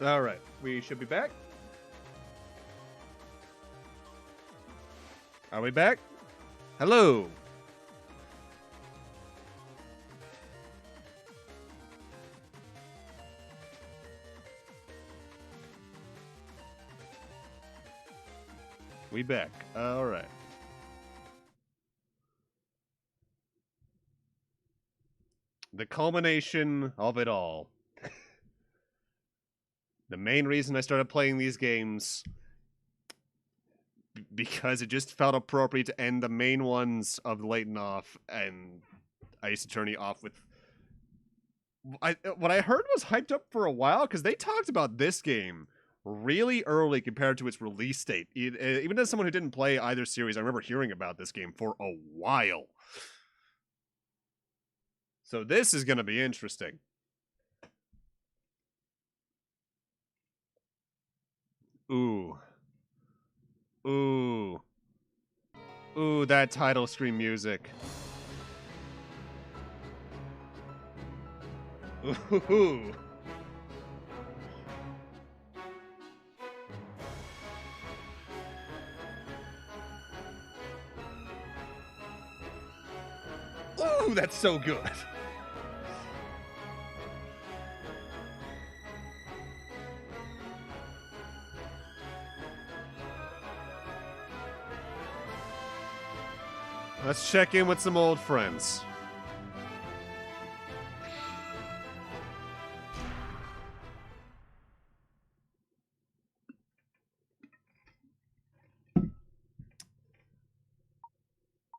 Alright, we should be back. Are we back? Hello! We back. Alright. The culmination of it all. The main reason I started playing these games, because it just felt appropriate to end the main ones of Layton off, and Ace Attorney off with... what I heard was hyped up for a while, because they talked about this game really early compared to its release date. Even as someone who didn't play either series, I remember hearing about this game for a while. So this is going to be interesting. Ooh. Ooh. Ooh, that title screen music. Ooh. Ooh, that's so good. Let's check in with some old friends.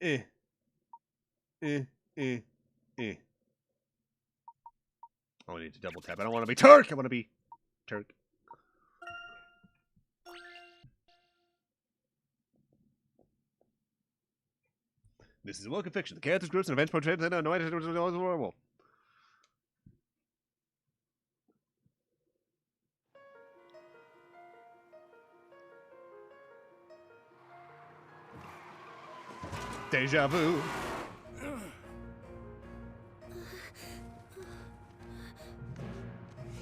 Eh. Eh. Eh. Eh. Oh, I need to double tap. I don't want to be Turk! I want to be Turk. This is a work of fiction. The characters, groups, and events portrayed no idea what is horrible. Deja vu.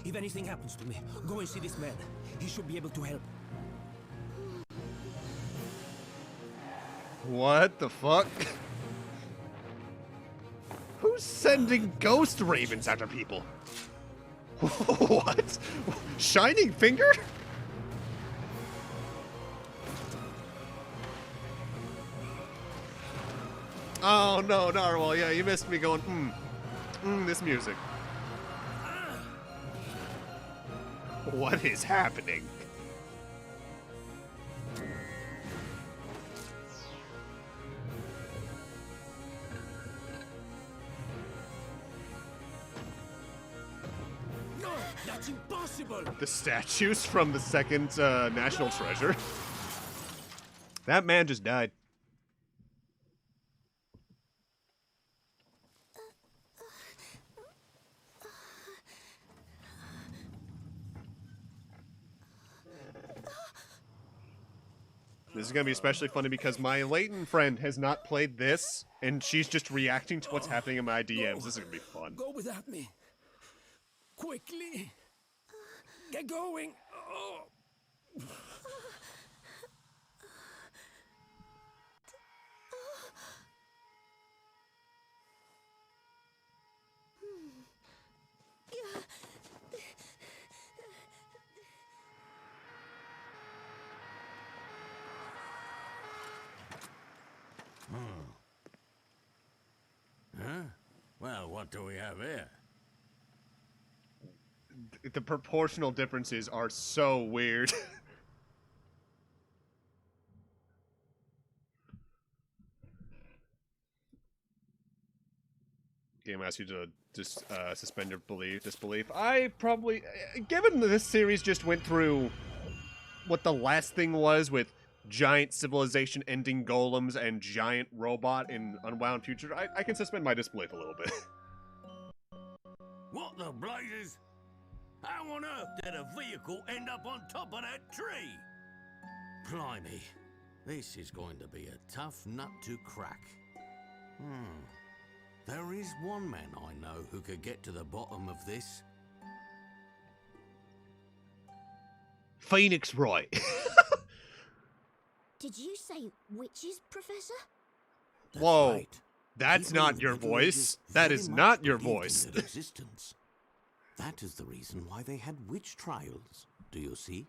If anything happens to me, go and see this man. He should be able to help. What the fuck? Who's sending ghost ravens after people? What? Shining finger? Oh no, Narwhal, yeah, you missed me going, this music. What is happening? No, that's impossible. The statues from the second National Treasure. That man just died. This is going to be especially funny because my Layton friend has not played this, and she's just reacting to what's happening in my DMs. This is going to be fun. Go without me. Quickly. Get going. Oh. Huh? Well, what do we have here? The proportional differences are so weird. Game asks you to just suspend your disbelief. I probably, given that this series just went through what the last thing was with giant civilization-ending golems and giant robot in Unwound Future, I can suspend my disbelief a little bit. What the blazes? How on earth did a vehicle end up on top of that tree? Blimey, this is going to be a tough nut to crack. There is one man I know who could get to the bottom of this. Phoenix Wright. Did you say witches, Professor? That's Whoa. right. That's People in not the your Middle voice. Ages That very is much not your believed in voice. their existence. That is the reason why they had witch trials. Do you see?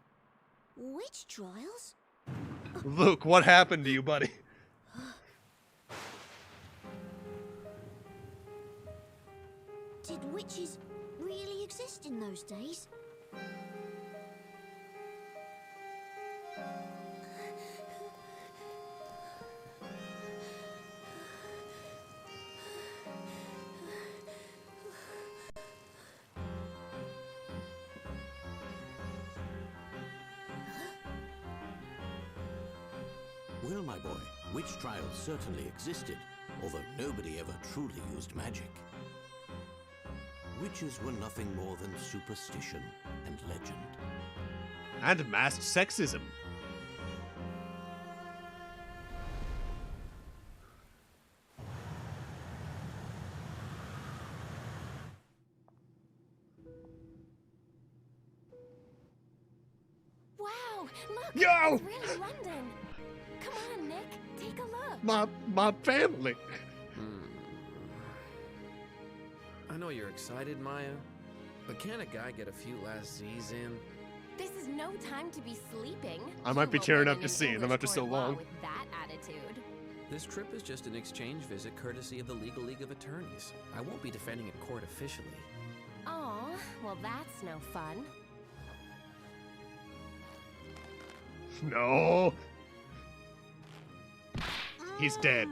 Witch trials? Luke, what happened to you, buddy? Did witches really exist in those days? Well, my boy, witch trials certainly existed, although nobody ever truly used magic. Witches were nothing more than superstition and legend. And masked sexism. Wow, look! Yo! It's really London! Come on, Nick, take a look! My family. I know you're excited, Maya, but can a guy get a few last Z's in? This is no time to be sleeping. I might You be won't tearing win up in to an see them English after so court of law long. With that attitude. This trip is just an exchange visit courtesy of the Legal League of Attorneys. I won't be defending in court officially. Aw, well that's no fun. No. He's dead.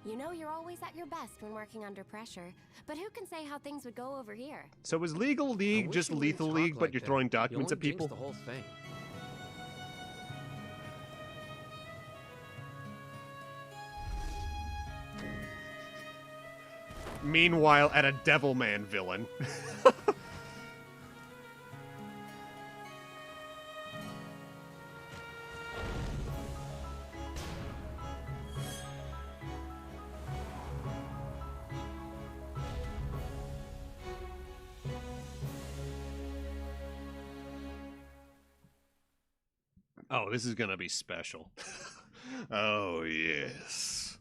You know you're always at your best when working under pressure, but who can say how things would go over here? So is Legal I League wish just you wouldn't Lethal talk League, but like you're that. throwing You documents only at people? jinxed the whole thing. Meanwhile, at a Devilman villain. Oh, this is gonna be special. Oh, yes.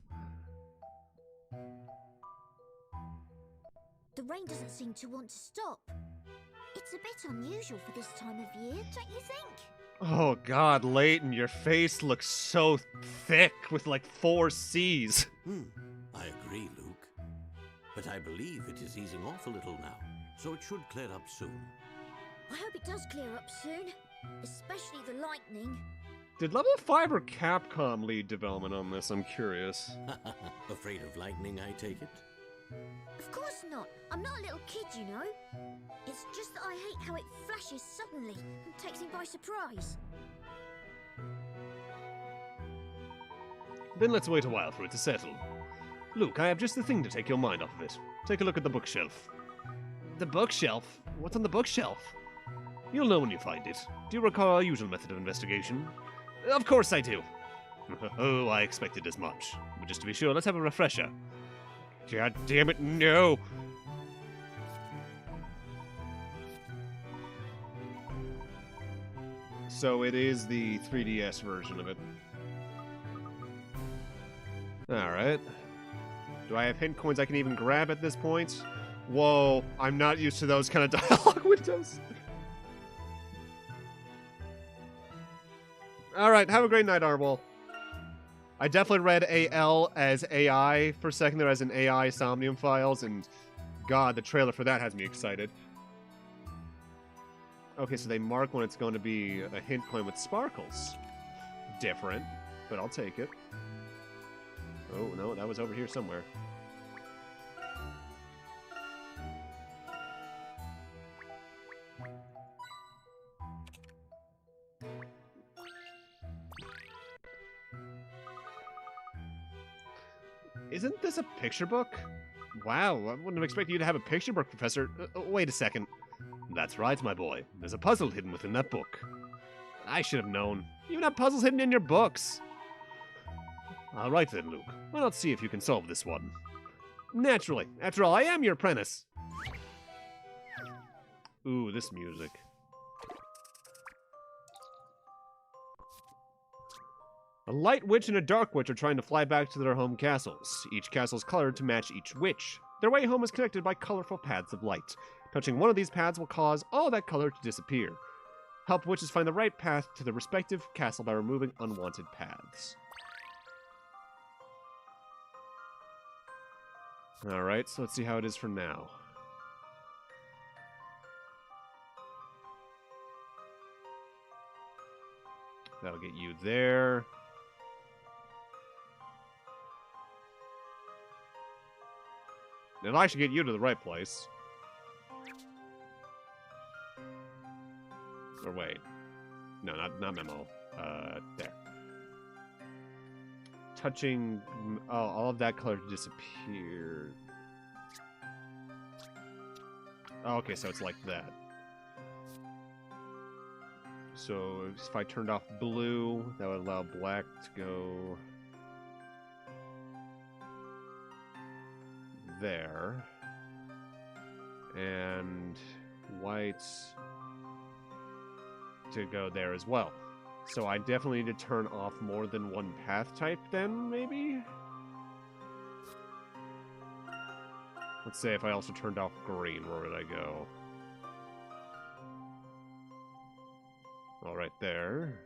The rain doesn't seem to want to stop. It's a bit unusual for this time of year, don't you think? Oh, God, Layton, your face looks so thick with like 4 C's. I agree, Luke. But I believe it is easing off a little now, so it should clear up soon. I hope it does clear up soon, especially the lightning. Did Level 5 or Capcom lead development on this? I'm curious. Afraid of lightning, I take it? Of course not. I'm not a little kid, you know. It's just that I hate how it flashes suddenly and takes me by surprise. Then let's wait a while for it to settle. Luke, I have just the thing to take your mind off of it. Take a look at the bookshelf. The bookshelf? What's on the bookshelf? You'll know when you find it. Do you recall our usual method of investigation? Of course I do. Oh, I expected as much. But just to be sure, let's have a refresher. God damn it, no! So it is the 3DS version of it. Alright. Do I have hint coins I can even grab at this point? Whoa, I'm not used to those kind of dialogue windows. Alright, have a great night, Arwol. I definitely read AL as AI for a second there as an AI Somnium Files, and God, the trailer for that has me excited. Okay, so they mark when it's going to be a hint coin with sparkles. Different, but I'll take it. Oh, no, that was over here somewhere. Isn't this a picture book? Wow, I wouldn't have expected you to have a picture book, Professor. Wait a second. That's right, my boy. There's a puzzle hidden within that book. I should have known. You even have puzzles hidden in your books. All right then, Luke. Well, let's see if you can solve this one. Naturally. After all, I am your apprentice. Ooh, this music. A light witch and a dark witch are trying to fly back to their home castles. Each castle is colored to match each witch. Their way home is connected by colorful paths of light. Touching one of these paths will cause all that color to disappear. Help witches find the right path to their respective castle by removing unwanted paths. Alright, so let's see how it is for now. That'll get you there. It'll actually get you to the right place. Or wait. No, not memo. There. Touching... Oh, all of that color disappeared. Oh, okay, so it's like that. So if I turned off blue, that would allow black to go... there. And white to go there as well. So I definitely need to turn off more than one path type then, maybe? Let's say if I also turned off green, where would I go? All right there.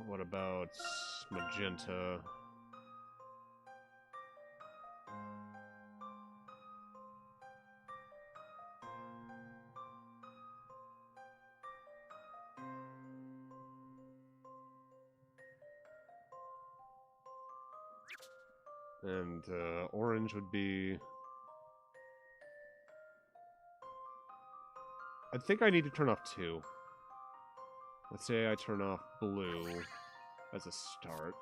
What about magenta? And orange would be... I think I need to turn off two. Let's say I turn off blue as a start.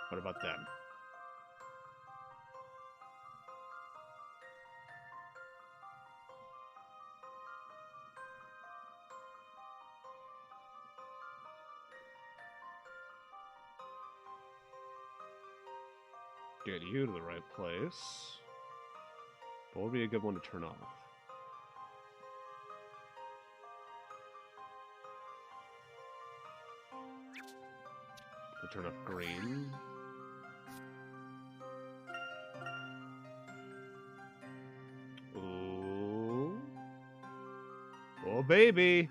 What about them? Get you to the right place. What would be a good one to turn off? Turn off green. Ooh. Oh, baby.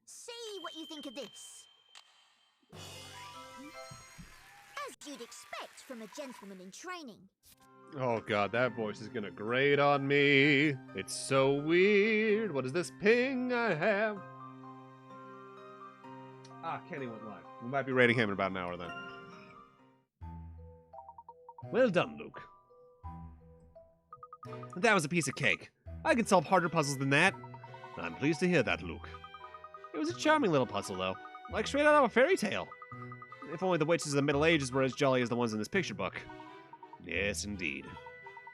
See what you think of this. As you'd expect from a gentleman in training. Oh god, that voice is gonna grate on me. It's so weird. What is this ping I have? Ah, Kenny went live. We might be rating him in about an hour then. Well done, Luke. That was a piece of cake. I can solve harder puzzles than that. I'm pleased to hear that, Luke. It was a charming little puzzle, though. Like straight out of a fairy tale. If only the witches of the Middle Ages were as jolly as the ones in this picture book. Yes, indeed.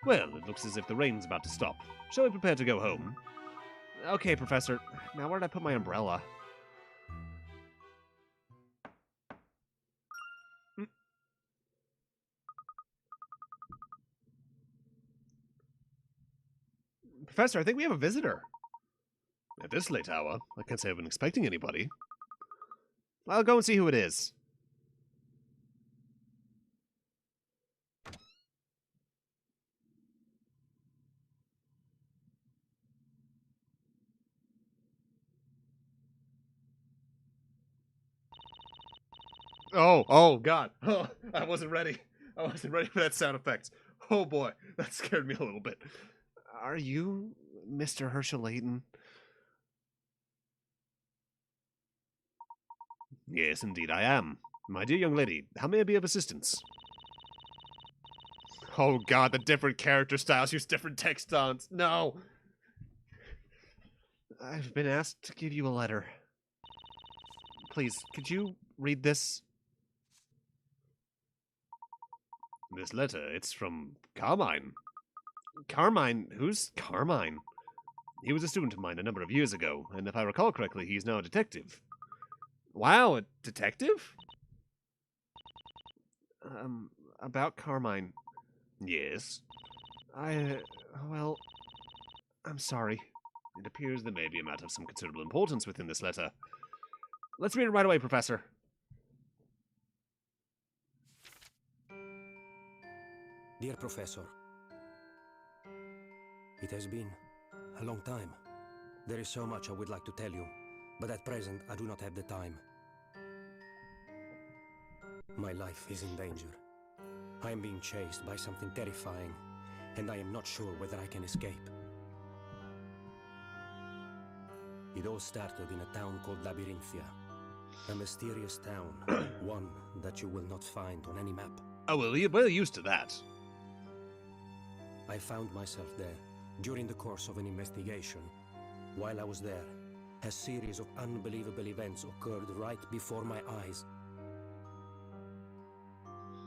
Well, it looks as if the rain's about to stop. Shall we prepare to go home? Okay, Professor. Now where did I put my umbrella? Professor, I think we have a visitor. At this late hour, I can't say I've been expecting anybody. I'll go and see who it is. Oh, God. Oh, I wasn't ready. I wasn't ready for that sound effect. Oh, boy. That scared me a little bit. Are you Mr. Herschel Layton? Yes, indeed I am. My dear young lady, how may I be of assistance? Oh, God, the different character styles use different text fonts. No! I've been asked to give you a letter. Please, could you read this? This letter, it's from Carmine. Carmine? Who's Carmine? He was a student of mine a number of years ago, and if I recall correctly, he's now a detective. Wow, a detective? About Carmine. Yes. Well, I'm sorry. It appears there may be a matter of some considerable importance within this letter. Let's read it right away, Professor. Dear Professor, it has been a long time. There is so much I would like to tell you, but at present I do not have the time. My life is in danger. I am being chased by something terrifying, and I am not sure whether I can escape. It all started in a town called Labyrinthia. A mysterious town, one that you will not find on any map. Oh, well, we're used to that. I found myself there during the course of an investigation. While I was there, a series of unbelievable events occurred right before my eyes.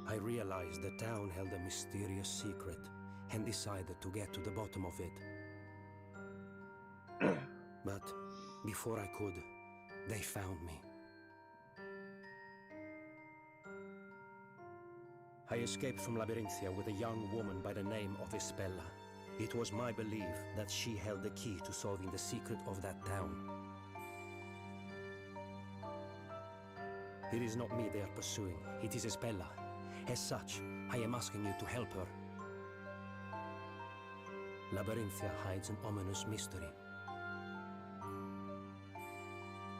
I realized the town held a mysterious secret and decided to get to the bottom of it. But before I could, they found me. I escaped from Labyrinthia with a young woman by the name of Espella. It was my belief that she held the key to solving the secret of that town. It is not me they are pursuing, it is Espella. As such, I am asking you to help her. Labyrinthia hides an ominous mystery.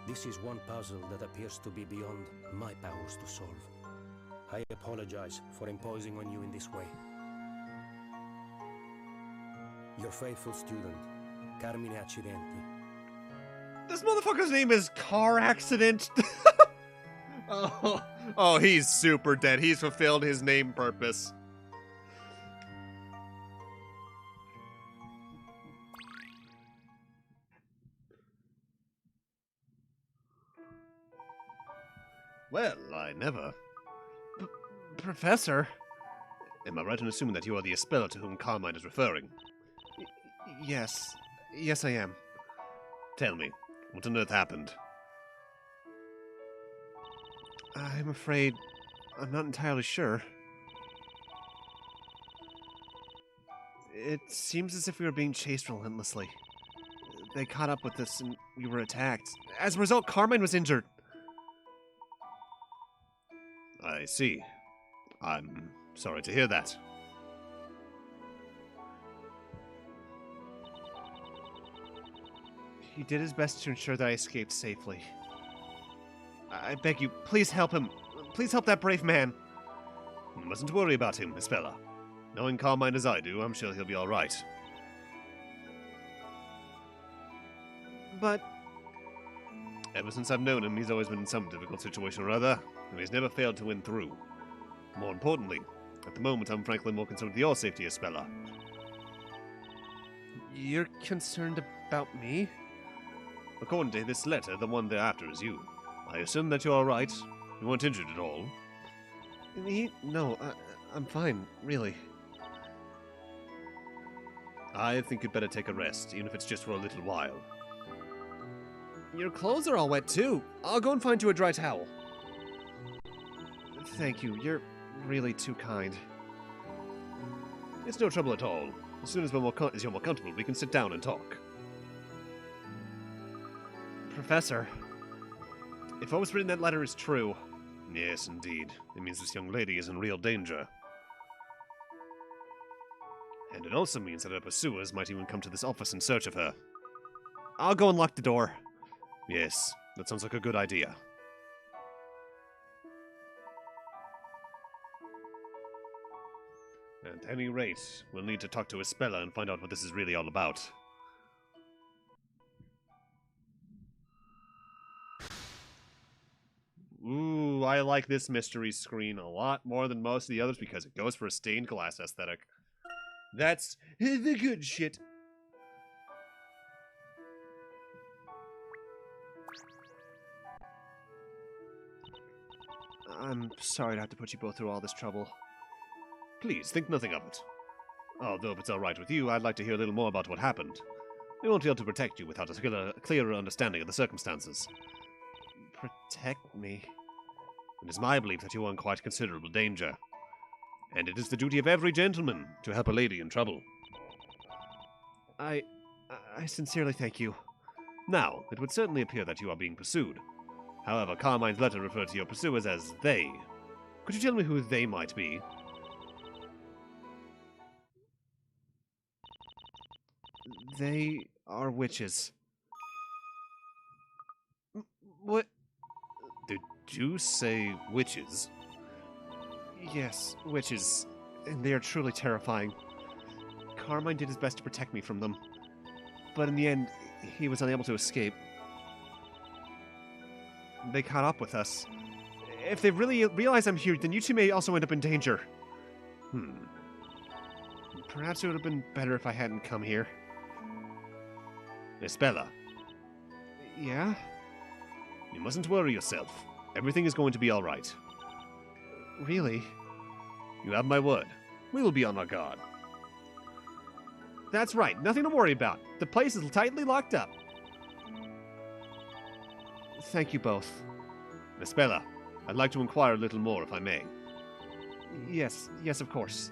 This is one puzzle that appears to be beyond my powers to solve. I apologize for imposing on you in this way. Your faithful student, Carmine Accidenti. This motherfucker's name is Car Accident. Oh, he's super dead. He's fulfilled his name purpose. Well, I never... Professor? Am I right in assuming that you are the Espella to whom Carmine is referring? Yes. Yes, I am. Tell me, what on earth happened? I'm afraid I'm not entirely sure. It seems as if we were being chased relentlessly. They caught up with us and we were attacked. As a result, Carmine was injured. I see. I'm sorry to hear that. He did his best to ensure that I escaped safely. I beg you, please help him. Please help that brave man. You mustn't worry about him, Espella. Knowing Carmine as I do, I'm sure he'll be all right. But ever since I've known him, he's always been in some difficult situation or other, and he's never failed to win through. More importantly, at the moment, I'm frankly more concerned with your safety, Espella. You're concerned about me? According to this letter, the one thereafter is you. I assume that you're all right. You weren't injured at all. Me? No, I'm fine, really. I think you'd better take a rest, even if it's just for a little while. Your clothes are all wet, too. I'll go and find you a dry towel. Thank you. You're really too kind. It's no trouble at all. As soon as you're more comfortable, we can sit down and talk. Professor, if what was written in that letter is true... Yes, indeed. It means this young lady is in real danger. And it also means that her pursuers might even come to this office in search of her. I'll go and lock the door. Yes, that sounds like a good idea. At any rate, we'll need to talk to Espella and find out what this is really all about. Ooh, I like this mystery screen a lot more than most of the others because it goes for a stained glass aesthetic. That's the good shit. I'm sorry to have to put you both through all this trouble. Please, think nothing of it. Although, if it's alright with you, I'd like to hear a little more about what happened. We won't be able to protect you without a clearer understanding of the circumstances. Protect me? It is my belief that you are in quite considerable danger. And it is the duty of every gentleman to help a lady in trouble. I sincerely thank you. Now, it would certainly appear that you are being pursued. However, Carmine's letter referred to your pursuers as they. Could you tell me who they might be? They are witches. What? Did you say witches? Yes, witches. And they are truly terrifying. Carmine did his best to protect me from them. But in the end, he was unable to escape. They caught up with us. If they really realize I'm here, then you two may also end up in danger. Perhaps it would have been better if I hadn't come here. Espella. Yeah? You mustn't worry yourself. Everything is going to be alright. Really? You have my word. We will be on our guard. That's right, nothing to worry about. The place is tightly locked up. Thank you both. Espella, I'd like to inquire a little more, if I may. Yes, of course.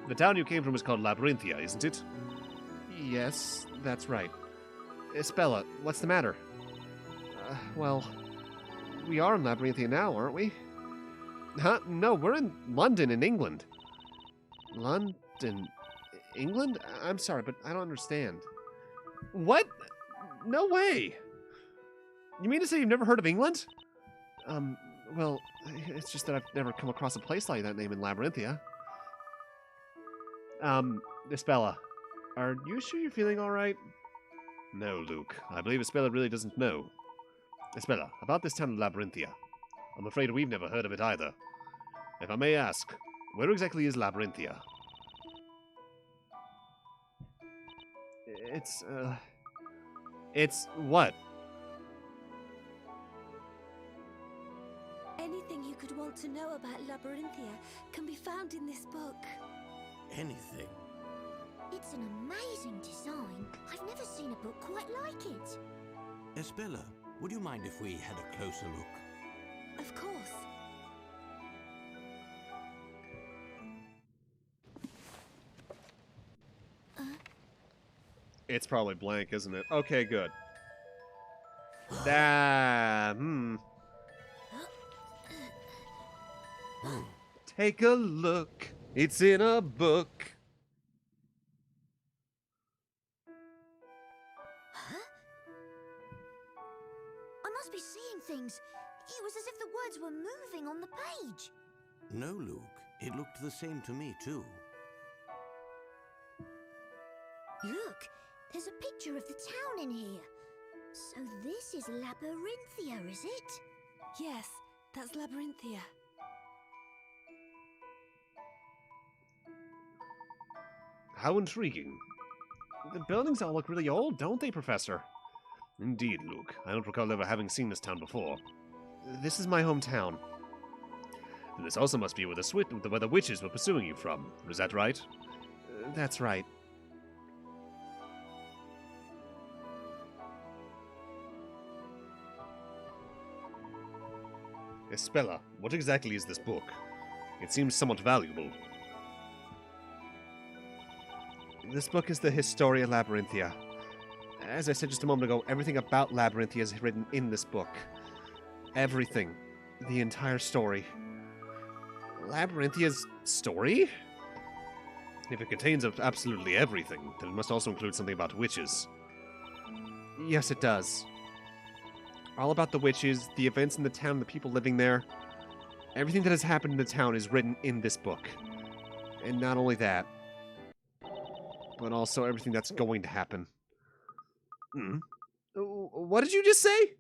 The town you came from is called Labyrinthia, isn't it? Yes, that's right. Espella, what's the matter? Well, we are in Labyrinthia now, aren't we? Huh? No, we're in London, in England. London? England? I'm sorry, but I don't understand. What? No way! You mean to say you've never heard of England? Well, it's just that I've never come across a place like that name in Labyrinthia. Espella, are you sure you're feeling alright? No, Luke. I believe Espella really doesn't know. Espella, about this town of Labyrinthia. I'm afraid we've never heard of it either. If I may ask, where exactly is Labyrinthia? It's what? Anything you could want to know about Labyrinthia can be found in this book. Anything? It's an amazing design. I've never seen a book quite like it. Espella, would you mind if we had a closer look? Of course. It's probably blank, isn't it? Okay, good. Take a look. It's in a book. Huh? I must be seeing things. It was as if the words were moving on the page. No, Luke. It looked the same to me, too. Look, there's a picture of the town in here. So this is Labyrinthia, is it? Yes, that's Labyrinthia. How intriguing. The buildings all look really old, don't they, Professor? Indeed, Luke. I don't recall ever having seen this town before. This is my hometown. And this also must be where the witches were pursuing you from. Is that right? That's right. Espella, what exactly is this book? It seems somewhat valuable. This book is the Historia Labyrinthia. As I said just a moment ago, everything about Labyrinthia is written in this book. Everything. The entire story. Labyrinthia's story? If it contains absolutely everything, then it must also include something about witches. Yes, it does. All about the witches, the events in the town, the people living there. Everything that has happened in the town is written in this book. And not only that, but also everything that's going to happen. What did you just say?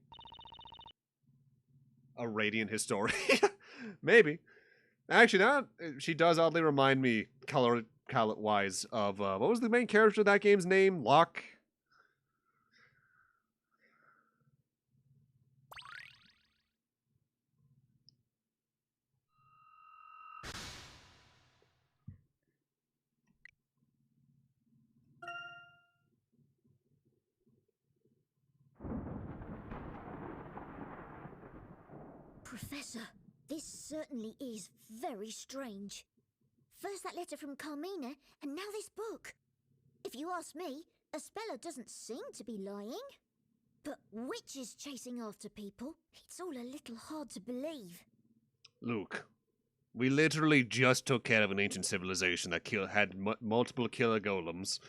A radiant historian? Maybe. Actually, now she does oddly remind me, color-wise, of, what was the main character of that game's name? Locke? Professor, this certainly is very strange. First that letter from Carmina, and now this book. If you ask me, Espella doesn't seem to be lying. But witches chasing after people, it's all a little hard to believe. Luke, we literally just took care of an ancient civilization that had multiple killer golems.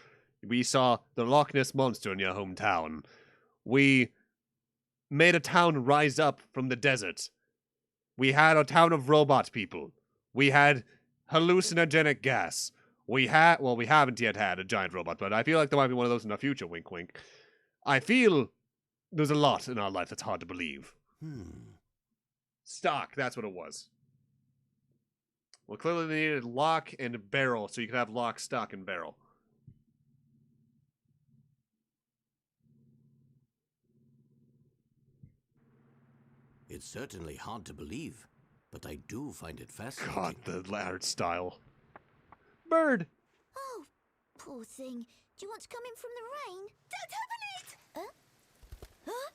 We saw the Loch Ness Monster in your hometown. We made a town rise up from the desert. We had a town of robot people. We had hallucinogenic gas. We haven't yet had a giant robot, but I feel like there might be one of those in the future, wink wink. I feel there's a lot in our life that's hard to believe. Stock, that's what it was. Well, clearly they needed lock and barrel, so you could have lock, stock, and barrel. It's certainly hard to believe, but I do find it fascinating. God, the art style. Bird! Oh, poor thing. Do you want to come in from the rain? Don't open it! Huh?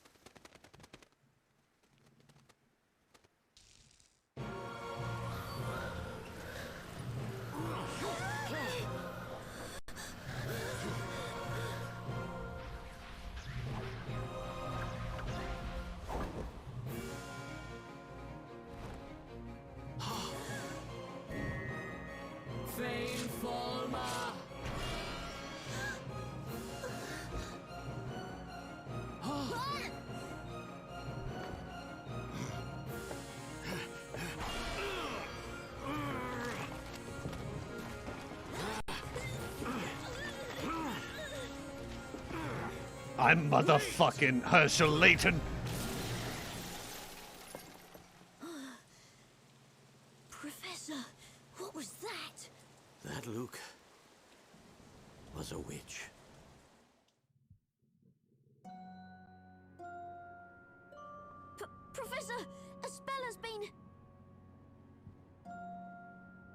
I'm motherfucking Professor Layton. Professor, what was that? That, Luke, was a witch. Professor, Espella's been...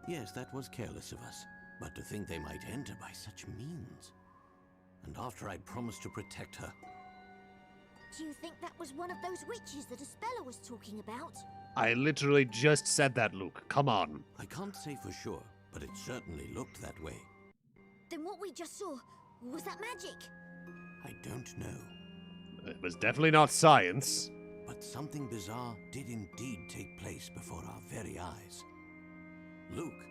Yes, that was careless of us. But to think they might enter by such means. And after I'd promised to protect her. Do you think that was one of those witches that Espella was talking about? I literally just said that, Luke. Come on. I can't say for sure, but it certainly looked that way. Then what we just saw, was that magic? I don't know. It was definitely not science. But something bizarre did indeed take place before our very eyes. Luke,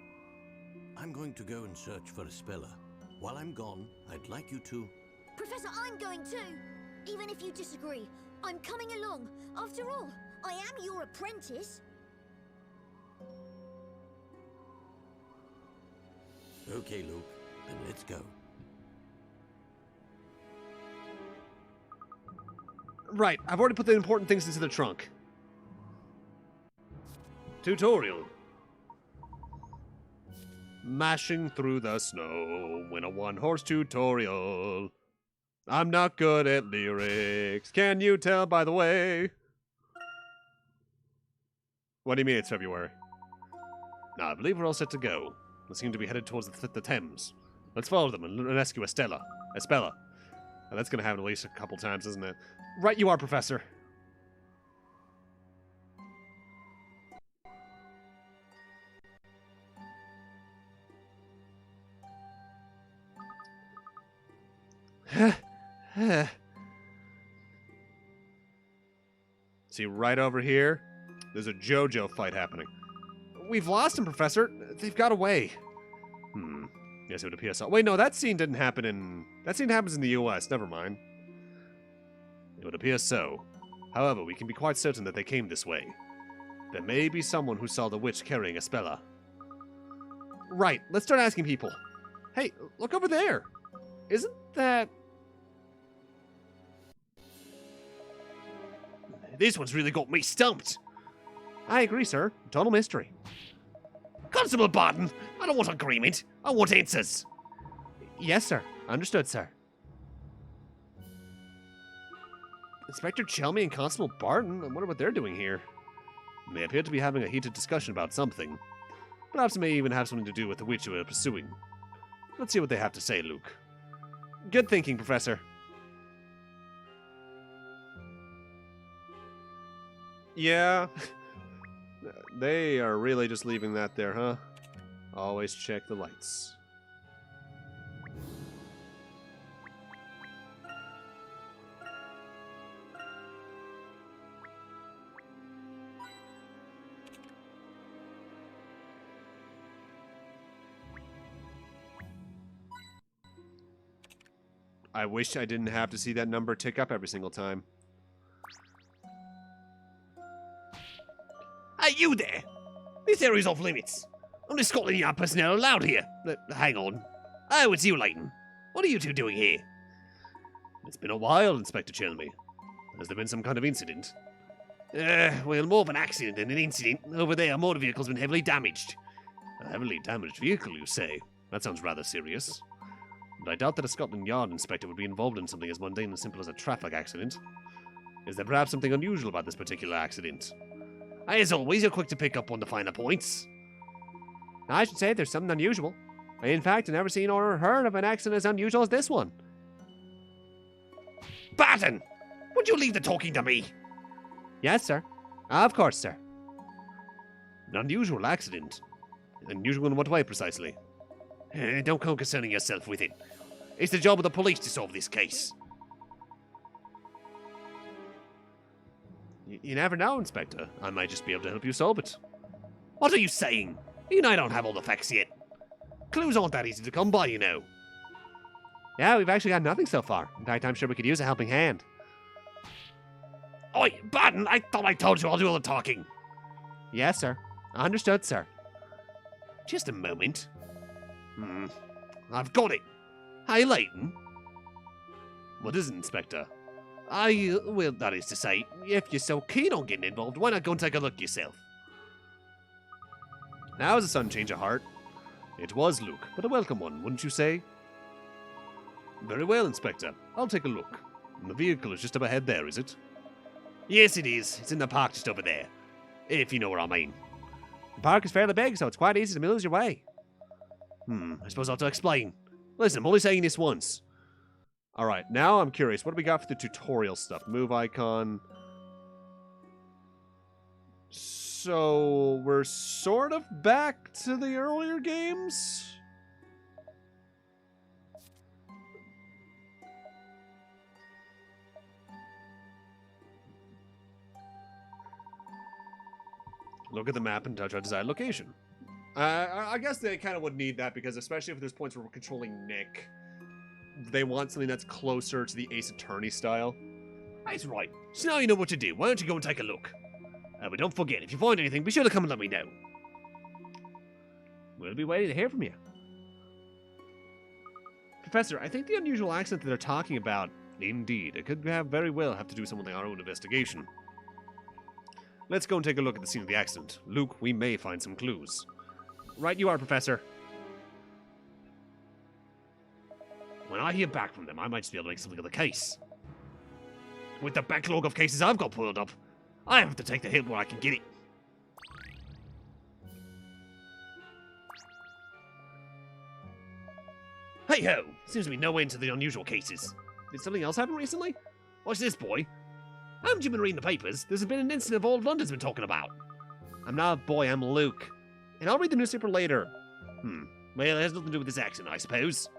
I'm going to go and search for Espella. While I'm gone, I'd like you to... Professor, I'm going too! Even if you disagree, I'm coming along. After all, I am your apprentice. Okay, Luke, then let's go. Right, I've already put the important things into the trunk. Tutorial. Mashing through the snow in a one-horse tutorial. I'm not good at lyrics. Can you tell by the way? What do you mean it's February? Now, I believe we're all set to go. We seem to be headed towards the Thames. Let's follow them and rescue Espella. And that's going to happen at least a couple times, isn't it? Right you are, Professor. See, right over here, there's a JoJo fight happening. We've lost him, Professor. They've got away. Yes, it would appear so. Wait, no, that scene didn't happen in... That scene happens in the US. Never mind. It would appear so. However, we can be quite certain that they came this way. There may be someone who saw the witch carrying Espella. Right, let's start asking people. Hey, look over there. Isn't that... This one's really got me stumped. I agree, sir. Total mystery. Constable Barton, I don't want agreement. I want answers. Yes, sir. Understood, sir. Inspector Chelmy and Constable Barton? I wonder what they're doing here. They appear to be having a heated discussion about something. Perhaps it may even have something to do with the witch we are pursuing. Let's see what they have to say, Luke. Good thinking, Professor. Yeah. They are really just leaving that there, huh? Always check the lights. I wish I didn't have to see that number tick up every single time. Hey, you there! This area's off limits. Only Scotland Yard personnel allowed here. Hang on. Oh, it's you, Layton. What are you two doing here? It's been a while, Inspector Chelmy. Has there been some kind of incident? Well, more of an accident than an incident. Over there, a motor vehicle's been heavily damaged. A heavily damaged vehicle, you say? That sounds rather serious. But I doubt that a Scotland Yard inspector would be involved in something as mundane and simple as a traffic accident. Is there perhaps something unusual about this particular accident? As always, you're quick to pick up on the finer points. I should say there's something unusual. I, in fact, have never seen or heard of an accident as unusual as this one. Barton! Would you leave the talking to me? Yes, sir. Of course, sir. An unusual accident? Unusual in what way, precisely? Don't go concerning yourself with it. It's the job of the police to solve this case. You never know, Inspector. I might just be able to help you solve it. What are you saying? You and I don't have all the facts yet. Clues aren't that easy to come by, you know. Yeah, we've actually got nothing so far. In fact, I'm sure we could use a helping hand. Oi, Barton, I thought I told you I'll do all the talking. Yes, sir. Understood, sir. Just a moment. I've got it. Hey, Layton. What is it, Inspector? Well, that is to say, if you're so keen on getting involved, why not go and take a look yourself? Now is a sudden change of heart. It was Luke, but a welcome one, wouldn't you say? Very well, Inspector. I'll take a look. The vehicle is just up ahead there, is it? Yes, it is. It's in the park just over there. If you know what I mean. The park is fairly big, so it's quite easy to lose your way. I suppose I'll have to explain. Listen, I'm only saying this once. Alright, now I'm curious. What do we got for the tutorial stuff? Move icon. So, we're sort of back to the earlier games? Look at the map and touch our desired location. I guess they kind of would need that because especially if there's points where we're controlling Nick, they want something that's closer to the Ace Attorney style. That's right. So now you know what to do. Why don't you go and take a look? But don't forget, if you find anything, be sure to come and let me know. We'll be waiting to hear from you. Professor, I think the unusual accent that they're talking about, indeed, it could very well have to do with something our own investigation. Let's go and take a look at the scene of the accident. Luke, we may find some clues. Right you are, Professor. When I hear back from them, I might just be able to make something of the case. With the backlog of cases I've got pulled up, I have to take the hit where I can get it. Hey-ho! Seems to be no end to the unusual cases. Did something else happen recently? Watch this, boy. Haven't you been reading the papers? There's been an incident all of London's been talking about. I'm not a boy, I'm Luke. And I'll read the newspaper later. Well, it has nothing to do with this accident, I suppose.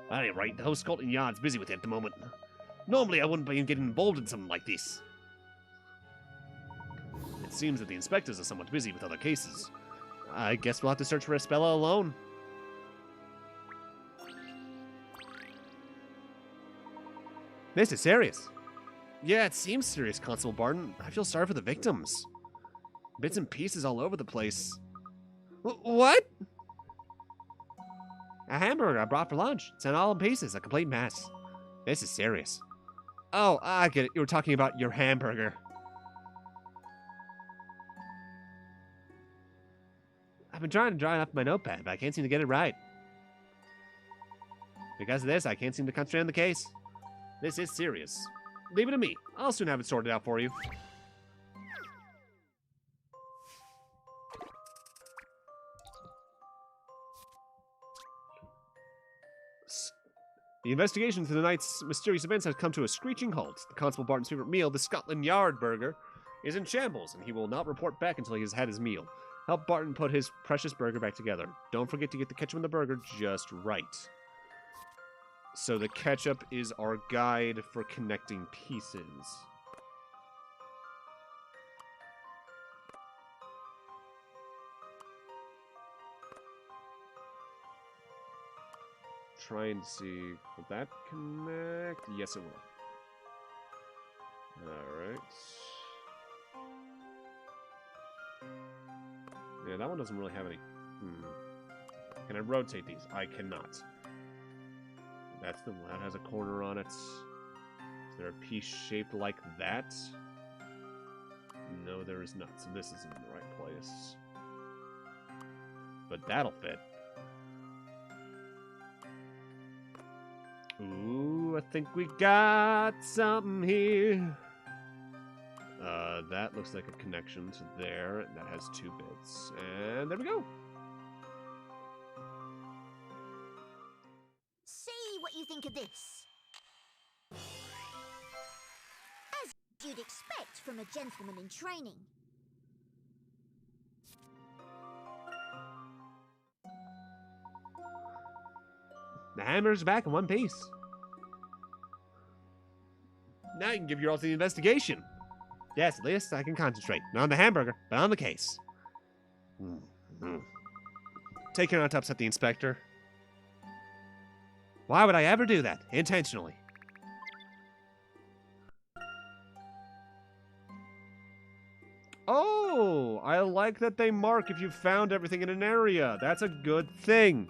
At any rate, the whole Scotland Yard's busy with it at the moment. Normally, I wouldn't be getting involved in something like this. It seems that the inspectors are somewhat busy with other cases. I guess we'll have to search for Espella alone. This is serious. Yeah, it seems serious, Constable Barton. I feel sorry for the victims. Bits and pieces all over the place. What? A hamburger I brought for lunch. It's all in pieces, a complete mess. This is serious. Oh, I get it. You were talking about your hamburger. I've been trying to draw it up my notepad, but I can't seem to get it right. Because of this, I can't seem to concentrate on the case. This is serious. Leave it to me. I'll soon have it sorted out for you. The investigation into the night's mysterious events has come to a screeching halt. The Constable Barton's favorite meal, the Scotland Yard burger, is in shambles, and he will not report back until he has had his meal. Help Barton put his precious burger back together. Don't forget to get the ketchup in the burger just right. So the ketchup is our guide for connecting pieces. Trying to see, will that connect? Yes, it will. Alright. Yeah, that one doesn't really have any. Can I rotate these? I cannot. That's the one that has a corner on it. Is there a piece shaped like that? No, there is not. So this is in the right place. But that'll fit. Ooh, I think we got something here. That looks like a connection to there. That has 2 bits. And there we go. See what you think of this. As you'd expect from a gentleman in training. The hammer's back in one piece. Now you can give your all to the investigation. Yes, at least I can concentrate. Not on the hamburger, but on the case. Take care not to upset the inspector. Why would I ever do that? Intentionally. Oh, I like that they mark if you found everything in an area. That's a good thing.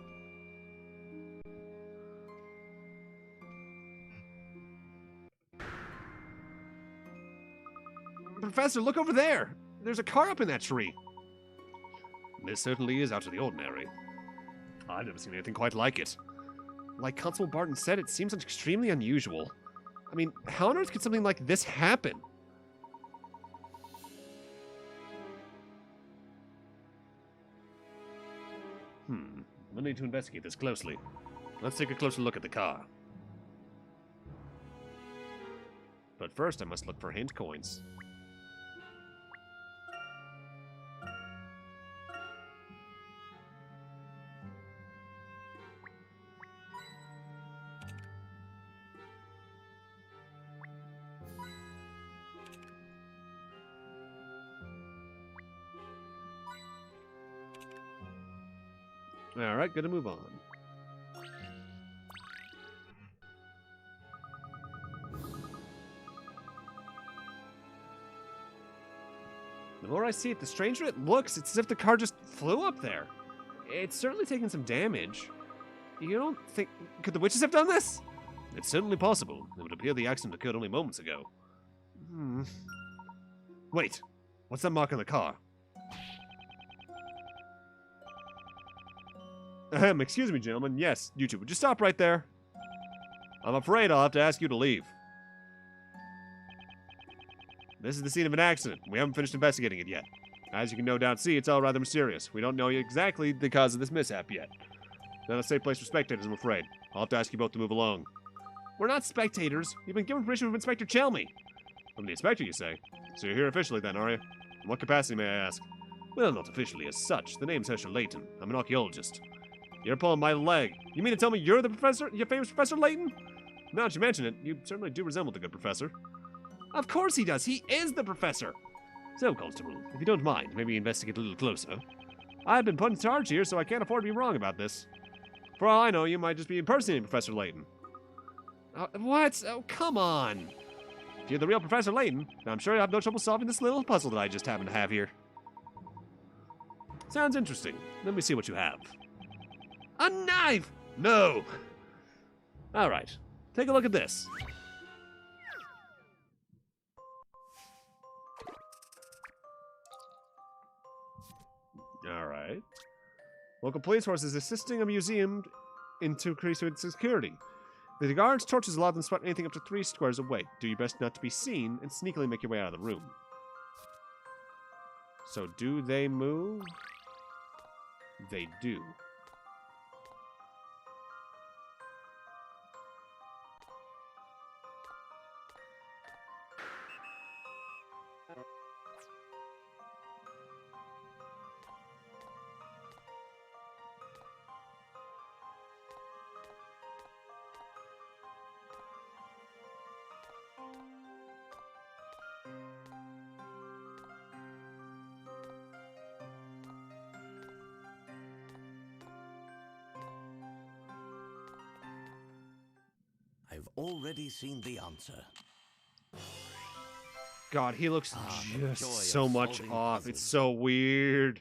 Professor, look over there. There's a car up in that tree. This certainly is out of the ordinary. I've never seen anything quite like it. Like Constable Barton said, it seems extremely unusual. I mean, how on earth could something like this happen? We'll need to investigate this closely. Let's take a closer look at the car. But first, I must look for hint coins. Alright, gonna move on. The more I see it, the stranger it looks. It's as if the car just flew up there. It's certainly taken some damage. You don't think... Could the witches have done this? It's certainly possible. It would appear the accident occurred only moments ago. Wait. What's that mark on the car? Excuse me, gentlemen. Yes, you two. Would you stop right there? I'm afraid I'll have to ask you to leave. This is the scene of an accident. We haven't finished investigating it yet. As you can no doubt see, it's all rather mysterious. We don't know exactly the cause of this mishap yet. Not a safe place for spectators, I'm afraid. I'll have to ask you both to move along. We're not spectators. You've been given permission from Inspector Chelmy. From the inspector, you say? So you're here officially then, are you? In what capacity, may I ask? Well, not officially as such. The name's Professor Layton. I'm an archaeologist. You're pulling my leg. You mean to tell me you're the professor? Your famous Professor Layton? Now that you mention it, you certainly do resemble the good professor. Of course he does. He is the professor. So, Constable, if you don't mind, maybe investigate a little closer. I've been put in charge here, so I can't afford to be wrong about this. For all I know, you might just be impersonating Professor Layton. What? Oh, come on. If you're the real Professor Layton, I'm sure you'll have no trouble solving this little puzzle that I just happen to have here. Sounds interesting. Let me see what you have. A knife! No! Alright, take a look at this. Alright. Local police force is assisting a museum to increase its security. The guards' torches allow them to spot anything up to 3 squares away. Do your best not to be seen and sneakily make your way out of the room. So do they move? They do. already seen the answer. God, he looks the joy just of so much solving off. puzzles. It's so weird.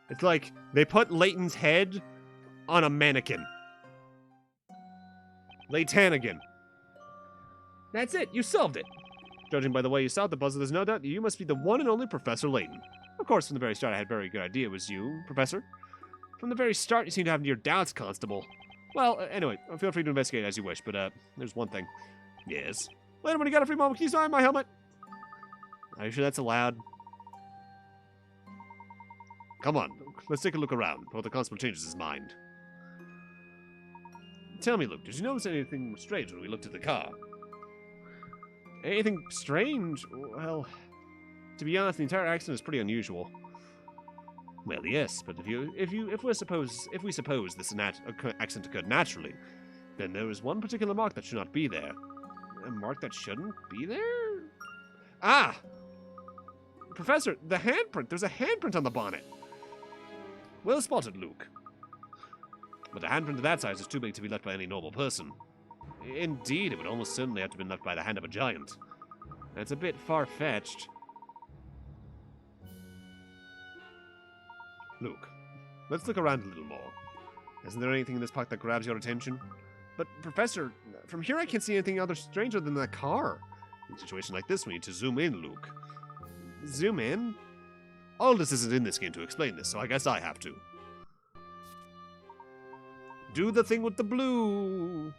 It's like they put Layton's head on a mannequin. Laytanigan. That's it. You solved it. Judging by the way you solved the puzzle, there's no doubt that you must be the one and only Professor Layton. Of course, from the very start, I had a very good idea it was you, Professor. From the very start, you seem to have your doubts, Constable. Well, anyway, feel free to investigate as you wish, but, there's one thing. Yes? Later, when you got a free moment, can you sign my helmet? Are you sure that's allowed? Come on, let's take a look around before the Constable changes his mind. Tell me, Luke, did you notice anything strange when we looked at the car? Anything strange? Well, to be honest, the entire accident is pretty unusual. Well, yes, but if we suppose this accident occurred naturally, then there is one particular mark that should not be there. A mark that shouldn't be there? Ah! Professor, the handprint! There's a handprint on the bonnet! Well spotted, Luke. But a handprint of that size is too big to be left by any normal person. Indeed, it would almost certainly have to be left by the hand of a giant. That's a bit far-fetched. Luke, let's look around a little more. Isn't there anything in this park that grabs your attention? But, Professor, from here I can't see anything other stranger than that car. In a situation like this, we need to zoom in, Luke. Zoom in? Aldous isn't in this game to explain this, so I guess I have to. Do the thing with the blue!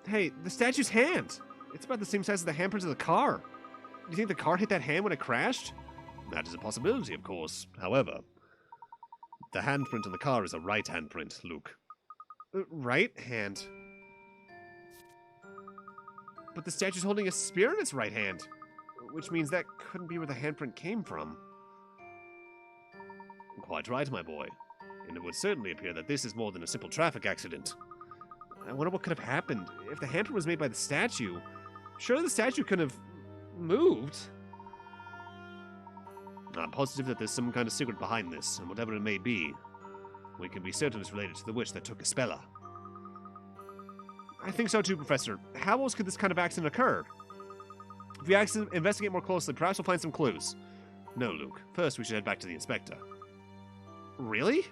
Hey, the statue's hand! It's about the same size as the handprint of the car. Do you think the car hit that hand when it crashed? That is a possibility, of course. However, the handprint on the car is a right handprint, Luke. Right hand? But the statue's holding a spear in its right hand, which means that couldn't be where the handprint came from. Quite right, my boy. And it would certainly appear that this is more than a simple traffic accident. I wonder what could have happened. If the handprint was made by the statue, surely the statue couldn't have moved. I'm positive that there's some kind of secret behind this, and whatever it may be, we can be certain it's related to the witch that took Espella. I think so too, Professor. How else could this kind of accident occur? If we investigate more closely, perhaps we'll find some clues. No, Luke. First, we should head back to the inspector. Really?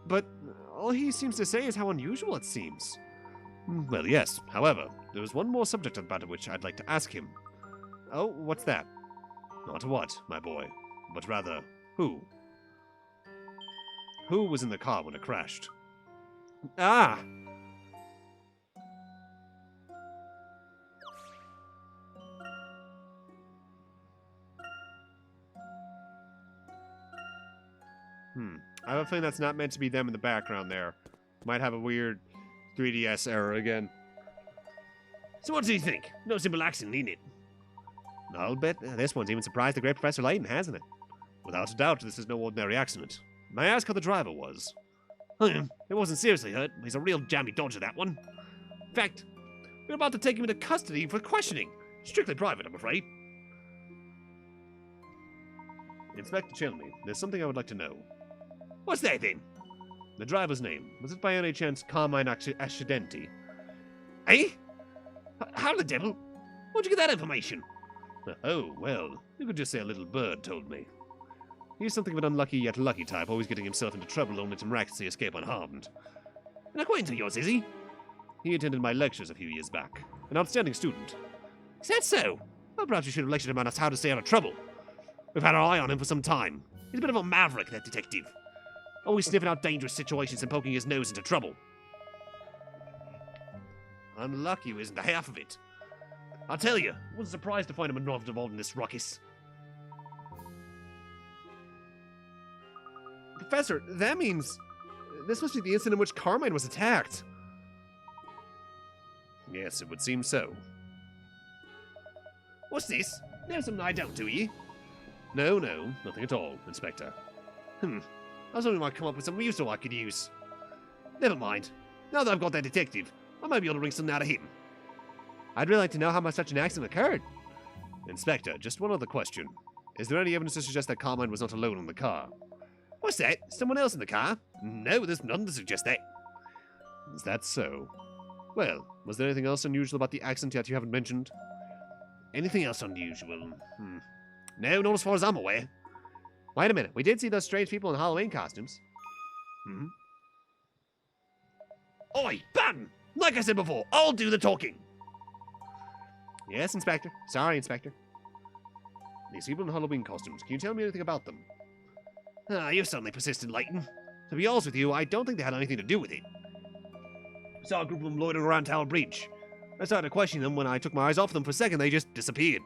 But all he seems to say is how unusual it seems. Well, yes. However, there is one more subject about which I'd like to ask him. Oh, what's that? Not what, my boy, but rather, who? Who was in the car when it crashed? Ah! I have a feeling that's not meant to be them in the background there. Might have a weird 3DS error again. So what do you think? No simple accident, ain't it? I'll bet this one's even surprised the great Professor Layton, hasn't it? Without a doubt, this is no ordinary accident. May I ask how the driver was? It wasn't seriously hurt. He's a real jammy dodger, that one. In fact, we're about to take him into custody for questioning. Strictly private, I'm afraid. Inspector Chelney, there's something I would like to know. What's that, then? The driver's name, was it by any chance Carmine Accidenti? Eh? How the devil? Where'd you get that information? Oh, well, you could just say a little bird told me. He's something of an unlucky yet lucky type, always getting himself into trouble only to miraculously escape unharmed. An acquaintance of yours, is he? He attended my lectures a few years back. An outstanding student. Is that so? Well, perhaps you should have lectured him on us how to stay out of trouble. We've had our eye on him for some time. He's a bit of a maverick, that detective. Always sniffing out dangerous situations and poking his nose into trouble. Unlucky isn't the half of it. I'll tell you, I wasn't surprised to find him involved in this ruckus. Professor, that means this must be the incident in which Carmine was attacked. Yes, it would seem so. What's this? There's something I don't, do you? No, nothing at all, Inspector. I was hoping you might come up with some useful I could use. Never mind. Now that I've got that detective, I might be able to wring something out of him. I'd really like to know how much such an accident occurred. Inspector, just one other question. Is there any evidence to suggest that Carmine was not alone in the car? What's that? Someone else in the car? No, there's none to suggest that. Is that so? Well, was there anything else unusual about the accident that you haven't mentioned? Anything else unusual? No, not as far as I'm aware. Wait a minute, we did see those strange people in Halloween costumes. Oi, Button! Like I said before, I'll do the talking. Yes, Inspector. Sorry, Inspector. These people in Halloween costumes, can you tell me anything about them? You're suddenly persistent, Layton. To be honest with you, I don't think they had anything to do with it. I saw a group of them loitering around Tower Bridge. I started questioning them. When I took my eyes off them for a second, they just disappeared.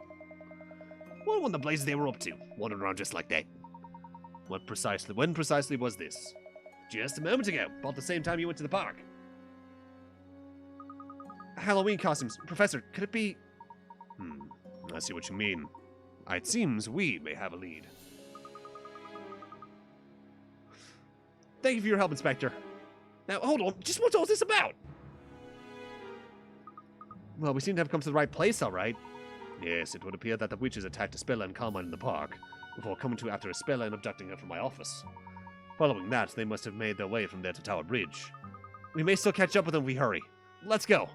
What in the blazes they were up to, wandering around just like that? When precisely was this? Just a moment ago, about the same time you went to the park. Halloween costumes. Professor, could it be... I see what you mean. It seems we may have a lead. Thank you for your help, Inspector. Now, hold on. Just what's all this about? Well, we seem to have come to the right place, all right. Yes, it would appear that the witches attacked Espella and Carmine in the park, before coming to after Espella and abducting her from my office. Following that, they must have made their way from there to Tower Bridge. We may still catch up with them if we hurry. Let's go.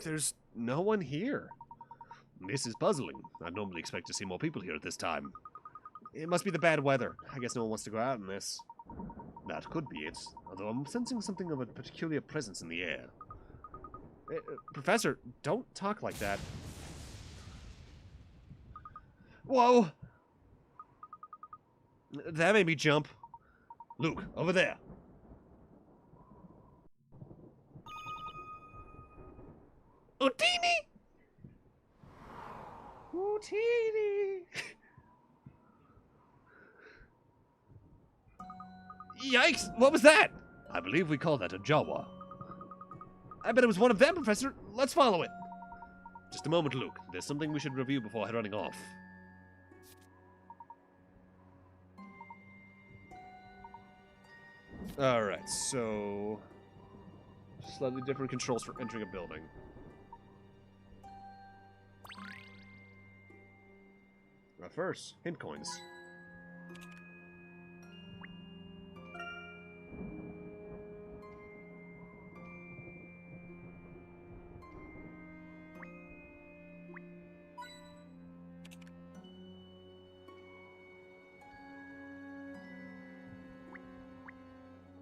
There's no one here. This is puzzling. I'd normally expect to see more people here at this time. It must be the bad weather. I guess no one wants to go out in this. That could be it, although I'm sensing something of a peculiar presence in the air. Professor, don't talk like that. Whoa! That made me jump. Luke, over there. Houdini! Houdini! Yikes! What was that? I believe we call that a Jawa. I bet it was one of them, Professor. Let's follow it. Just a moment, Luke. There's something we should review before running off. Alright, so... slightly different controls for entering a building. First, hint coins.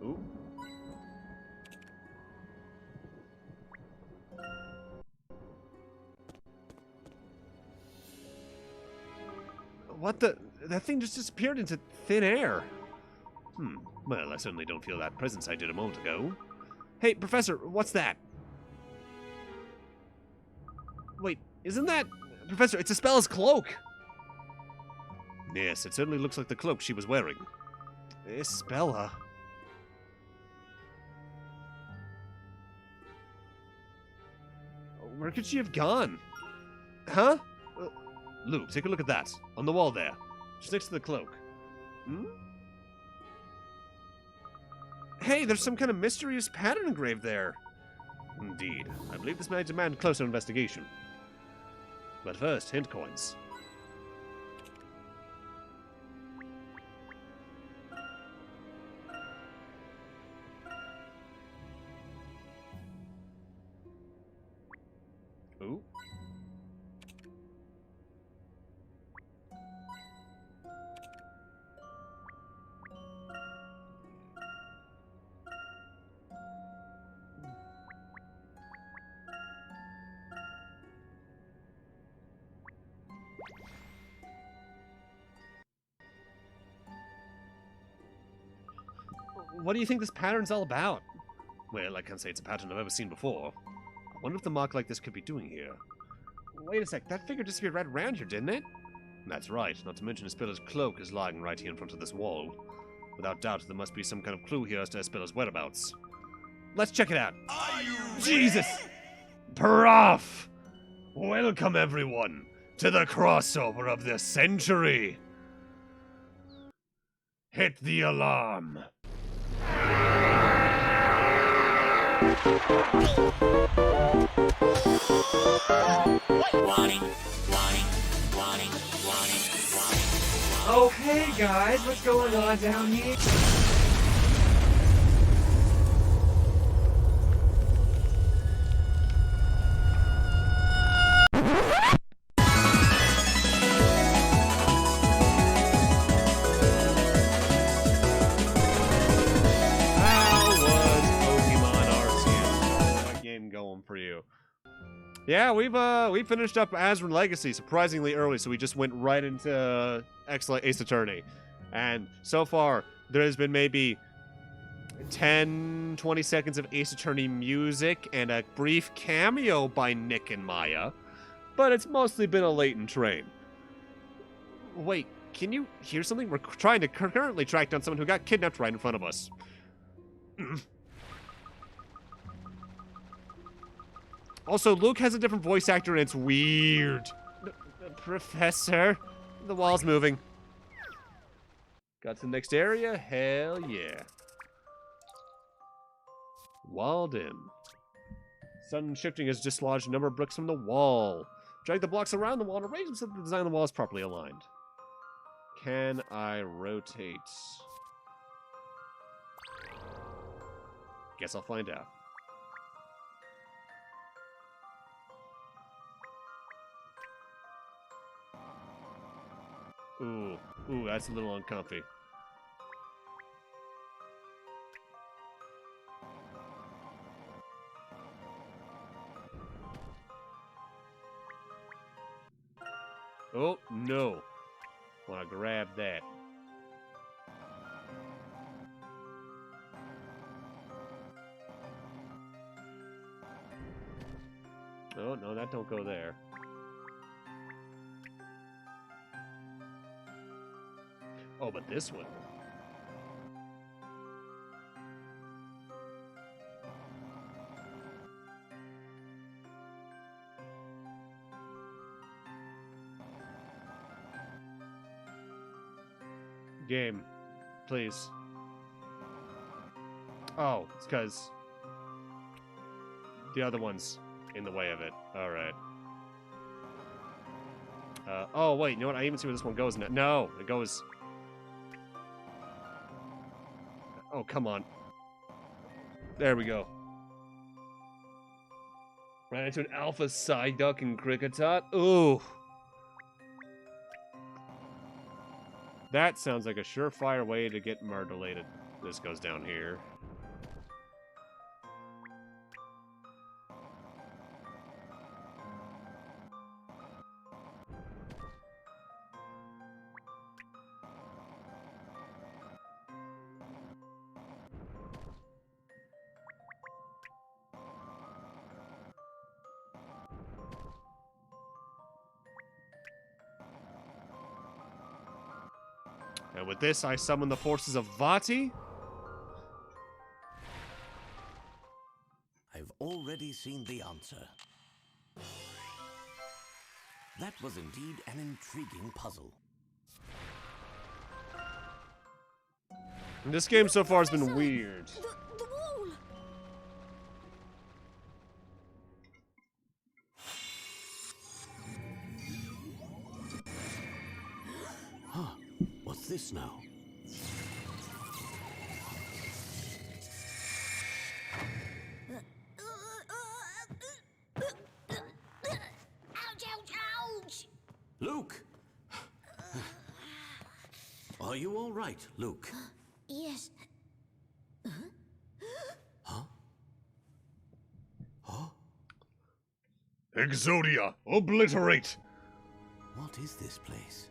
Ooh. What the? That thing just disappeared into thin air. Well, I certainly don't feel that presence I did a moment ago. Hey, Professor, what's that? Wait, isn't that... Professor, it's Espella's cloak! Yes, it certainly looks like the cloak she was wearing. Espella... Where could she have gone? Huh? Luke, take a look at that. On the wall there. Just next to the cloak. Hey, there's some kind of mysterious pattern engraved there. Indeed. I believe this may demand closer investigation. But first, hint coins. Ooh. What do you think this pattern's all about? Well, I can't say it's a pattern I've ever seen before. I wonder if the mark like this could be doing here. Wait a sec, that figure disappeared right around here, didn't it? That's right, not to mention Espilla's cloak is lying right here in front of this wall. Without doubt, there must be some kind of clue here as to Espilla's whereabouts. Let's check it out. Are you Jesus! Prof! Welcome, everyone, to the crossover of the century! Hit the alarm! Okay, guys, what's going on down here? For you. Yeah, we finished up Azran Legacy surprisingly early, so we just went right into Excellent Ace Attorney. And so far, there has been maybe 10-20 seconds of Ace Attorney music and a brief cameo by Nick and Maya, but it's mostly been a Layton train. Wait, can you hear something? We're trying to currently track down someone who got kidnapped right in front of us. Also, Luke has a different voice actor, and it's weird. Professor, the wall's moving. Got to the next area? Hell yeah. Walled in. Sudden shifting has dislodged a number of bricks from the wall. Drag the blocks around the wall and arrange them so that the design of the wall is properly aligned. Can I rotate? Guess I'll find out. Ooh, that's a little uncomfy. Oh, no. Wanna grab that. Oh, no, that don't go there. Oh, but this one. Game, please. Oh, it's because the other one's in the way of it. All right. Oh, wait, you know what? I even see where this one goes now. No, it goes... Oh, come on. There we go. Ran into an alpha Psyduck and Kricketot. Ooh. That sounds like a surefire way to get murderlated. This goes down here. And with this, I summon the forces of Vati. I've already seen the answer. That was indeed an intriguing puzzle. And this game so far has been weird. The wall! Huh. What's this now? Ouch, ouch, ouch! Luke! Are you all right, Luke? Yes. Huh? Huh? Exodia, obliterate! What is this place?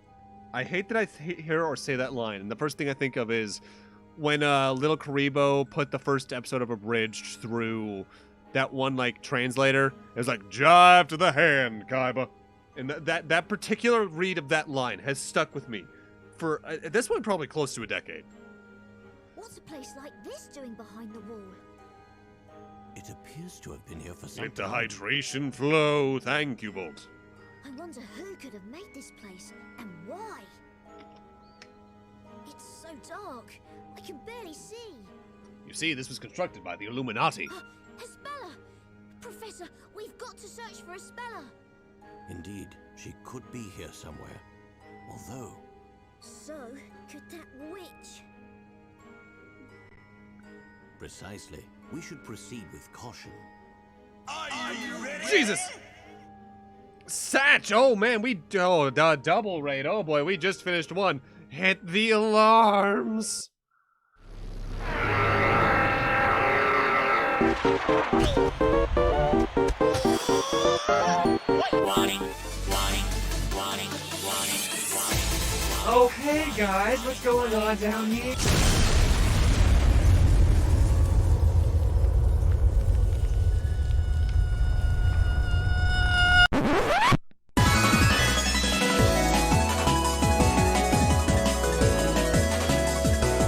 I hate that I hear or say that line, and the first thing I think of is when Little Karibo put the first episode of Abridged through that one, like, translator. It was like, jive to the hand, Kaiba. And that particular read of that line has stuck with me for, at this point, probably close to a decade. What's a place like this doing behind the wall? It appears to have been here for some Let the time. hydration flow. Thank you, Bolt. I wonder who could have made this place and why. It's so dark, I can barely see. You see, this was constructed by the Illuminati. Espella! Professor, we've got to search for Espella. Indeed, she could be here somewhere. Although, So, could that witch? precisely, we should proceed with caution. Jesus! Satch! Oh man, double raid. Oh boy, we just finished one. Hit the alarms! Okay, guys, what's going on down here?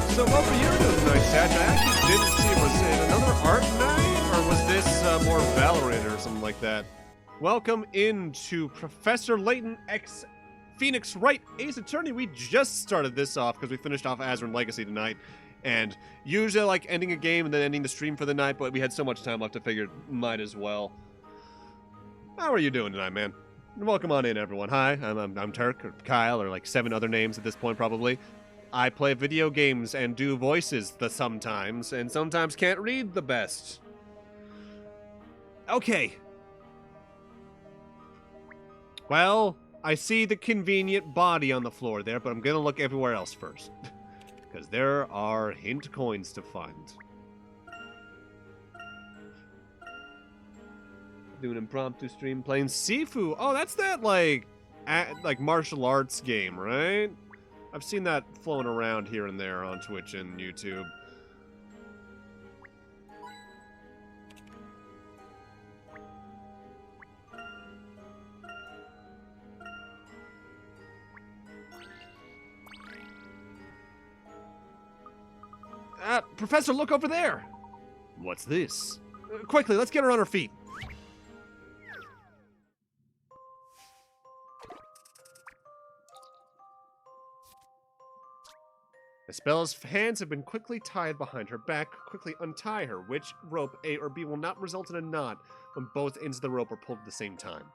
So what were you doing tonight, Satch? I actually didn't see. Was it another art night? Or was this more Valorant or something like that? Welcome into Professor Layton X Phoenix Wright Ace Attorney. We just started this off because we finished off Azran Legacy tonight. And usually I like ending a game and then ending the stream for the night, but we had so much time left, I figured might as well. How are you doing tonight, man? Welcome on in, everyone. Hi, I'm Turk, or Kyle, or like 7 other names at this point, probably. I play video games and do voices sometimes, and sometimes can't read the best. Okay. Well, I see the convenient body on the floor there, but I'm gonna look everywhere else first. Because there are hint coins to find. Do an impromptu stream playing Sifu. Oh, that's that, like martial arts game, right? I've seen that flown around here and there on Twitch and YouTube. Professor, look over there! What's this? Quickly, let's get her on her feet. Espella's hands have been quickly tied behind her back. Quickly untie her. Which rope, A or B, will not result in a knot when both ends of the rope are pulled at the same time?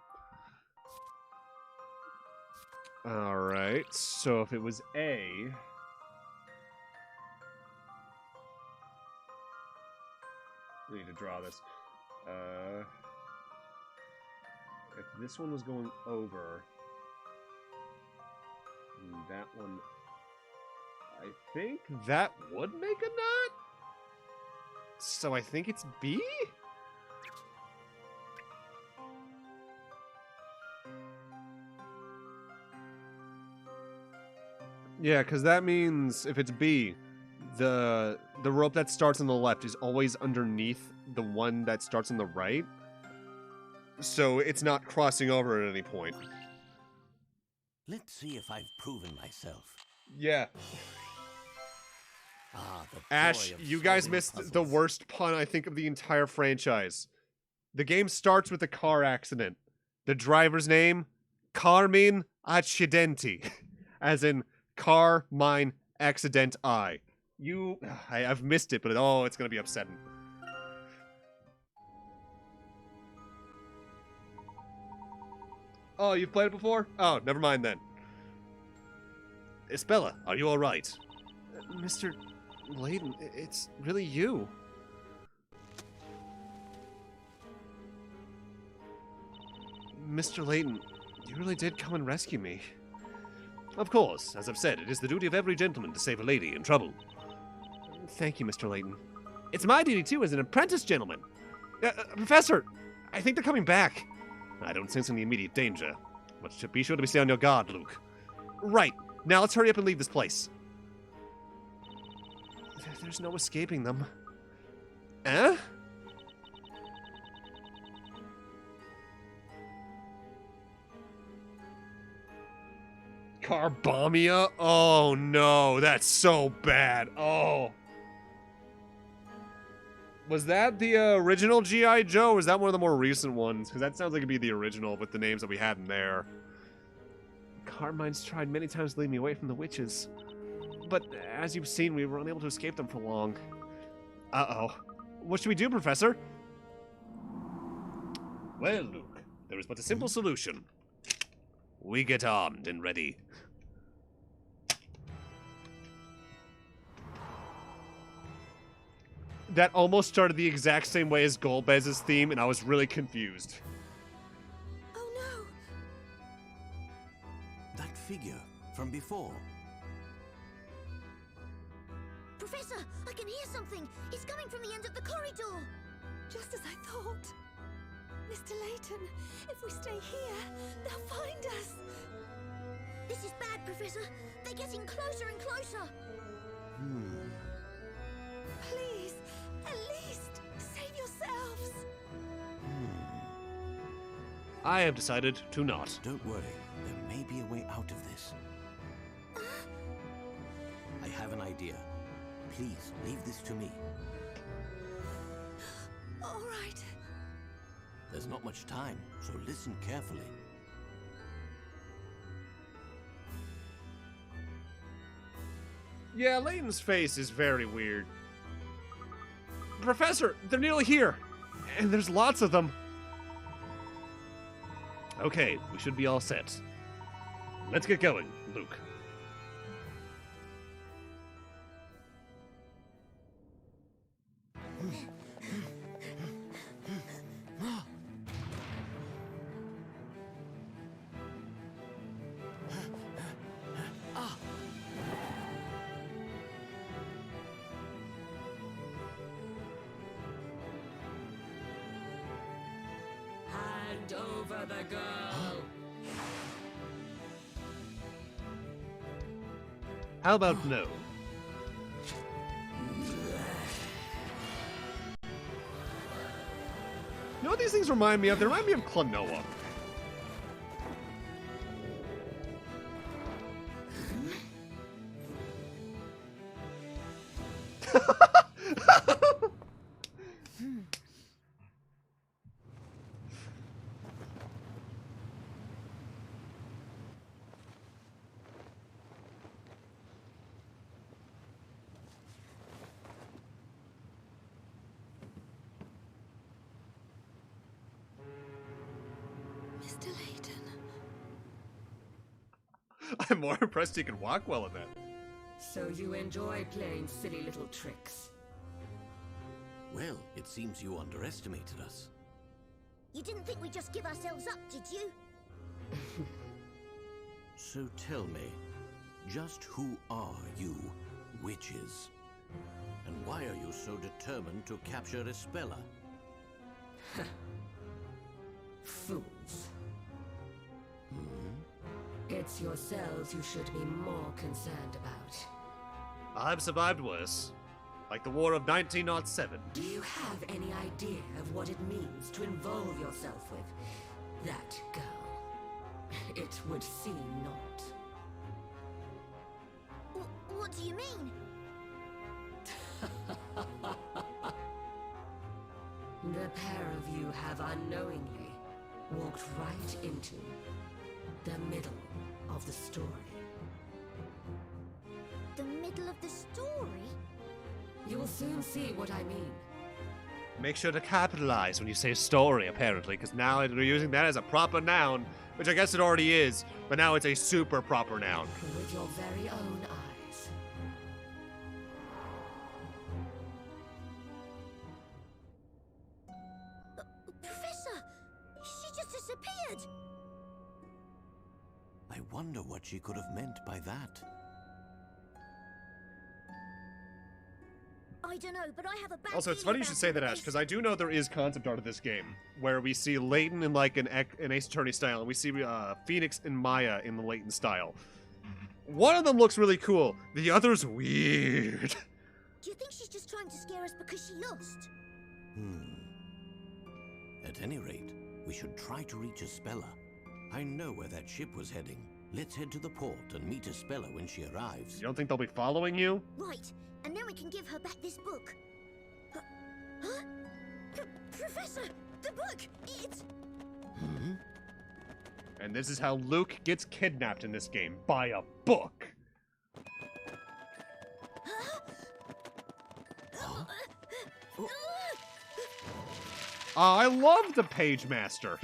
Alright, so if it was A... I need to draw this. If this one was going over, and that one, I think that would make a knot. So I think it's B? Yeah, because that means if it's B, the rope that starts on the left is always underneath the one that starts on the right. So it's not crossing over at any point. Let's see if I've proven myself. Yeah. The Ash, joy of you guys solving missed the puzzles. worst pun, I think, of the entire franchise. The game starts with a car accident. The driver's name, Carmine Accidenti. As in, car, mine, accident, I. I've missed it, but it's gonna be upsetting. Oh, you've played it before? Oh, never mind then. Espella, are you alright? Mr. Layton, it's really you. Mr. Layton, you really did come and rescue me. Of course, as I've said, it is the duty of every gentleman to save a lady in trouble. Thank you, Mr. Layton. It's my duty, too, as an apprentice gentleman. Professor, I think they're coming back. I don't sense any immediate danger, but be sure to stay on your guard, Luke. Right. Now let's hurry up and leave this place. There's no escaping them. Eh? Carbamia? Oh no, that's so bad. Oh. Was that the original G.I. Joe, or was that one of the more recent ones? Because that sounds like it'd be the original with the names that we had in there. Carmine's tried many times to lead me away from the witches. But as you've seen, we were unable to escape them for long. Uh-oh. What should we do, Professor? Well, Luke, there is but a simple solution. We get armed and ready. That almost started the exact same way as Golbez's theme, and I was really confused. Oh no! That figure from before. Professor, I can hear something. It's coming from the end of the corridor. Just as I thought. Mr. Layton, if we stay here, they'll find us. This is bad, Professor. They're getting closer and closer. Please, at least, save yourselves. I have decided to not. Don't worry, there may be a way out of this. I have an idea. Please, leave this to me. All right. There's not much time, so listen carefully. Yeah, Layton's face is very weird. Professor, they're nearly here. And there's lots of them. Okay, we should be all set. Let's get going, Luke. Hand over the girl. How about no? You know what these things remind me of? They remind me of Klonoa. Mr. Layton. I'm more impressed he can walk well in that. So you enjoy playing silly little tricks. Well, it seems you underestimated us. You didn't think we'd just give ourselves up, did you? So tell me, just who are you, witches? And why are you so determined to capture Espella? Fools. It's yourselves you should be more concerned about. I've survived worse. Like the War of 1907. Do you have any idea of what it means to involve yourself with that girl? It would seem not. What do you mean? The pair of you have unknowingly walked right into the middle of the story. The middle of the story? You will soon see what I mean. Make sure to capitalize when you say story, apparently, because now they're using that as a proper noun, which I guess it already is, but now it's a super proper noun. With your very own eyes. Professor! She just disappeared! I wonder what she could have meant by that. I don't know, but I have a bad Also, it's feeling funny you about should say that, Ash, because I do know there is concept art of this game, where we see Layton in like an Ace Attorney style, and we see Phoenix and Maya in the Layton style. One of them looks really cool, the other's weird. Do you think she's just trying to scare us because she lost? At any rate, we should try to reach Espella. I know where that ship was heading. Let's head to the port and meet Espella when she arrives. You don't think they'll be following you? Right, and then we can give her back this book. Huh? Professor, the book! It's... Hmm? And this is how Luke gets kidnapped in this game, by a book. I love the Page Master.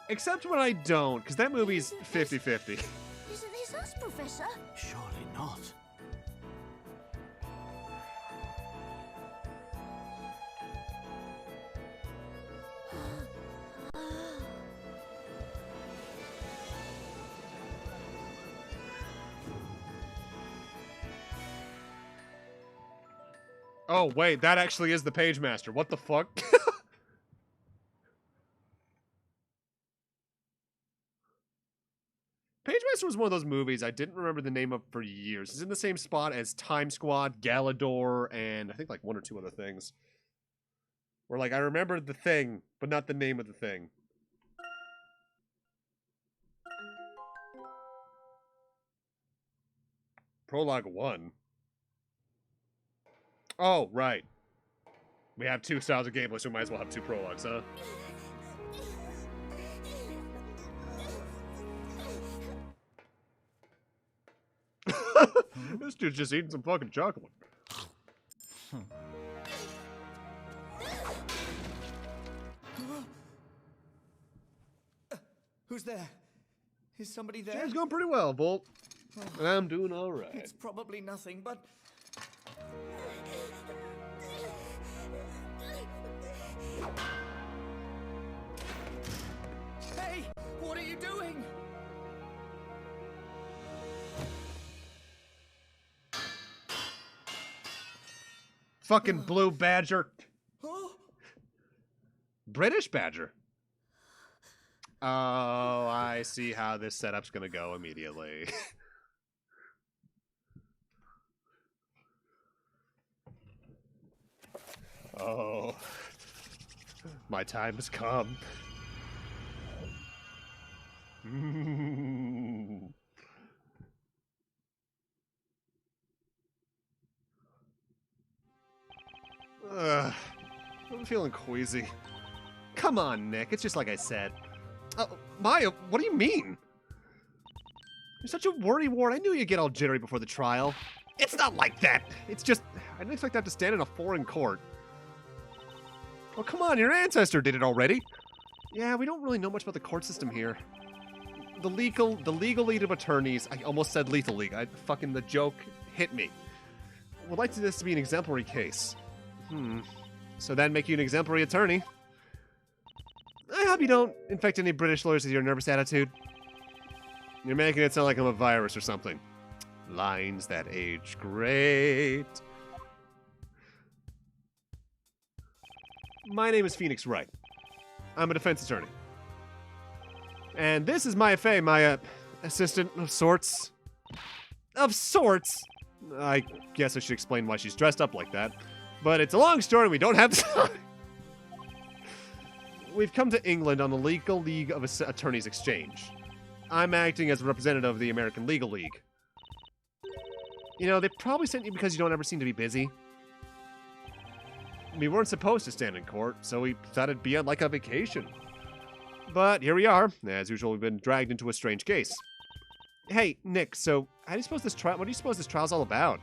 Except when I don't, because that movie's 50-50. Isn't this us, Professor? Surely not. Oh, wait, that actually is the Page Master. What the fuck? Page Master was one of those movies I didn't remember the name of for years. It's in the same spot as Time Squad, Galador, and I think like one or two other things. Where like I remember the thing, but not the name of the thing. Prologue 1. Oh, right. We have two styles of gameplay, so we might as well have two prologues, huh? This dude's just eating some fucking chocolate. Who's there? Is somebody there? It's going pretty well, Bolt. And I'm doing alright. It's probably nothing, but... Hey! What are you doing? Fucking blue badger. Oh! British badger. Oh, I see how this setup's gonna go immediately. Oh. My time has come. I'm feeling queasy. Come on, Nick. It's just like I said. Maya, what do you mean? You're such a worrywart. I knew you'd get all jittery before the trial. It's not like that. It's just, I didn't expect to have to stand in a foreign court. Oh, come on. Your ancestor did it already. Yeah, we don't really know much about the court system here. The legal league of attorneys. I almost said lethal league. The joke hit me. Would like this to be an exemplary case. So that'd make you an exemplary attorney. I hope you don't infect any British lawyers with your nervous attitude. You're making it sound like I'm a virus or something. Lines that age great. My name is Phoenix Wright. I'm a defense attorney. And this is Maya Fey, my assistant of sorts. Of sorts? I guess I should explain why she's dressed up like that. But it's a long story and we don't have time. We've come to England on the Legal League of Attorneys Exchange. I'm acting as a representative of the American Legal League. You know, they probably sent you because you don't ever seem to be busy. We weren't supposed to stand in court, so we thought it'd be like a vacation. But here we are. As usual, we've been dragged into a strange case. Hey, Nick, so what do you suppose this trial's all about?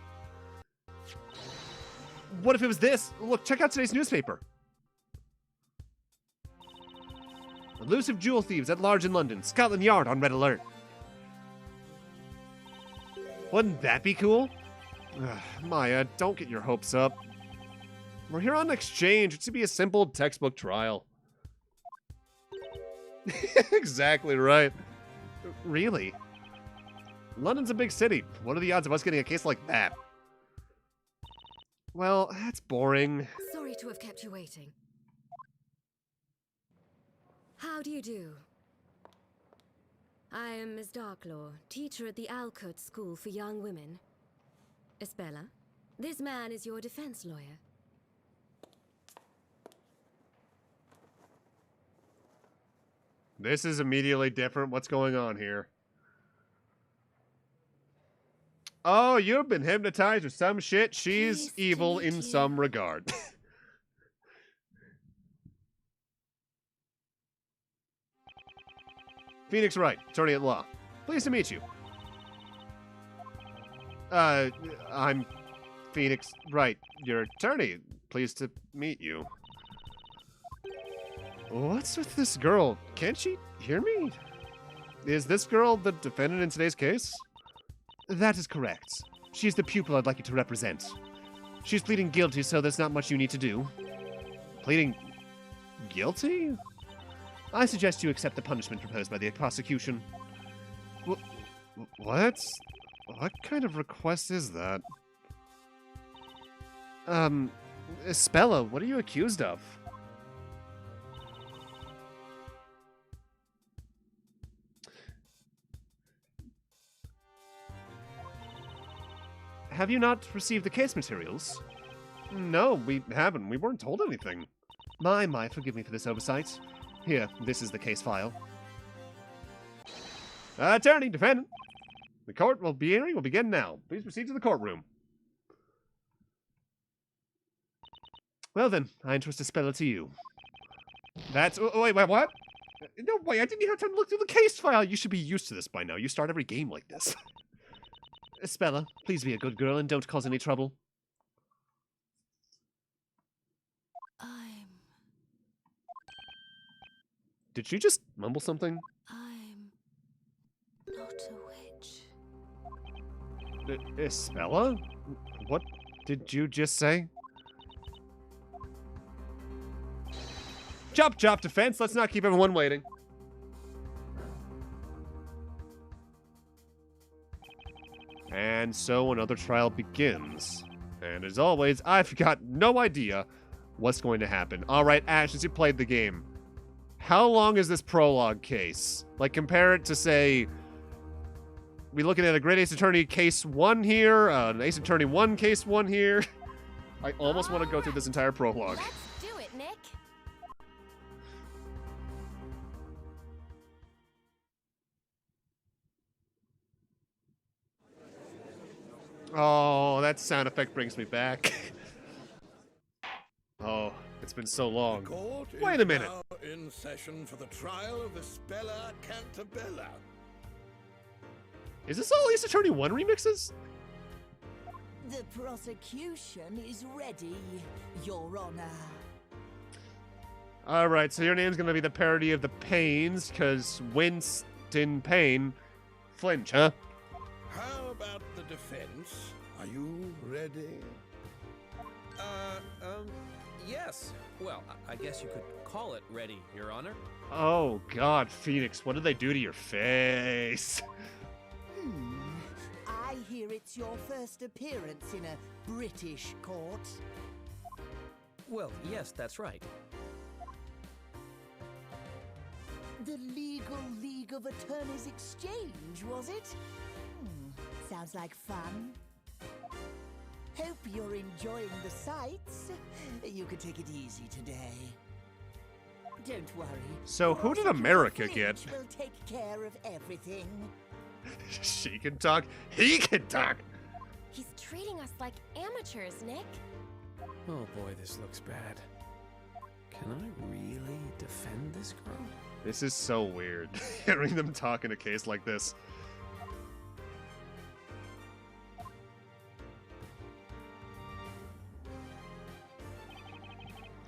What if it was this? Look, check out today's newspaper. Elusive jewel thieves at large in London. Scotland Yard on red alert. Wouldn't that be cool? Maya, don't get your hopes up. We're here on exchange. It should be a simple textbook trial. Exactly right. Really? London's a big city. What are the odds of us getting a case like that? Well, that's boring. Sorry to have kept you waiting. How do you do? I am Miss Darklaw, teacher at the Alcott School for Young Women. Espella, this man is your defense lawyer. This is immediately different. What's going on here? Oh, you've been hypnotized with some shit. She's Please evil delete in you. some regard. Phoenix Wright, attorney at law. Pleased to meet you. I'm Phoenix Wright, your attorney. Pleased to meet you. What's with this girl? Can't she hear me? Is this girl the defendant in today's case? That is correct. She's the pupil I'd like you to represent. She's pleading guilty, so there's not much you need to do. Pleading guilty? I suggest you accept the punishment proposed by the prosecution. What? What kind of request is that? Spella, what are you accused of? Have you not received the case materials? No, we haven't. We weren't told anything. My, forgive me for this oversight. Here, this is the case file. Attorney, defendant. The court will begin now. Please proceed to the courtroom. Well then, I entrust a Spella to you. That's... wait, what? No, wait, I didn't even have time to look through the case file. You should be used to this by now. You start every game like this. Spella, please be a good girl and don't cause any trouble. Did she just mumble something? I'm not a witch. Spella? What did you just say? Chop, chop, defense. Let's not keep everyone waiting. And so another trial begins. And as always, I've got no idea what's going to happen. All right, Ash, as you played the game, how long is this prologue case? Like, compare it to, say, we looking at a Great Ace Attorney case 1 here, an Ace Attorney 1 case 1 here. I almost want to go through this entire prologue. Let's do it, Nick. Oh, that sound effect brings me back. Oh, it's been so long. Wait a minute. Now in session for the trial of the Spella Cantabella. Is this all Ace Attorney 1 remixes? The prosecution is ready, Your Honor. Alright, so your name's gonna be the parody of the Pains, because Winston Payne. Flinch, huh? How about the defense? Are you ready? Yes. Well, I guess you could call it ready, Your Honor. Oh god, Phoenix, what did they do to your face? I hear it's your first appearance in a British court. Well, yes, that's right. The Legal League of Attorneys Exchange, was it? Sounds like fun. Hope you're enjoying the sights. You can take it easy today. Don't worry. So who did America get? Flinch will take care of everything. She can talk, he can talk. He's treating us like amateurs, Nick. Oh boy, this looks bad. Can I really defend this girl? This is so weird, hearing them talk in a case like this.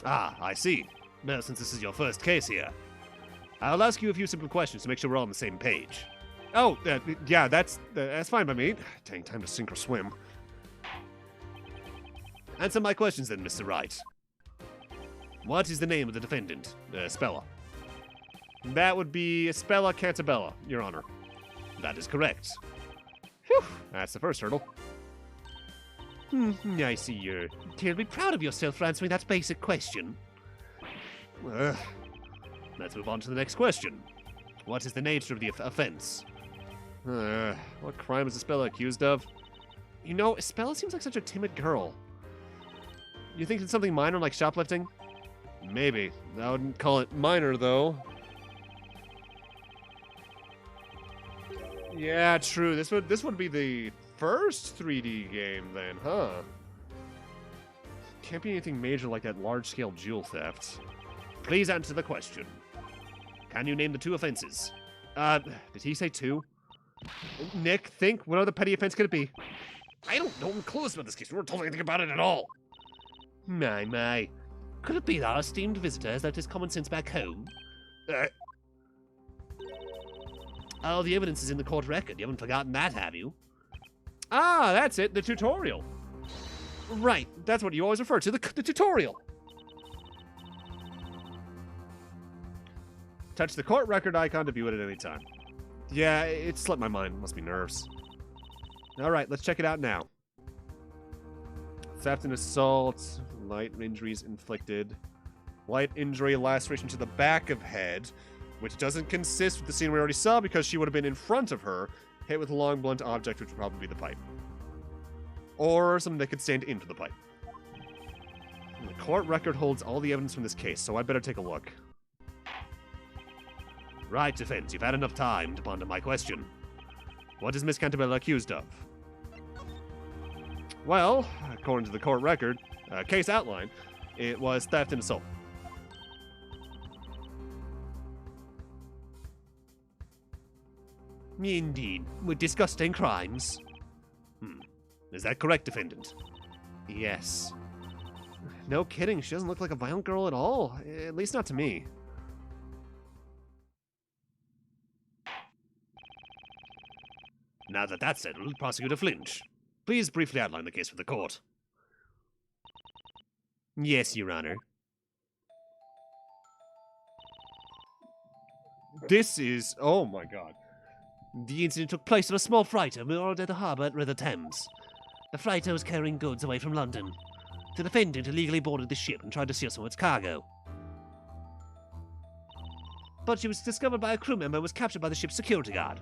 Ah, I see. Well, since this is your first case here, I'll ask you a few simple questions to make sure we're all on the same page. Oh, yeah, that's fine by me. Dang, time to sink or swim. Answer my questions then, Mr. Wright. What is the name of the defendant? Spella. That would be Spella Cantabella, Your Honor. That is correct. Whew, that's the first hurdle. I see you're terribly proud of yourself for answering that basic question. Let's move on to the next question. What is the nature of the offense? What crime is Spella accused of? You know, Spella seems like such a timid girl. You think it's something minor like shoplifting? Maybe. I wouldn't call it minor, though. Yeah, true. This would be the first 3D game then, huh? Can't be anything major like that large-scale jewel theft. Please answer the question. Can you name the 2 offenses? Did he say 2? Nick, think. What other petty offense could it be? I don't know. I'm clueless about this case. We weren't told anything about it at all. My. Could it be that our esteemed visitor has left his common sense back home? Oh, the evidence is in the court record. You haven't forgotten that, have you? Ah, that's it. The tutorial. Right. That's what you always refer to. The tutorial. Touch the court record icon to view it at any time. Yeah, it slipped my mind. Must be nerves. Alright, let's check it out now. Theft and assault. Light injuries inflicted. Light injury, laceration to the back of head. Which doesn't consist with the scene we already saw because she would have been in front of her. Hit with a long, blunt object, which would probably be the pipe. Or something that could stand into the pipe. The court record holds all the evidence from this case, so I'd better take a look. Right, defense, you've had enough time to ponder my question. What is Miss Cantabella accused of? Well, according to the court record, case outline, it was theft and assault. Indeed, with disgusting crimes. Is that correct, defendant? Yes. No kidding, she doesn't look like a violent girl at all. At least not to me. Now that that's settled, Prosecutor Flinch, please briefly outline the case for the court. Yes, Your Honor. This is... oh my god. The incident took place on a small freighter moored at the harbour at River Thames. The freighter was carrying goods away from London. The defendant illegally boarded the ship and tried to steal some of its cargo. But she was discovered by a crew member and was captured by the ship's security guard.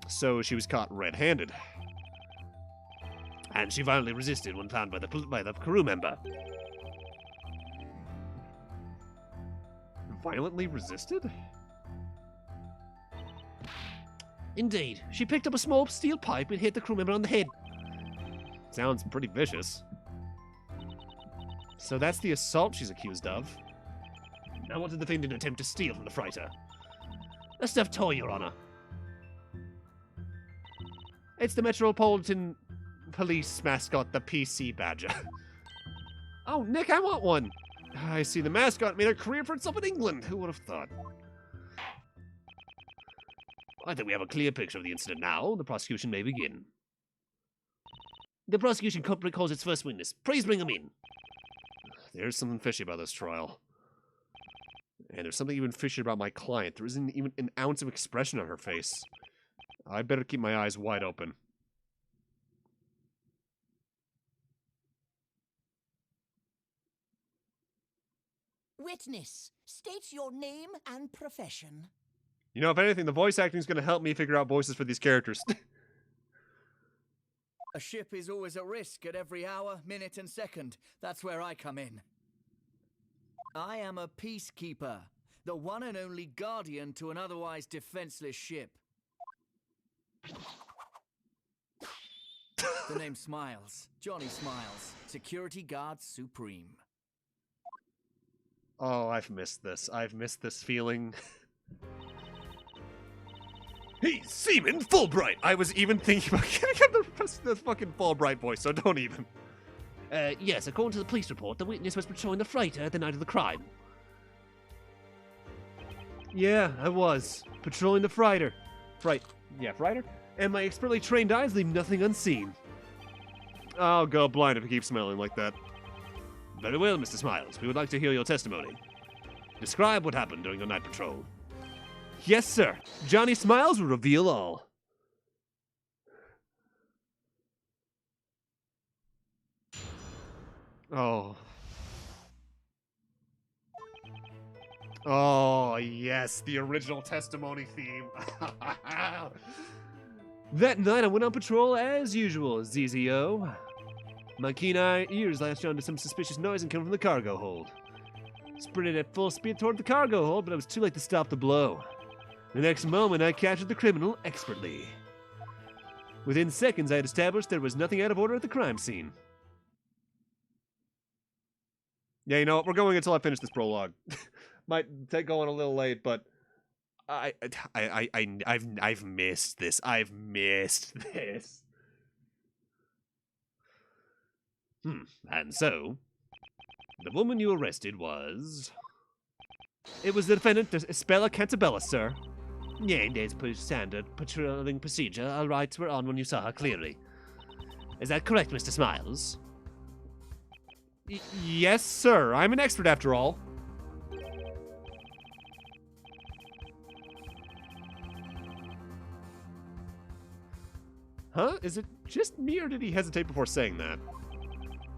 So she was caught red-handed. And she violently resisted when found by the crew member. Violently resisted? Indeed. She picked up a small steel pipe and hit the crew member on the head. Sounds pretty vicious. So that's the assault she's accused of. Now what did the defendant attempt to steal from the freighter? A stuffed toy, Your Honor. It's the Metropolitan Police mascot, the PC Badger. Oh, Nick, I want one. I see the mascot made a career for itself in England. Who would have thought? I think we have a clear picture of the incident now. The prosecution may begin. The prosecution recalls its first witness. Please bring him in. There's something fishy about this trial. And there's something even fishy about my client. There isn't even an ounce of expression on her face. I better keep my eyes wide open. Witness, state your name and profession. You know, if anything, the voice acting is going to help me figure out voices for these characters. A ship is always at risk at every hour, minute, and second. That's where I come in. I am a peacekeeper, the one and only guardian to an otherwise defenseless ship. The name Smiles. Johnny Smiles. Security Guard Supreme. Oh, I've missed this. I've missed this feeling. Hey, Seaman Fulbright! I was even thinking about getting the fucking Fulbright voice, so don't even. Yes, according to the police report, the witness was patrolling the freighter the night of the crime. Yeah, I was. Patrolling the freighter. Freighter? And my expertly trained eyes leave nothing unseen. I'll go blind if I keep smelling like that. Very well, Mr. Smiles. We would like to hear your testimony. Describe what happened during your night patrol. Yes, sir. Johnny Smiles will reveal all. Oh. Oh, yes, the original testimony theme. That night I went on patrol as usual, ZZO. My keen-eyed ears latched onto some suspicious noise and came from the cargo hold. Sprinted at full speed toward the cargo hold, but I was too late to stop the blow. The next moment, I captured the criminal expertly. Within seconds, I had established there was nothing out of order at the crime scene. Yeah, you know what? We're going until I finish this prologue. Might take going a little late, but I've missed this. I've missed this. And so, the woman you arrested was... It was the defendant, Espella Cantabella, sir. Yeah, as per standard patrolling procedure, our rights were on when you saw her clearly. Is that correct, Mr. Smiles? Yes, sir. I'm an expert after all. Huh? Is it just me, or did he hesitate before saying that?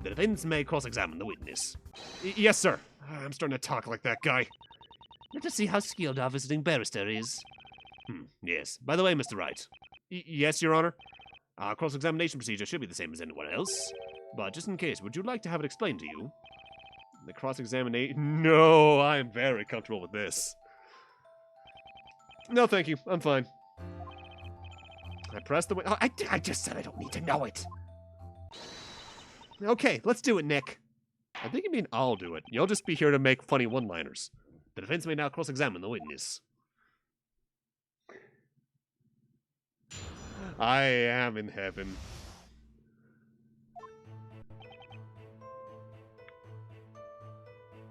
The defense may cross-examine the witness. Yes, sir. I'm starting to talk like that guy. Let us see how skilled our visiting barrister is. Yes. By the way, Mr. Wright. Yes, Your Honor. Our cross-examination procedure should be the same as anywhere else. But just in case, would you like to have it explained to you? The cross-examination? No, I'm very comfortable with this. No, thank you. I'm fine. I pressed the... Oh, I just said I don't need to know it. Okay, let's do it, Nick. I think you mean I'll do it. You'll just be here to make funny one-liners. The defense may now cross-examine the witness. I am in heaven.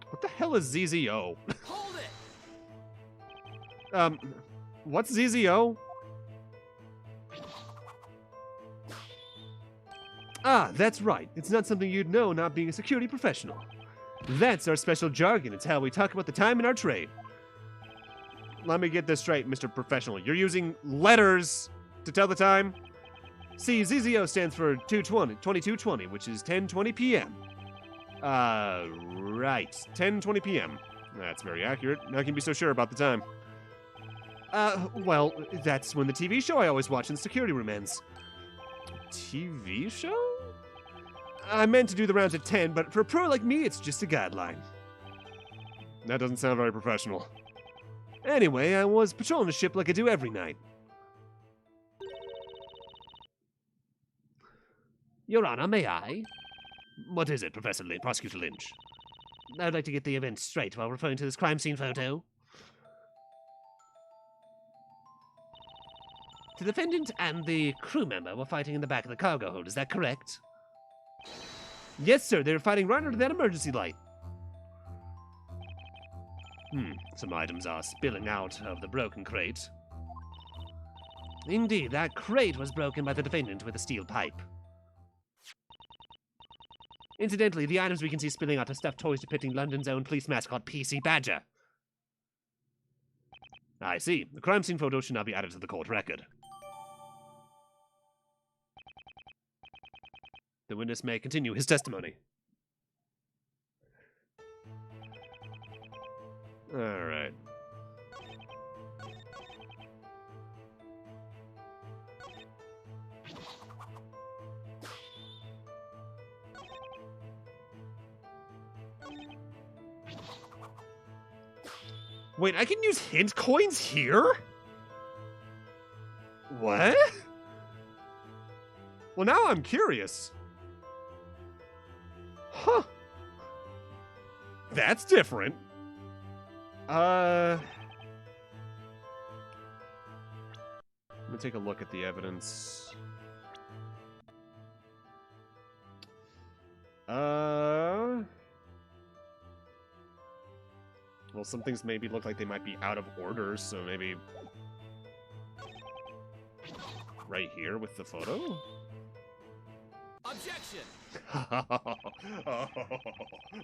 What the hell is ZZO? Hold it! What's ZZO? Ah, that's right. It's not something you'd know not being a security professional. That's our special jargon. It's how we talk about the time in our trade. Let me get this straight, Mr. Professional. You're using letters to tell the time? See, ZZO stands for 2220, which is 10:20 p.m. Right. 10:20 p.m. That's very accurate. How can you be so sure about the time? Well, that's when the TV show I always watch in the security room ends. TV show? I meant to do the rounds at 10, but for a pro like me, it's just a guideline. That doesn't sound very professional. Anyway, I was patrolling the ship like I do every night. Your Honor, may I? What is it, Prosecutor Lynch? I'd like to get the event straight while referring to this crime scene photo. The defendant and the crew member were fighting in the back of the cargo hold, is that correct? Yes, sir, they were fighting right under that emergency light. Some items are spilling out of the broken crate. Indeed, that crate was broken by the defendant with a steel pipe. Incidentally, the items we can see spilling out are stuffed toys depicting London's own police mascot, PC Badger. I see. The crime scene photo should now be added to the court record. The witness may continue his testimony. All right. Wait, I can use hint coins here? What? Well, now I'm curious. Huh. That's different. Let me take a look at the evidence. Well, some things maybe look like they might be out of order, so maybe right here with the photo? Objection!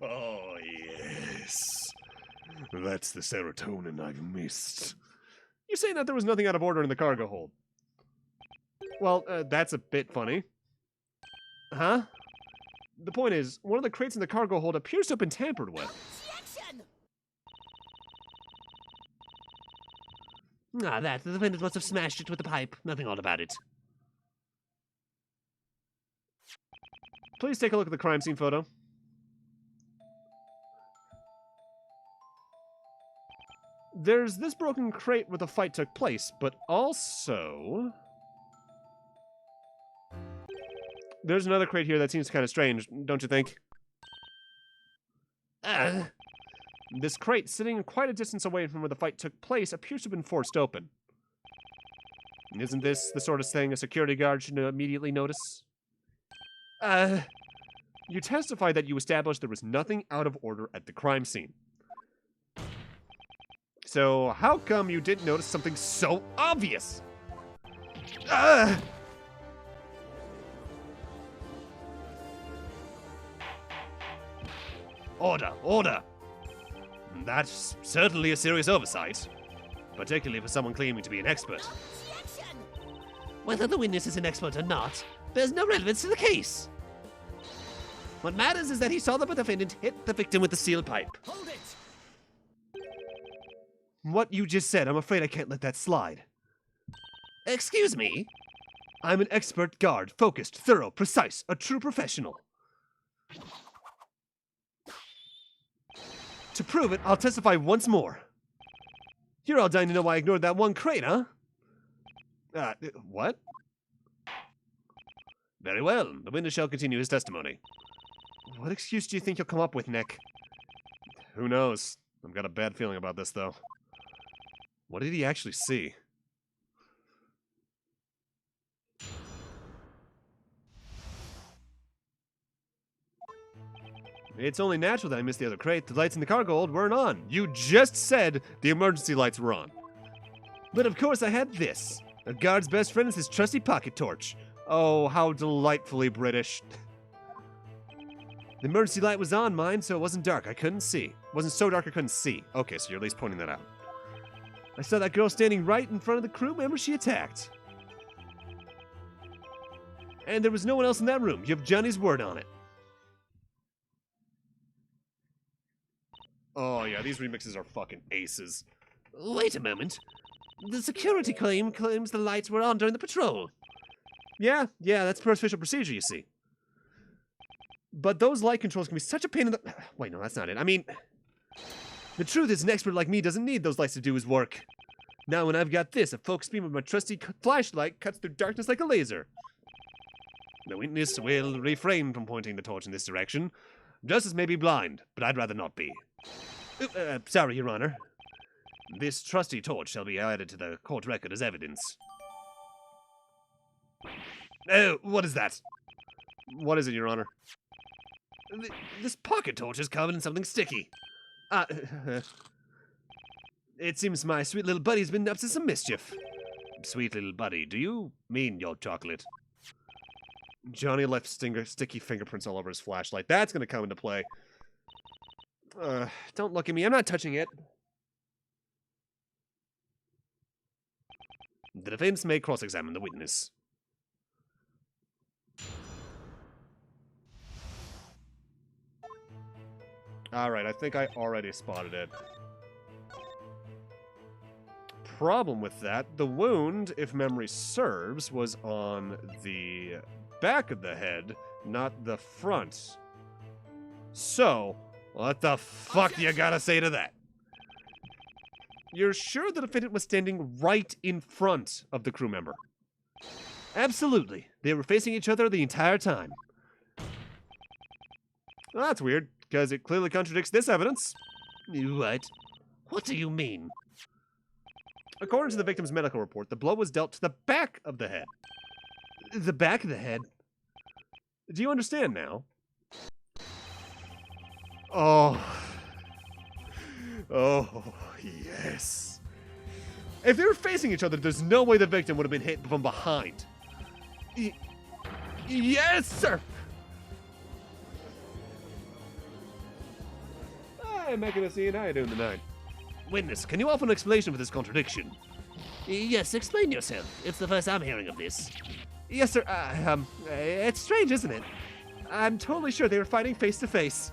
Oh, yes. That's the serotonin I've missed. You're saying that there was nothing out of order in the cargo hold? Well, that's a bit funny. Huh? The point is, one of the crates in the cargo hold appears to have been tampered with. Objection! Ah, the defendant must have smashed it with the pipe. Nothing odd about it. Please take a look at the crime scene photo. There's this broken crate where the fight took place, but also... There's another crate here that seems kind of strange, don't you think? This crate, sitting quite a distance away from where the fight took place, appears to have been forced open. Isn't this the sort of thing a security guard should immediately notice? You testify that you established there was nothing out of order at the crime scene. So, how come you didn't notice something so obvious? Order, order! That's certainly a serious oversight, particularly for someone claiming to be an expert. Whether the witness is an expert or not, there's no relevance to the case. What matters is that he saw the defendant hit the victim with the steel pipe. Hold it! What you just said, I'm afraid I can't let that slide. Excuse me? I'm an expert guard, focused, thorough, precise, a true professional. To prove it, I'll testify once more. You're all dying to know why I ignored that one crate, huh? What? Very well, the witness shall continue his testimony. What excuse do you think you'll come up with, Nick? Who knows? I've got a bad feeling about this, though. What did he actually see? It's only natural that I missed the other crate. The lights in the cargo hold weren't on. You just said the emergency lights were on. But of course I had this. A guard's best friend is his trusty pocket torch. Oh, how delightfully British. The emergency light was on mine, so it wasn't dark. I couldn't see. It wasn't so dark I couldn't see. Okay, so you're at least pointing that out. I saw that girl standing right in front of the crew member she attacked. And there was no one else in that room. You have Johnny's word on it. Oh yeah, these remixes are fucking aces. Wait a moment. The security claims the lights were on during the patrol. Yeah, that's per official procedure, you see. But those light controls can be such a pain in the... Wait, no, that's not it. I mean... The truth is, an expert like me doesn't need those lights to do his work. Now when I've got this, a focus beam of my trusty flashlight cuts through darkness like a laser. The witness will refrain from pointing the torch in this direction. Justice may be blind, but I'd rather not be. Sorry, Your Honor. This trusty torch shall be added to the court record as evidence. Oh, what is that? What is it, Your Honor? This pocket torch is covered in something sticky. It seems my sweet little buddy's been up to some mischief. Sweet little buddy, do you mean your chocolate? Johnny left sticky fingerprints all over his flashlight. That's gonna come into play. Don't look at me. I'm not touching it. The defense may cross-examine the witness. Alright, I think I already spotted it. Problem with that, the wound, if memory serves, was on the back of the head, not the front. So, what the fuck you gotta say to that? You're sure the defendant was standing right in front of the crew member? Absolutely. They were facing each other the entire time. Well, that's weird, because it clearly contradicts this evidence. What? What do you mean? According to the victim's medical report, the blow was dealt to the back of the head. The back of the head? Do you understand now? Oh, yes. If they were facing each other, there's no way the victim would have been hit from behind. Yes, sir! Hi, Mechanician. How you doing tonight? Witness, can you offer an explanation for this contradiction? Yes, explain yourself. It's the first I'm hearing of this. Yes, sir. It's strange, isn't it? I'm totally sure they were fighting face to face.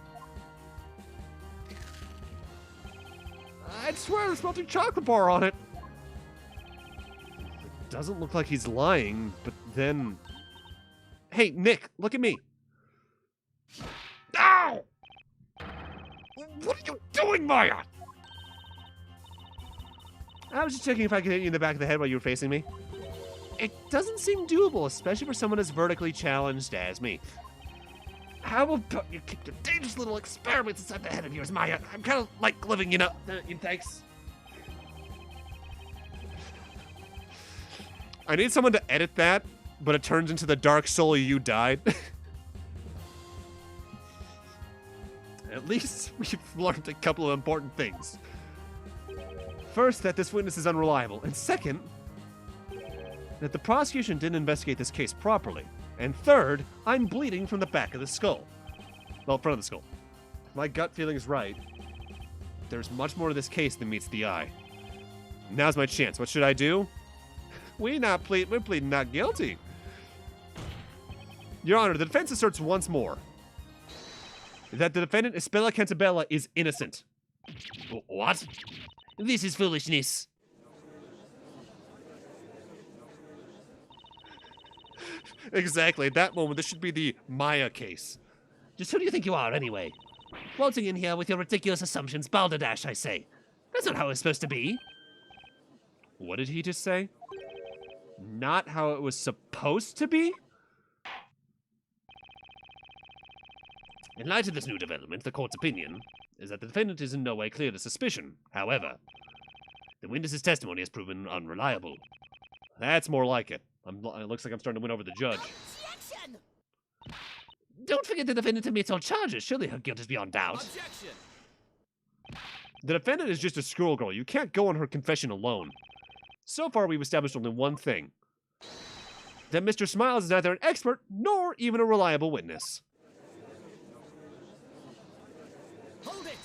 I'd swear there's melting chocolate bar on it. It doesn't look like he's lying, but then... Hey, Nick, look at me. Ow! What are you doing, Maya? I was just checking if I could hit you in the back of the head while you were facing me. It doesn't seem doable, especially for someone as vertically challenged as me. How about you keep your dangerous little experiments inside the head of yours, Maya? I'm kind of like living, you know. Thanks. I need someone to edit that, but it turns into the Dark Soul You Died. At least we've learned a couple of important things. First, that this witness is unreliable. And second, that the prosecution didn't investigate this case properly. And third, I'm bleeding from the back of the skull. Well, front of the skull. If my gut feeling is right, there's much more to this case than meets the eye. Now's my chance. What should I do? We're pleading not guilty. Your Honor, the defense asserts once more that the defendant, Isabella Cantabella, is innocent. What? This is foolishness. Exactly. At that moment, this should be the Maya case. Just who do you think you are, anyway? Waltzing in here with your ridiculous assumptions, balderdash, I say. That's not how it's supposed to be. What did he just say? Not how it was supposed to be? In light of this new development, the court's opinion is that the defendant is in no way clear to suspicion. However, the witness's testimony has proven unreliable. That's more like it. It looks like I'm starting to win over the judge. Objection! Don't forget the defendant admits all charges. Surely her guilt is beyond doubt. Objection! The defendant is just a schoolgirl. You can't go on her confession alone. So far, we've established only one thing. That Mr. Smiles is neither an expert nor even a reliable witness. Hold it!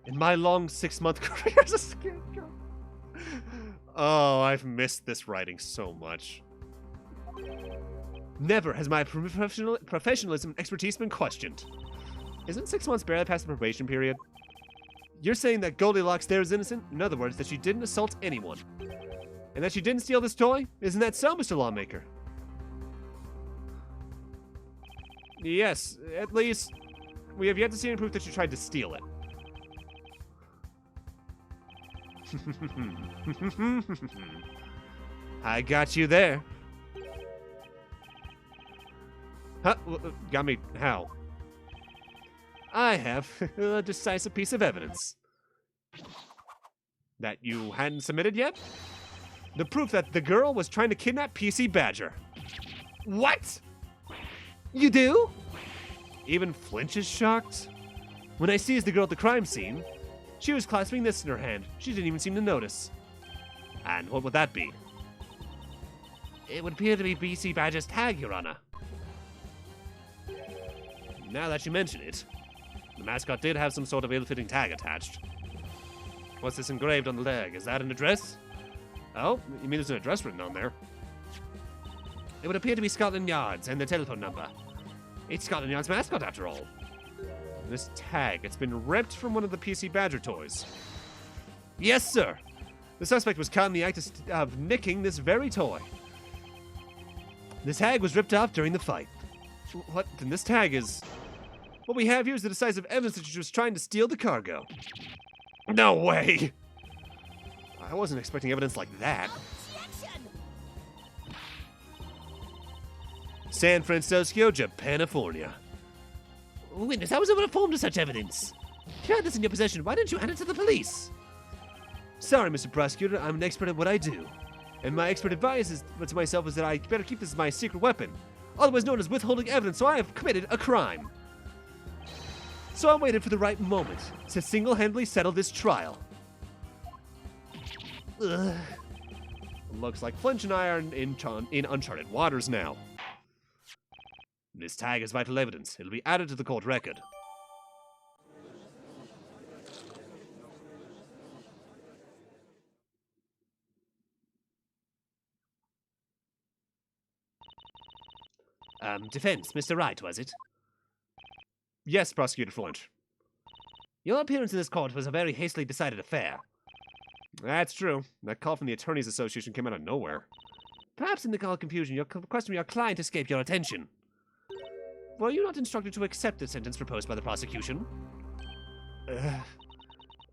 In my long 6-month career as a scarecrow. Oh, I've missed this writing so much. Never has my professionalism and expertise been questioned. Isn't 6 months barely past the probation period? You're saying that Goldilocks there is innocent? In other words, that she didn't assault anyone. And that she didn't steal this toy? Isn't that so, Mr. Lawmaker? Yes, at least we have yet to see any proof that she tried to steal it. I got you there. Huh? Got me how? I have a decisive piece of evidence. That you hadn't submitted yet? The proof that the girl was trying to kidnap PC Badger. What? You do? Even Flinch is shocked. When I seized the girl at the crime scene, she was clasping this in her hand. She didn't even seem to notice. And what would that be? It would appear to be PC Badger's tag, Your Honor. Now that you mention it, the mascot did have some sort of ill-fitting tag attached. What's this engraved on the leg? Is that an address? Oh, you mean there's an address written on there? It would appear to be Scotland Yard's and the telephone number. It's Scotland Yard's mascot, after all. This tag, it's been ripped from one of the PC Badger toys. Yes, sir. The suspect was caught in the act of nicking this very toy. The tag was ripped off during the fight. What? Then this tag is... What we have here is the decisive evidence that she was trying to steal the cargo. No way! I wasn't expecting evidence like that. San Francisco, Japanifornia. Witness, how was able to form to such evidence? If you had this in your possession, why didn't you hand it to the police? Sorry, Mr. Prosecutor, I'm an expert at what I do. And my expert advice to myself is that I better keep this as my secret weapon, otherwise known as withholding evidence, so I have committed a crime. So I waited for the right moment to single-handedly settle this trial. Ugh. Looks like Flinch and I are in uncharted waters now. This tag is vital evidence. It'll be added to the court record. Defense, Mr. Wright, was it? Yes, Prosecutor Flinch. Your appearance in this court was a very hastily decided affair. That's true. That call from the Attorneys Association came out of nowhere. Perhaps in the call confusion, your question of your client escaped your attention. were you not instructed to accept the sentence proposed by the prosecution?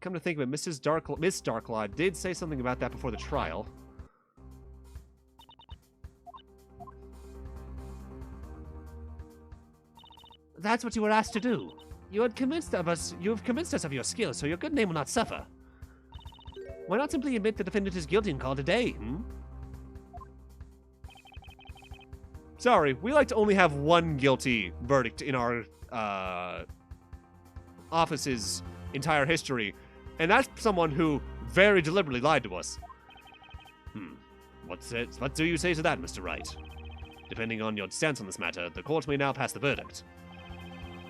Come to think of it, Miss Darklaw did say something about that before the trial. That's what you were asked to do. You have convinced us of your skills, so your good name will not suffer. Why not simply admit the defendant is guilty and call it a day, hmm? Sorry, we like to only have one guilty verdict in our office's entire history, and that's someone who very deliberately lied to us. What do you say to that, Mr. Wright? Depending on your stance on this matter, the court may now pass the verdict.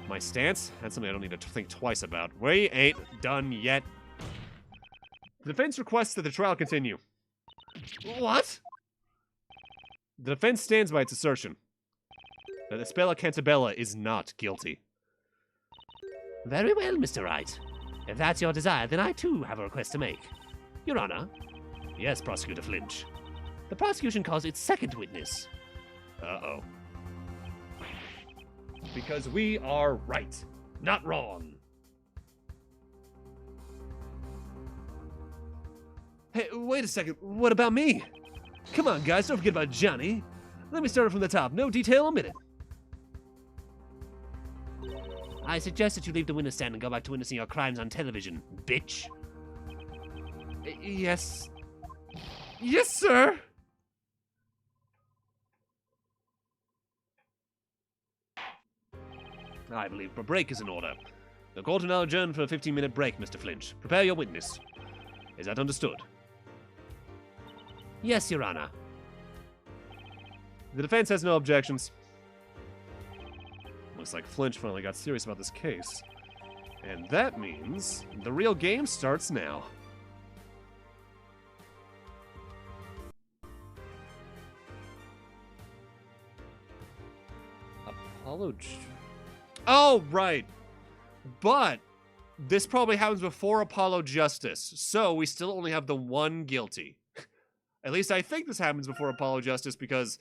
My stance? That's something I don't need to think twice about. We ain't done yet. The defense requests that the trial continue. What? The defense stands by its assertion that Espella Cantabella is not guilty. Very well, Mr. Wright. If that's your desire, then I too have a request to make. Your Honor. Yes, Prosecutor Flinch. The prosecution calls its second witness. Uh-oh. Because we are right, not wrong. Hey, wait a second. What about me? Come on, guys, don't forget about Johnny. Let me start it from the top. No detail omitted. I suggest that you leave the witness stand and go back to witnessing your crimes on television, bitch. Yes. Yes, sir. I believe a break is in order. The court will now adjourn for a 15-minute break, Mr. Flinch. Prepare your witness. Is that understood? Yes, Your Honor. The defense has no objections. Looks like Flinch finally got serious about this case. And that means the real game starts now. Oh, right. But this probably happens before Apollo Justice, so we still only have the one guilty. At least I think this happens before Apollo Justice because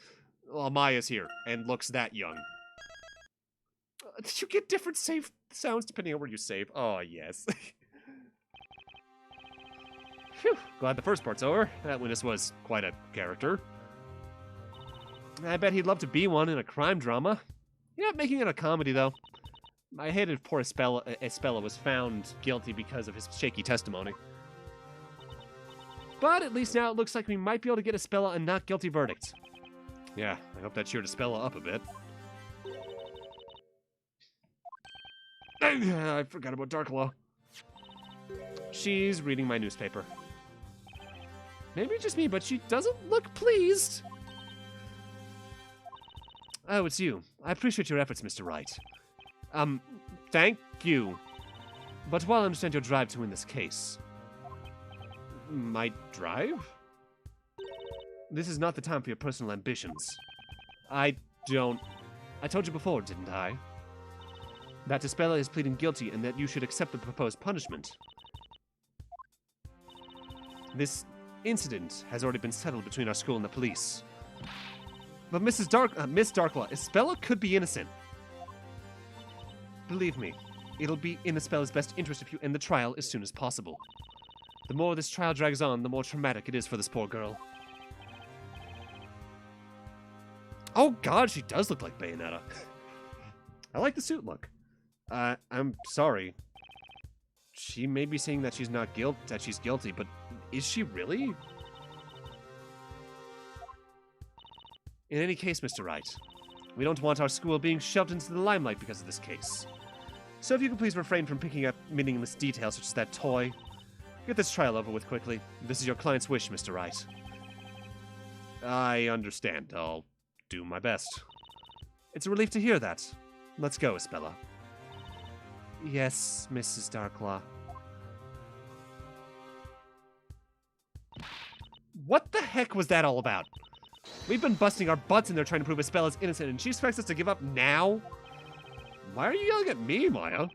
Maya's here and looks that young. Did you get different save sounds depending on where you save? Oh, yes. Phew, glad the first part's over. That witness was quite a character. I bet he'd love to be one in a crime drama. You're not making it a comedy, though. I hated poor Espella was found guilty because of his shaky testimony. But at least now it looks like we might be able to get Espella a not guilty verdict. Yeah, I hope that cheered Espella up a bit. I forgot about Darklaw. She's reading my newspaper. Maybe just me, but she doesn't look pleased. Oh, it's you. I appreciate your efforts, Mr. Wright. Thank you. But while I understand your drive to win this case... My drive? This is not the time for your personal ambitions. I told you before, didn't I? That Espella is pleading guilty and that you should accept the proposed punishment. This incident has already been settled between our school and the police. But Miss Darklaw, Espella could be innocent. Believe me, it'll be in Espella's best interest if you end the trial as soon as possible. The more this trial drags on, the more traumatic it is for this poor girl. Oh god, she does look like Bayonetta. I like the suit look. I'm sorry. She may be saying that she's guilty, but is she really? In any case, Mr. Wright, we don't want our school being shoved into the limelight because of this case. So if you could please refrain from picking up meaningless details such as that toy. Get this trial over with quickly. This is your client's wish, Mr. Wright. I understand. I'll do my best. It's a relief to hear that. Let's go, Espella. Yes, Mrs. Darklaw. What the heck was that all about? We've been busting our butts in there trying to prove Espella's innocent, and she expects us to give up now? Why are you yelling at me, Maya?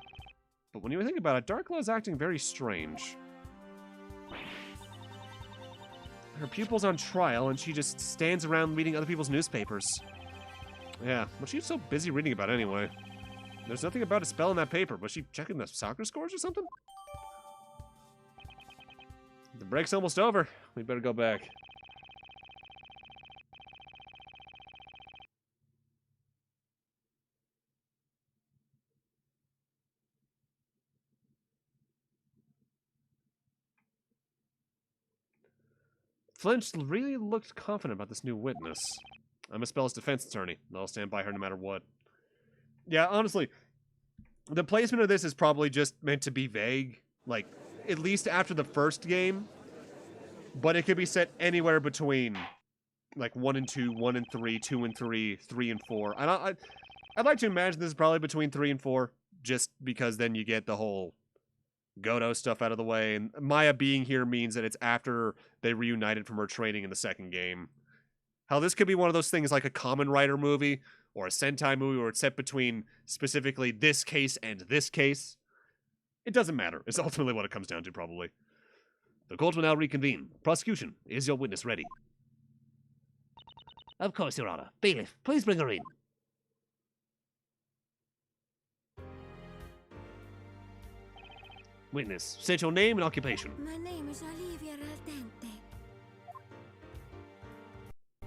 But when you think about it, Darklaw is acting very strange. Her pupil's on trial, and she just stands around reading other people's newspapers. Yeah, what's she so busy reading about anyway? There's nothing about a spell in that paper. Was she checking the soccer scores or something? The break's almost over. We better go back. Flinch really looked confident about this new witness. I'm Isabel's defense attorney. I'll stand by her no matter what. Yeah, honestly, the placement of this is probably just meant to be vague. Like, at least after the first game. But it could be set anywhere between, like, 1 and 2, 1 and 3, 2 and 3, 3 and 4. I'd like to imagine this is probably between 3 and 4, just because then you get the whole Godo stuff out of the way. And Maya being here means that it's after they reunited from her training in the second game. How this could be one of those things like a Kamen Rider movie or a Sentai movie where it's set between specifically this case and this case. It doesn't matter. It's ultimately what it comes down to, probably. The court will now reconvene. Prosecution, is your witness ready? Of course, Your Honor. Bailiff, please bring her in. Witness, state your name and occupation. My name is Olivia Ardente.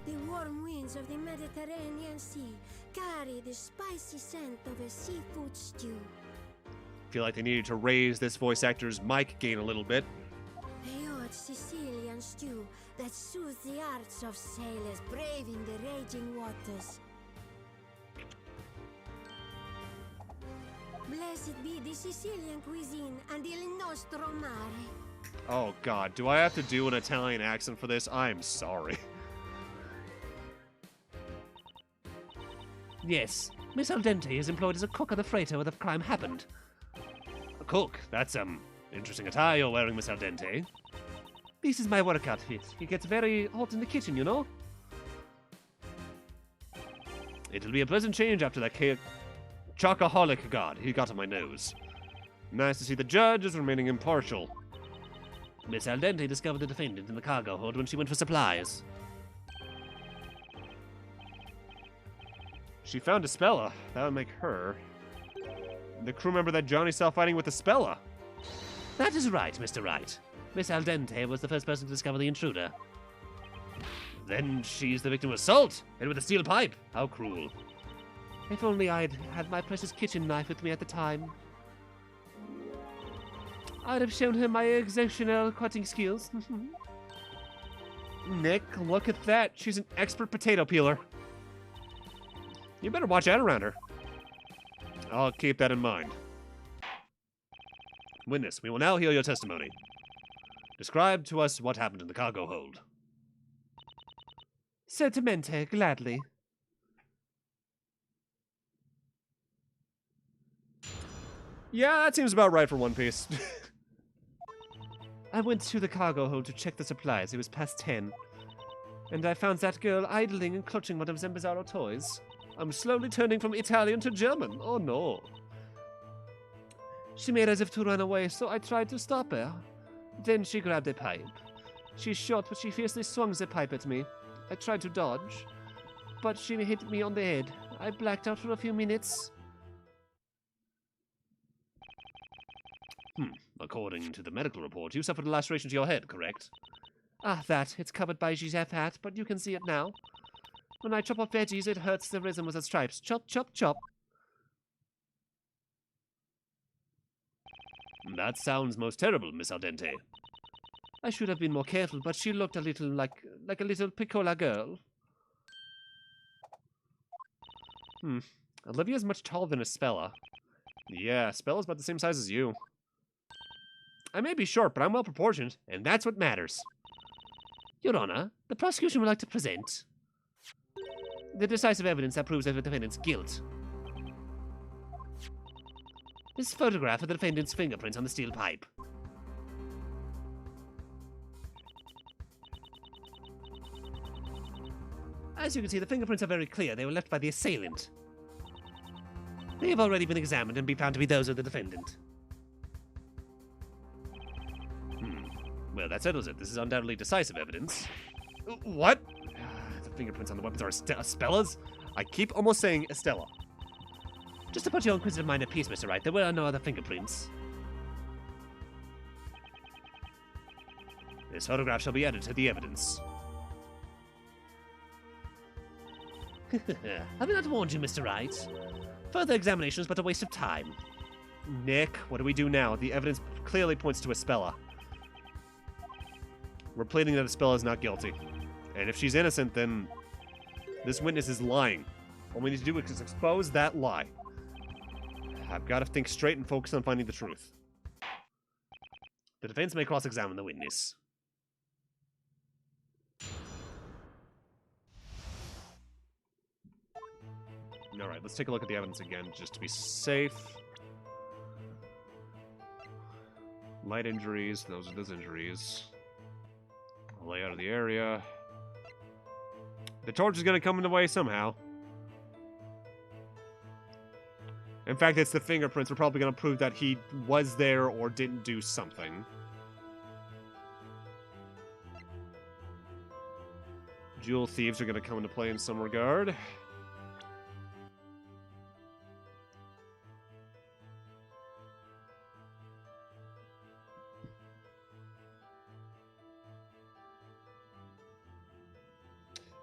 The warm winds of the Mediterranean Sea carry the spicy scent of a seafood stew. Feel like they needed to raise this voice actor's mic gain a little bit. A hot Sicilian stew that soothes the hearts of sailors braving the raging waters. Blessed be the Sicilian cuisine and il nostro mare. Oh god, do I have to do an Italian accent for this? I'm sorry. Yes, Miss Ardente is employed as a cook on the freighter where the crime happened. A cook? That's, interesting attire you're wearing, Miss Ardente. This is my work outfit. It gets very hot in the kitchen, you know? It'll be a pleasant change after that chocoholic god he got on my nose. Nice to see the judge is remaining impartial. Miss Ardente discovered the defendant in the cargo hold when she went for supplies. She found Espella. That would make her the crew member that Johnny saw fighting with Espella. That is right, Mr. Wright. Miss Ardente was the first person to discover the intruder. Then she's the victim of assault, and with a steel pipe. How cruel. If only I'd had my precious kitchen knife with me at the time. I'd have shown her my exceptional cutting skills. Nick, look at that. She's an expert potato peeler. You better watch out around her. I'll keep that in mind. Witness, we will now hear your testimony. Describe to us what happened in the cargo hold. Certamente, gladly. Yeah, that seems about right for One Piece. I went to the cargo hold to check the supplies. It was past 10. And I found that girl idling and clutching one of them bizarro toys. I'm slowly turning from Italian to German. Oh no. She made as if to run away, so I tried to stop her. Then she grabbed a pipe. She's short, but she fiercely swung the pipe at me. I tried to dodge, but she hit me on the head. I blacked out for a few minutes. According to the medical report, you suffered a laceration to your head, correct? Ah, that. It's covered by Gizef hat, but you can see it now. When I chop up veggies, it hurts the rhythm with the stripes. Chop, chop, chop. That sounds most terrible, Miss Ardente. I should have been more careful, but she looked a little like a little piccola girl. Olivia's much taller than Espella. Yeah, Spella's about the same size as you. I may be short, but I'm well proportioned, and that's what matters. Your Honor, the prosecution would like to present the decisive evidence that proves the defendant's guilt. This photograph of the defendant's fingerprints on the steel pipe. As you can see, the fingerprints are very clear. They were left by the assailant. They have already been examined and been found to be those of the defendant. Well, that settles it. This is undoubtedly decisive evidence. What? The fingerprints on the weapons are Spella's? I keep almost saying Estella. Just to put your inquisitive mind at peace, Mr. Wright, there were no other fingerprints. This photograph shall be added to the evidence. Have I not warned you, Mr. Wright? Further examination is but a waste of time. Nick, what do we do now? The evidence clearly points to Espella. We're pleading that Espella is not guilty. And if she's innocent, then this witness is lying. All we need to do is expose that lie. I've got to think straight and focus on finding the truth. The defense may cross-examine the witness. Alright, let's take a look at the evidence again, just to be safe. Light injuries, those are those injuries. Layout of the area. The torch is going to come in the way somehow. In fact, it's the fingerprints. We're probably going to prove that he was there or didn't do something. Jewel thieves are going to come into play in some regard.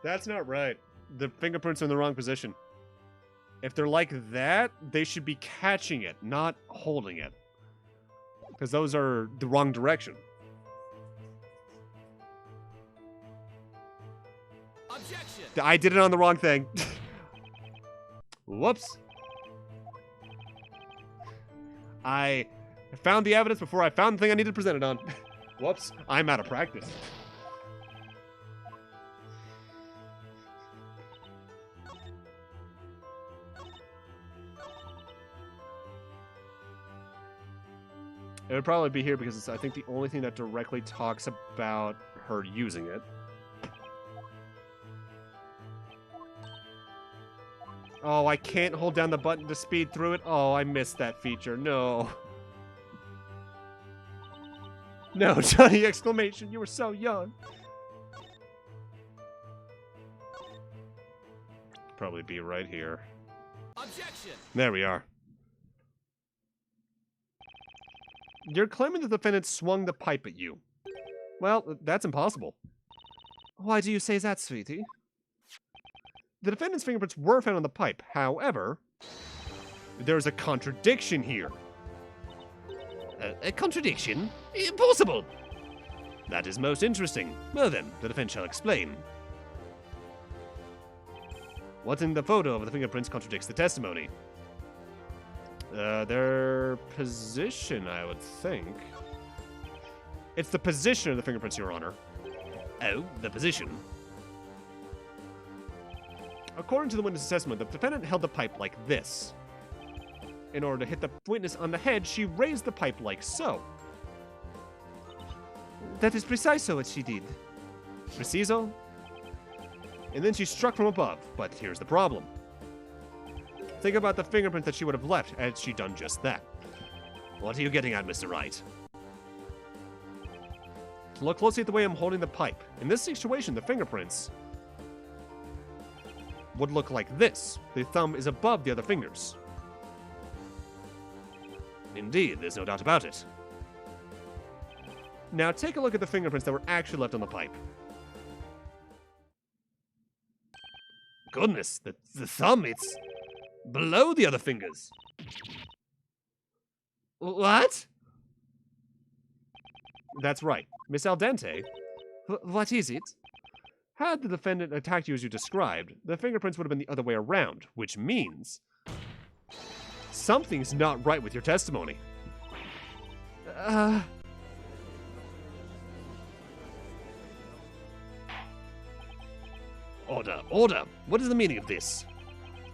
That's not right. The fingerprints are in the wrong position. If they're like that, they should be catching it, not holding it. Because those are the wrong direction. Objection! I did it on the wrong thing. Whoops. I found the evidence before I found the thing I needed to present it on. Whoops. I'm out of practice. It would probably be here because it's, I think, the only thing that directly talks about her using it. Oh, I can't hold down the button to speed through it? Oh, I missed that feature. No. No, Johnny! Exclamation. You were so young. Probably be right here. Objection! There we are. You're claiming the defendant swung the pipe at you. Well, that's impossible. Why do you say that, sweetie? The defendant's fingerprints were found on the pipe. However, there's a contradiction here. A contradiction? Impossible! That is most interesting. Well then, the defense shall explain. What in the photo of the fingerprints contradicts the testimony? Their position, I would think. It's the position of the fingerprints, Your Honor. Oh, the position. According to the witness's testimony, the defendant held the pipe like this. In order to hit the witness on the head, she raised the pipe like so. That is precisely what she did. Preciso? And then she struck from above, but here's the problem. Think about the fingerprint that she would have left had she done just that. What are you getting at, Mr. Wright? Look closely at the way I'm holding the pipe. In this situation, the fingerprints would look like this. The thumb is above the other fingers. Indeed, there's no doubt about it. Now take a look at the fingerprints that were actually left on the pipe. Goodness, the thumb, it's below the other fingers. What? That's right. Miss Al Dente. What is it? Had the defendant attacked you as you described, the fingerprints would have been the other way around, which means something's not right with your testimony. Order, order! What is the meaning of this?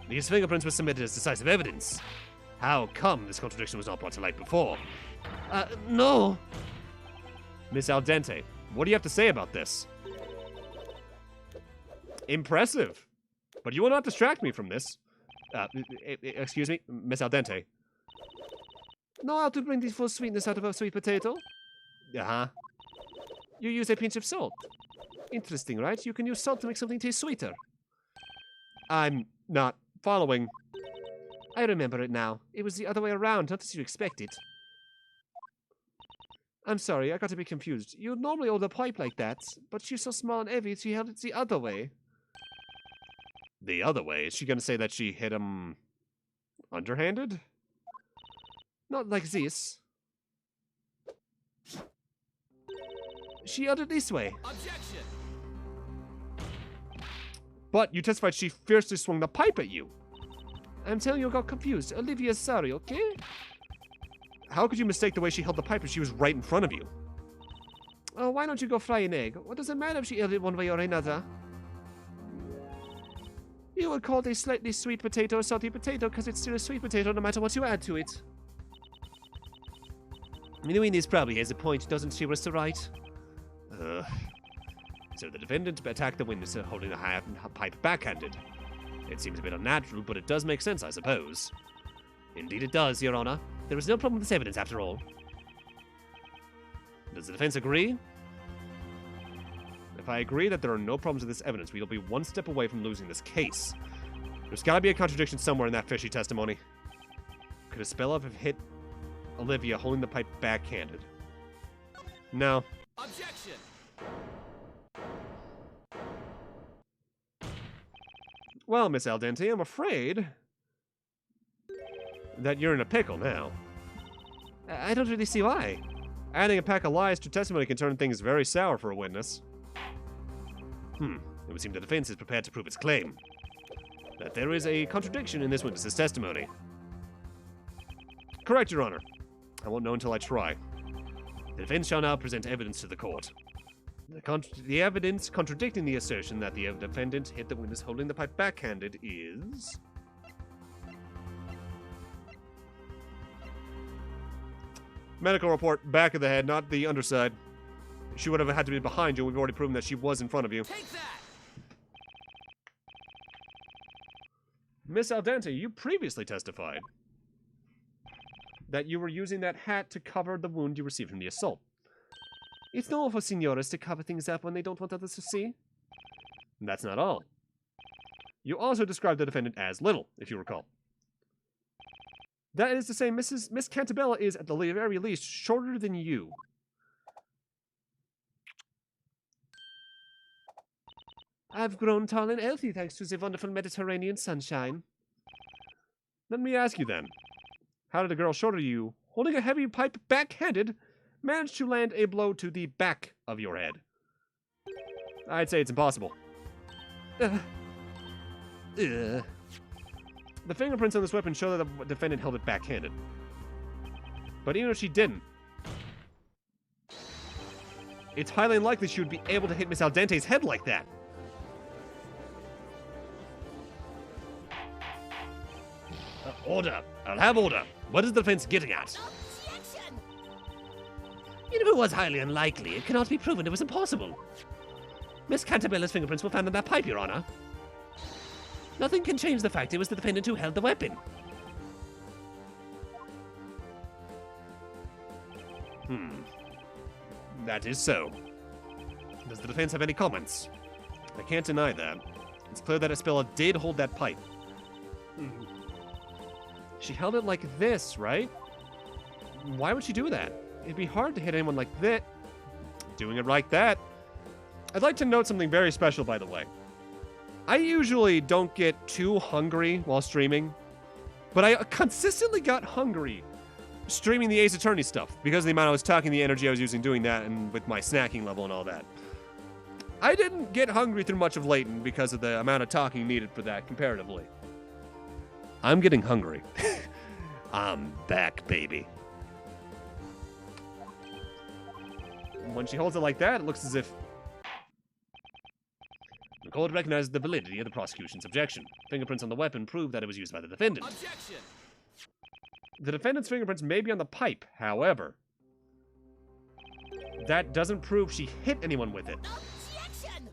These fingerprints were submitted as decisive evidence. How come this contradiction was not brought to light before? No! Miss Al Dente, what do you have to say about this? Impressive. But you will not distract me from this. Excuse me, Miss Al Dente. Know how to bring the full sweetness out of a sweet potato? Uh-huh. You use a pinch of salt. Interesting, right? You can use salt to make something taste sweeter. I'm not following. I remember it now. It was the other way around, not as you expected. I'm sorry, I got a bit confused. You normally hold a pipe like that, but she's so small and heavy, she held it the other way. The other way? Is she gonna say that she hit him underhanded? Not like this. She held it this way. Objection! But you testified she fiercely swung the pipe at you. I'm telling you, I got confused. Olivia's sorry, okay? How could you mistake the way she held the pipe if she was right in front of you? Oh, why don't you go fry an egg? What does it matter if she held it one way or another? You would call it a slightly sweet potato a salty potato because it's still a sweet potato no matter what you add to it. Louise probably has a point, doesn't she, Mr. Wright? So the defendant attacked the witness holding the pipe backhanded. It seems a bit unnatural, but it does make sense, I suppose. Indeed it does, Your Honor. There is no problem with this evidence, after all. Does the defense agree? If I agree that there are no problems with this evidence, we will be one step away from losing this case. There's gotta be a contradiction somewhere in that fishy testimony. Could Isabella have hit Olivia holding the pipe backhanded? No. Objection! Well, Miss Al Dente, I'm afraid that you're in a pickle now. I don't really see why. Adding a pack of lies to testimony can turn things very sour for a witness. It would seem the defense is prepared to prove its claim. That there is a contradiction in this witness's testimony. Correct, Your Honor. I won't know until I try. The defense shall now present evidence to the court. The evidence contradicting the assertion that the defendant hit the witness holding the pipe backhanded is... medical report, back of the head, not the underside. She would have had to be behind you. We've already proven that she was in front of you. Take that! Miss Al Dente, you previously testified that you were using that hat to cover the wound you received from the assault. It's normal for senores to cover things up when they don't want others to see. And that's not all. You also described the defendant as little, if you recall. That is to say, Miss Cantabella is, at the very least, shorter than you. I've grown tall and healthy thanks to the wonderful Mediterranean sunshine. Let me ask you then. How did a girl shorter than you, holding a heavy pipe backhanded, manage to land a blow to the back of your head? I'd say it's impossible. The fingerprints on this weapon show that the defendant held it backhanded. But even if she didn't, it's highly unlikely she would be able to hit Miss Al Dente's head like that. Order. I'll have order. What is the defense getting at? Objection! Even if it was highly unlikely, it cannot be proven it was impossible. Miss Cantabella's fingerprints were found on that pipe, Your Honor. Nothing can change the fact it was the defendant who held the weapon. That is so. Does the defense have any comments? I can't deny that. It's clear that Isabella did hold that pipe. She held it like this, right? Why would she do that? It'd be hard to hit anyone like that. Doing it like that. I'd like to note something very special, by the way. I usually don't get too hungry while streaming, but I consistently got hungry streaming the Ace Attorney stuff because of the amount I was talking, the energy I was using doing that, and with my snacking level and all that. I didn't get hungry through much of Layton because of the amount of talking needed for that comparatively. I'm getting hungry. I'm back, baby. When she holds it like that, it looks as if the court recognizes the validity of the prosecution's objection. Fingerprints on the weapon prove that it was used by the defendant. Objection! The defendant's fingerprints may be on the pipe, however, that doesn't prove she hit anyone with it. Objection!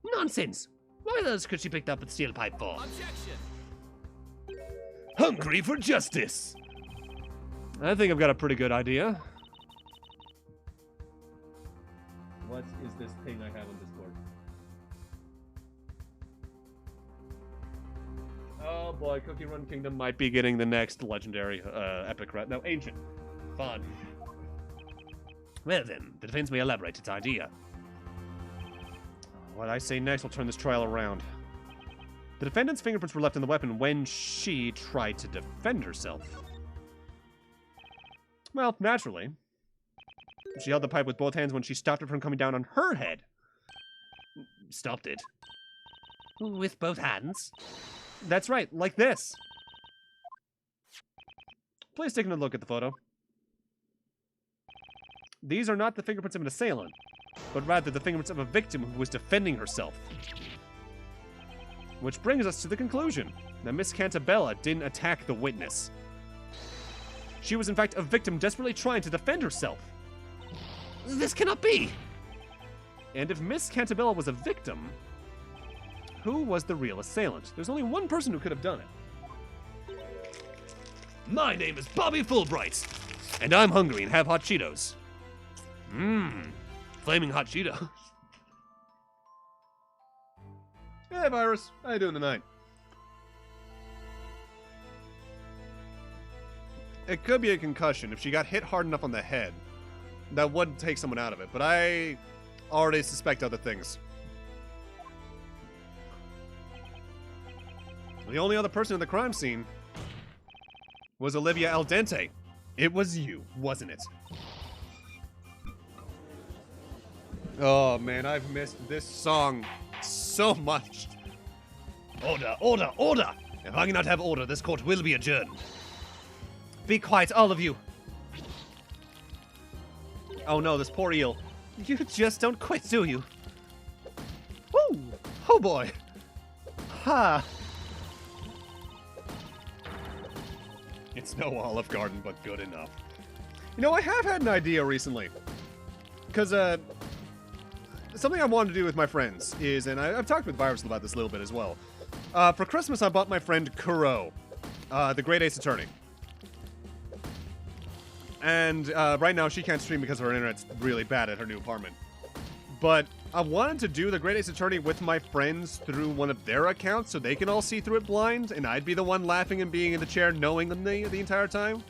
Nonsense! What else could she pick up a steel pipe for? Objection! Hungry for justice! I think I've got a pretty good idea. What is this thing I have on Discord? Oh boy, Cookie Run Kingdom might be getting the next legendary epic rat. No, ancient. Fun. Well then, the defense may elaborate its idea. What I say next will turn this trial around. The defendant's fingerprints were left in the weapon when she tried to defend herself. Well, naturally. She held the pipe with both hands when she stopped it from coming down on her head. Stopped it. With both hands? That's right, like this. Please take a look at the photo. These are not the fingerprints of an assailant, but rather the fingerprints of a victim who was defending herself. Which brings us to the conclusion that Miss Cantabella didn't attack the witness. She was in fact a victim desperately trying to defend herself. This cannot be! And if Miss Cantabella was a victim, who was the real assailant? There's only one person who could have done it. My name is Bobby Fulbright, and I'm hungry and have hot Cheetos. Flaming hot Cheetos. Hey, Virus. How you doing tonight? It could be a concussion. If she got hit hard enough on the head, that would take someone out of it. But I already suspect other things. The only other person in the crime scene was Olivia Al Dente. It was you, wasn't it? Oh man, I've missed this song so much. Order, order, order! If I cannot have order, this court will be adjourned. Be quiet, all of you. Oh no, this poor eel. You just don't quit, do you? Woo! Oh boy! Ha! It's no Olive Garden, but good enough. You know, I have had an idea recently. Because, something I wanted to do with my friends is, and I've talked with Virus about this a little bit as well. For Christmas, I bought my friend Kuro, the Great Ace Attorney. And right now, she can't stream because her internet's really bad at her new apartment. But I wanted to do the Great Ace Attorney with my friends through one of their accounts so they can all see through it blind, and I'd be the one laughing and being in the chair knowing them the entire time.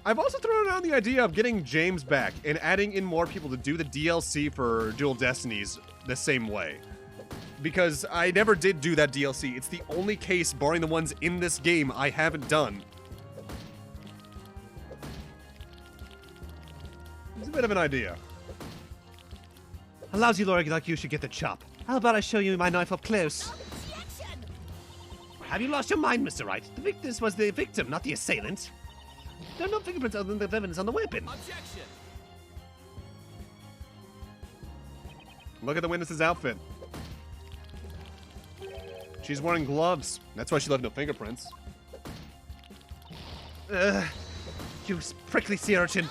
I've also thrown around the idea of getting James back and adding in more people to do the DLC for Dual Destinies the same way. Because I never did do that DLC. It's the only case, barring the ones in this game, I haven't done. It's a bit of an idea. A lousy lawyer like you should get the chop. How about I show you my knife up close? Have you lost your mind, Mr. Wright? The victim was the victim, not the assailant. There are no fingerprints other than the evidence on the weapon. Objection! Look at the witness's outfit. She's wearing gloves. That's why she left no fingerprints. You prickly sea urchin.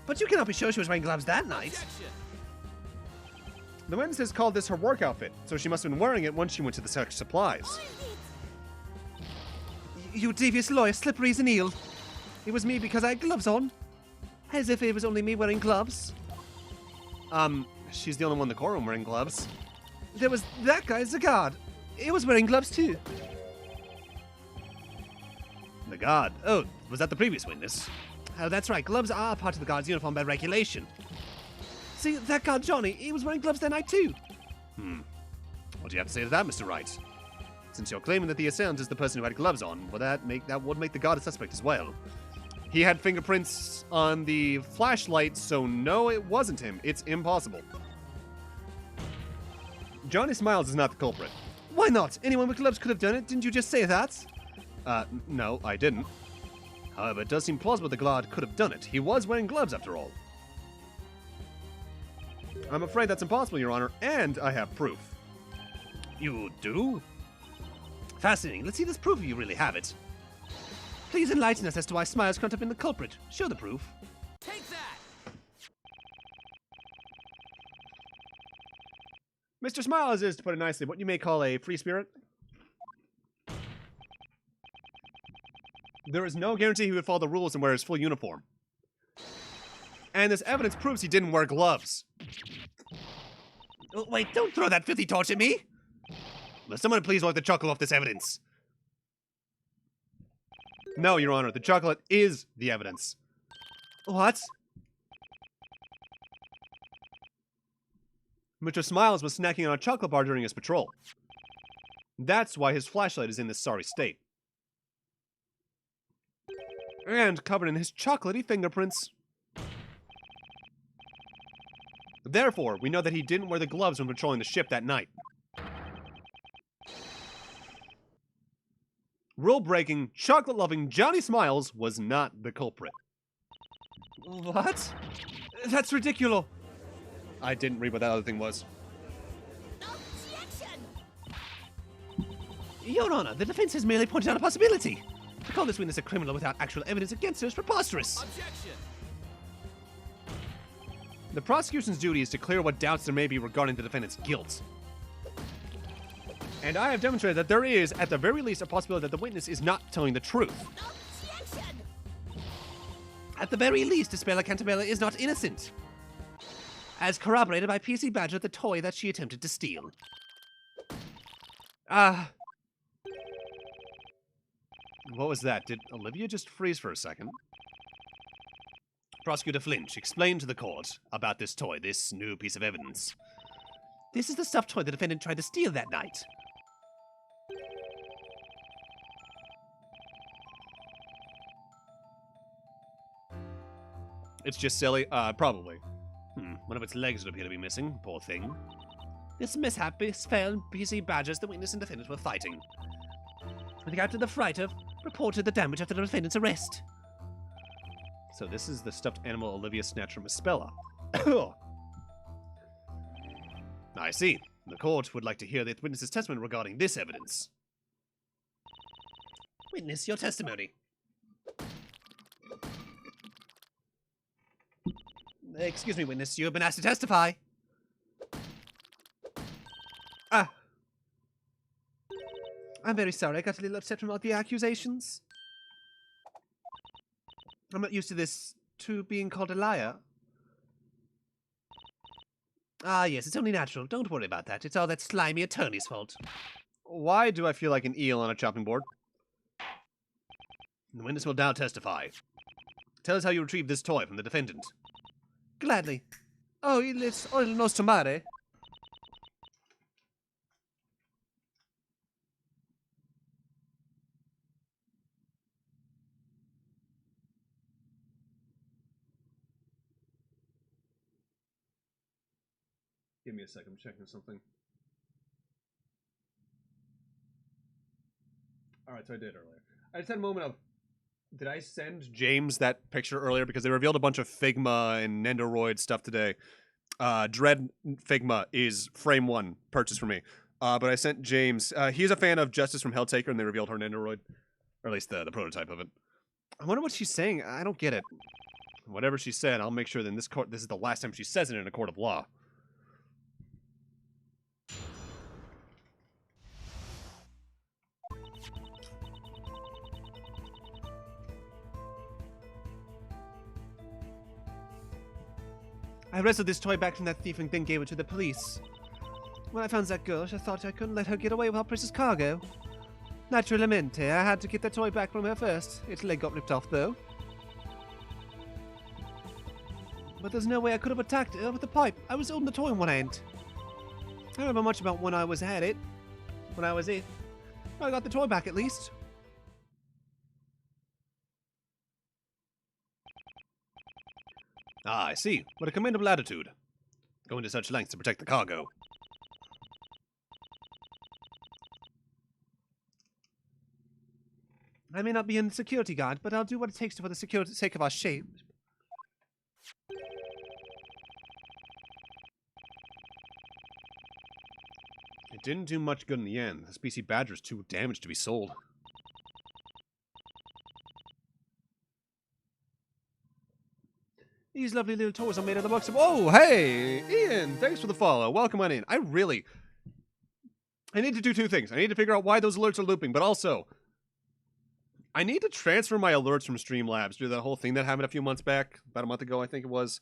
But you cannot be sure she was wearing gloves that night. Objection! The witnesses called this her work outfit, so she must have been wearing it once she went to the search supplies. You devious lawyer, slippery as an eel. It was me because I had gloves on. As if it was only me wearing gloves. She's the only one in the courtroom wearing gloves. There was that guy, the guard. He was wearing gloves too. The guard? Oh, was that the previous witness? Oh, that's right. Gloves are part of the guard's uniform by regulation. See, that guard Johnny, he was wearing gloves that night too. What do you have to say to that, Mr. Wright? Since you're claiming that the assailant is the person who had gloves on, well, that would make the guard a suspect as well. He had fingerprints on the flashlight, so no, it wasn't him. It's impossible. Johnny Smiles is not the culprit. Why not? Anyone with gloves could have done it. Didn't you just say that? No, I didn't. However, it does seem plausible the guard could have done it. He was wearing gloves after all. I'm afraid that's impossible, Your Honor, and I have proof. You do? Fascinating. Let's see this proof if you really have it. Please enlighten us as to why Smiles couldn't have been the culprit. Show the proof. Take that! Mr. Smiles is, to put it nicely, what you may call a free spirit. There is no guarantee he would follow the rules and wear his full uniform. And this evidence proves he didn't wear gloves. Oh, wait, don't throw that filthy torch at me! Will someone please wipe the chocolate off this evidence? No, Your Honor, the chocolate is the evidence. What? Mr. Smiles was snacking on a chocolate bar during his patrol. That's why his flashlight is in this sorry state. And covered in his chocolatey fingerprints. Therefore, we know that he didn't wear the gloves when patrolling the ship that night. Rule-breaking, chocolate-loving Johnny Smiles was not the culprit. What? That's ridiculous. I didn't read what that other thing was. Objection! Your Honor, the defense has merely pointed out a possibility. To call this witness a criminal without actual evidence against her is preposterous. Objection! The prosecution's duty is to clear what doubts there may be regarding the defendant's guilt. And I have demonstrated that there is, at the very least, a possibility that the witness is not telling the truth. Objection! At the very least, Isabella Cantabella is not innocent. As corroborated by PC Badger, the toy that she attempted to steal. What was that? Did Olivia just freeze for a second? Prosecutor Flinch explained to the court about this toy, this new piece of evidence. This is the stuffed toy the defendant tried to steal that night. It's just silly? Probably. One of its legs would appear to be missing. Poor thing. This mishap befell PC Badger as the witness and defendant were fighting. The captain of the freighter reported the damage after the defendant's arrest. So this is the stuffed animal Olivia snatched from Isabella. I see. The court would like to hear the witness's testimony regarding this evidence. Witness, your testimony. Excuse me, witness. You have been asked to testify. I'm very sorry. I got a little upset from all the accusations. I'm not used to this, to being called a liar. Yes, it's only natural. Don't worry about that. It's all that slimy attorney's fault. Why do I feel like an eel on a chopping board? The witness will now testify. Tell us how you retrieved this toy from the defendant. Gladly. Oh, it's il nostro mare. Give me a second, I'm checking something. Alright, so I did earlier. I just had a moment of... Did I send James that picture earlier? Because they revealed a bunch of Figma and Nendoroid stuff today. Dread Figma is frame 1, purchase for me. But I sent James... he's a fan of Justice from Helltaker, and they revealed her Nendoroid. Or at least the prototype of it. I wonder what she's saying. I don't get it. Whatever she said, I'll make sure that in this court... This is the last time she says it in a court of law. I wrestled this toy back from that thief and then gave it to the police. When I found that girl, I thought I couldn't let her get away with our precious cargo. Naturalmente, I had to get that toy back from her first. Its leg got ripped off, though. But there's no way I could have attacked her with the pipe. I was holding the toy in one hand. I don't remember much about when I was it. I got the toy back, at least. I see. What a commendable attitude. Going to such lengths to protect the cargo. I may not be a security guard, but I'll do what it takes for the sake of our shape. It didn't do much good in the end. The species badger is too damaged to be sold. These lovely little toys are made of the box of... Oh, hey! Ian, thanks for the follow. Welcome on in. I need to do two things. I need to figure out why those alerts are looping, but also... I need to transfer my alerts from Streamlabs. Do that whole thing that happened a few months back. About a month ago, I think it was.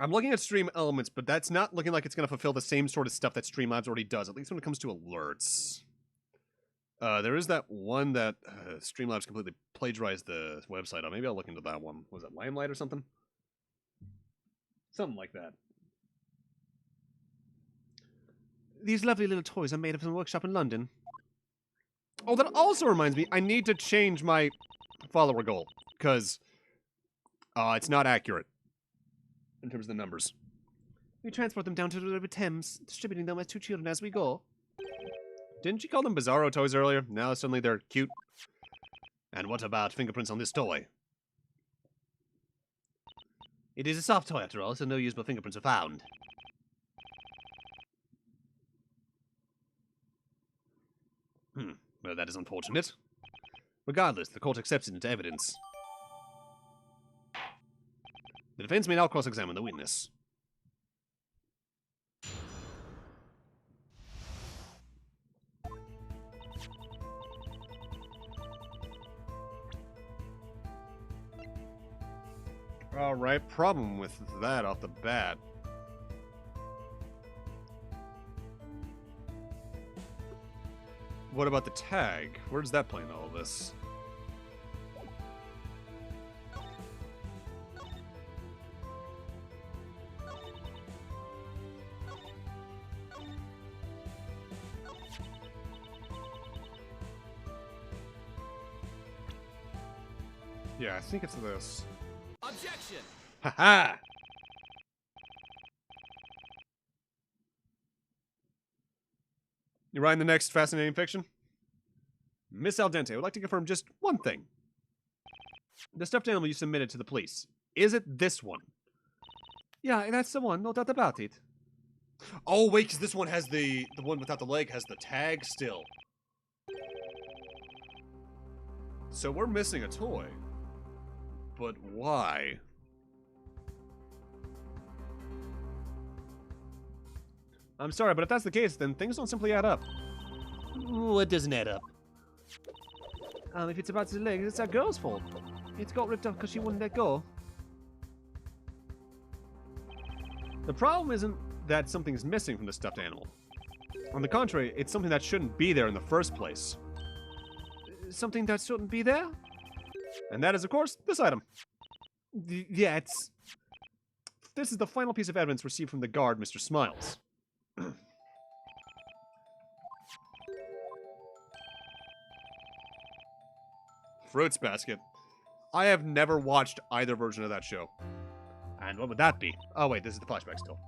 I'm looking at stream elements, but that's not looking like it's going to fulfill the same sort of stuff that Streamlabs already does, at least when it comes to alerts. There is that one that Streamlabs completely plagiarized the website on. Maybe I'll look into that one. Was it Limelight or something? Something like that. These lovely little toys are made up in a workshop in London. Oh, that also reminds me, I need to change my follower goal, because it's not accurate in terms of the numbers. We transport them down to the River Thames, distributing them as 2 children as we go. Didn't you call them Bizarro toys earlier? Now suddenly they're cute. And what about fingerprints on this toy? It is a soft toy after all, so no usable fingerprints are found. Well, that is unfortunate. Regardless, the court accepts it into evidence. The defense may now cross-examine the witness. Alright, problem with that off the bat. What about the tag? Where does that play in all of this? Yeah, I think it's this. Objection! Haha! You writing the next fascinating fiction? Miss Al Dente, I would like to confirm just one thing. The stuffed animal you submitted to the police, is it this one? Yeah, that's the one, no doubt about it. Oh, wait, because this one has the one without the leg has the tag still. So we're missing a toy. But why? I'm sorry, but if that's the case, then things don't simply add up. What doesn't add up? If it's about the legs, it's our girl's fault. It's got ripped off because she wouldn't let go. The problem isn't that something's missing from the stuffed animal. On the contrary, it's something that shouldn't be there in the first place. Something that shouldn't be there? And that is, of course, this item. Yeah, it's... This is the final piece of evidence received from the guard, Mr. Smiles. Fruits Basket. I have never watched either version of that show. And what would that be? Oh wait, this is the flashback still.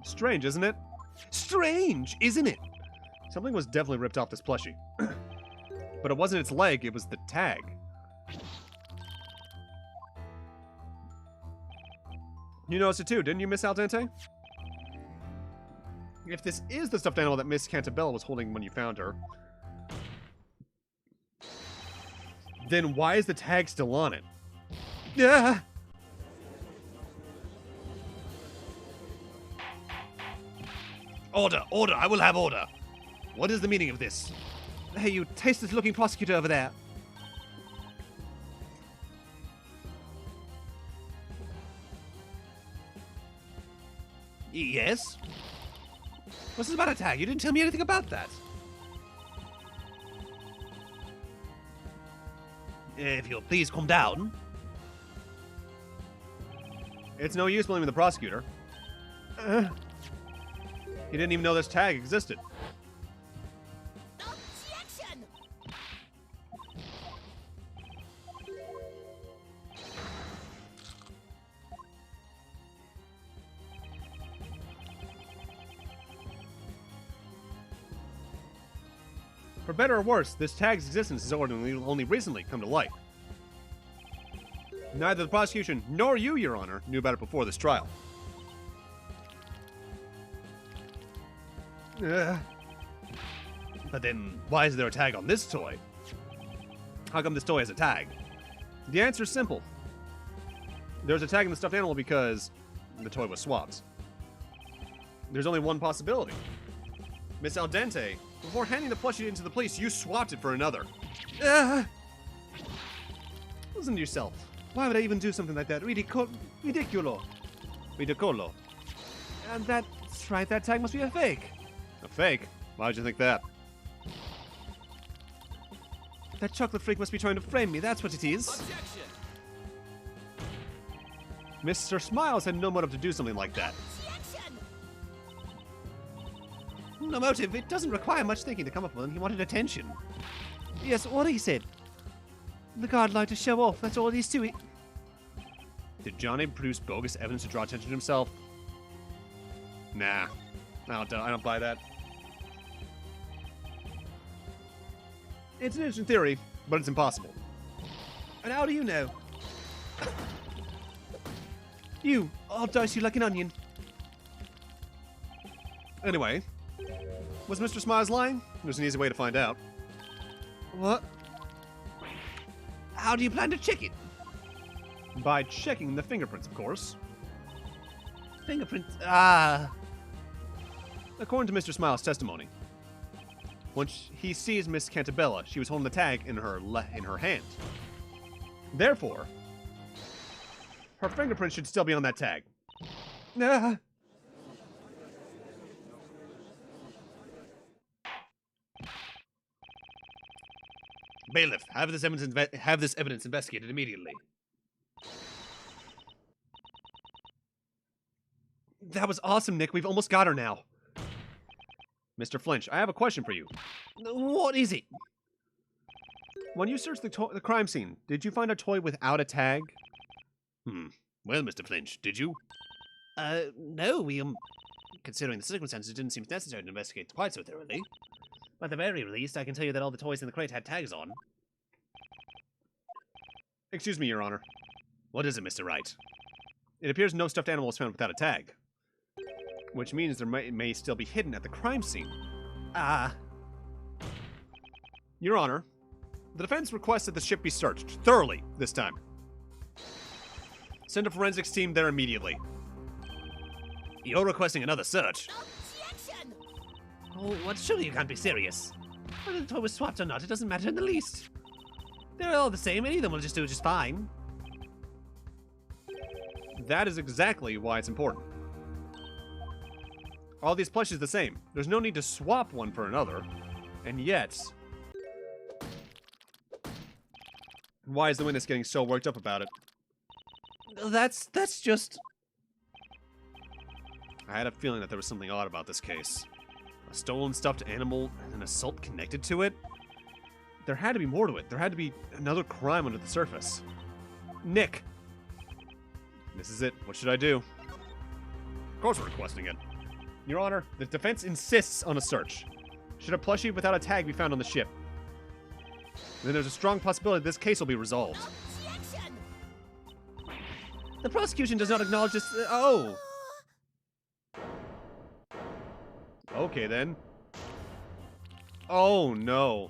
Strange, isn't it? Strange, isn't it? Something was definitely ripped off this plushie. But it wasn't its leg, it was the tag. You noticed it too, didn't you, Miss Al Dente? If this is the stuffed animal that Miss Cantabella was holding when you found her, then why is the tag still on it? Yeah. Order, order, I will have order. What is the meaning of this? Hey, you tasteless-looking prosecutor over there. Yes? What's this about a tag? You didn't tell me anything about that. If you'll please calm down. It's no use blaming the prosecutor. He didn't even know this tag existed. Objection! For better or worse, this tag's existence has only recently come to light. Neither the prosecution nor you, Your Honor, knew about it before this trial. But then, why is there a tag on this toy? How come this toy has a tag? The answer is simple. There's a tag in the stuffed animal because the toy was swapped. There's only one possibility. Miss Al Dente, before handing the plushie into the police, you swapped it for another. Listen to yourself. Why would I even do something like that? Ridicolo. Ridicolo. And that's right, that tag must be a fake. A fake? Why would you think that? That chocolate freak must be trying to frame me, that's what it is. Objection! Mr. Smiles had no motive to do something like that. No motive. It doesn't require much thinking to come up with him. He wanted attention. Yes, what he said. The guard liked to show off. That's all it is to it. Did Johnny produce bogus evidence to draw attention to himself? Nah. I don't buy that. It's an interesting theory, but it's impossible. And how do you know? I'll dice you like an onion. Anyway, was Mr. Smiles lying? There's an easy way to find out. What? How do you plan to check it? By checking the fingerprints, of course. Fingerprints? According to Mr. Smiles' testimony, when he sees Miss Cantabella, she was holding the tag in her hand. Therefore, her fingerprints should still be on that tag. Bailiff, have this evidence investigated immediately. That was awesome, Nick. We've almost got her now. Mr. Flinch, I have a question for you. What is it? When you searched the crime scene, did you find a toy without a tag? Well, Mr. Flinch, did you? No, considering the circumstances, it didn't seem necessary to investigate quite so thoroughly. But at the very least, I can tell you that all the toys in the crate had tags on. Excuse me, Your Honor. What is it, Mr. Wright? It appears no stuffed animal was found without a tag. Which means there may still be hidden at the crime scene. Your Honor, the defense requests that the ship be searched thoroughly this time. Send a forensics team there immediately. You're requesting another search? Objection! Oh, what? Surely you can't be serious. Whether the toy was swapped or not, it doesn't matter in the least. They're all the same, any of them will just do just fine. That is exactly why it's important. All these plushies the same. There's no need to swap one for another. And yet... Why is the witness getting so worked up about it? That's just... I had a feeling that there was something odd about this case. A stolen stuffed animal and an assault connected to it? There had to be more to it. There had to be another crime under the surface. Nick! This is it. What should I do? Of course we're requesting it. Your Honor, the defense insists on a search. Should a plushie without a tag be found on the ship? Then there's a strong possibility this case will be resolved. Objection! The prosecution does not acknowledge this. Oh! Okay then. Oh no.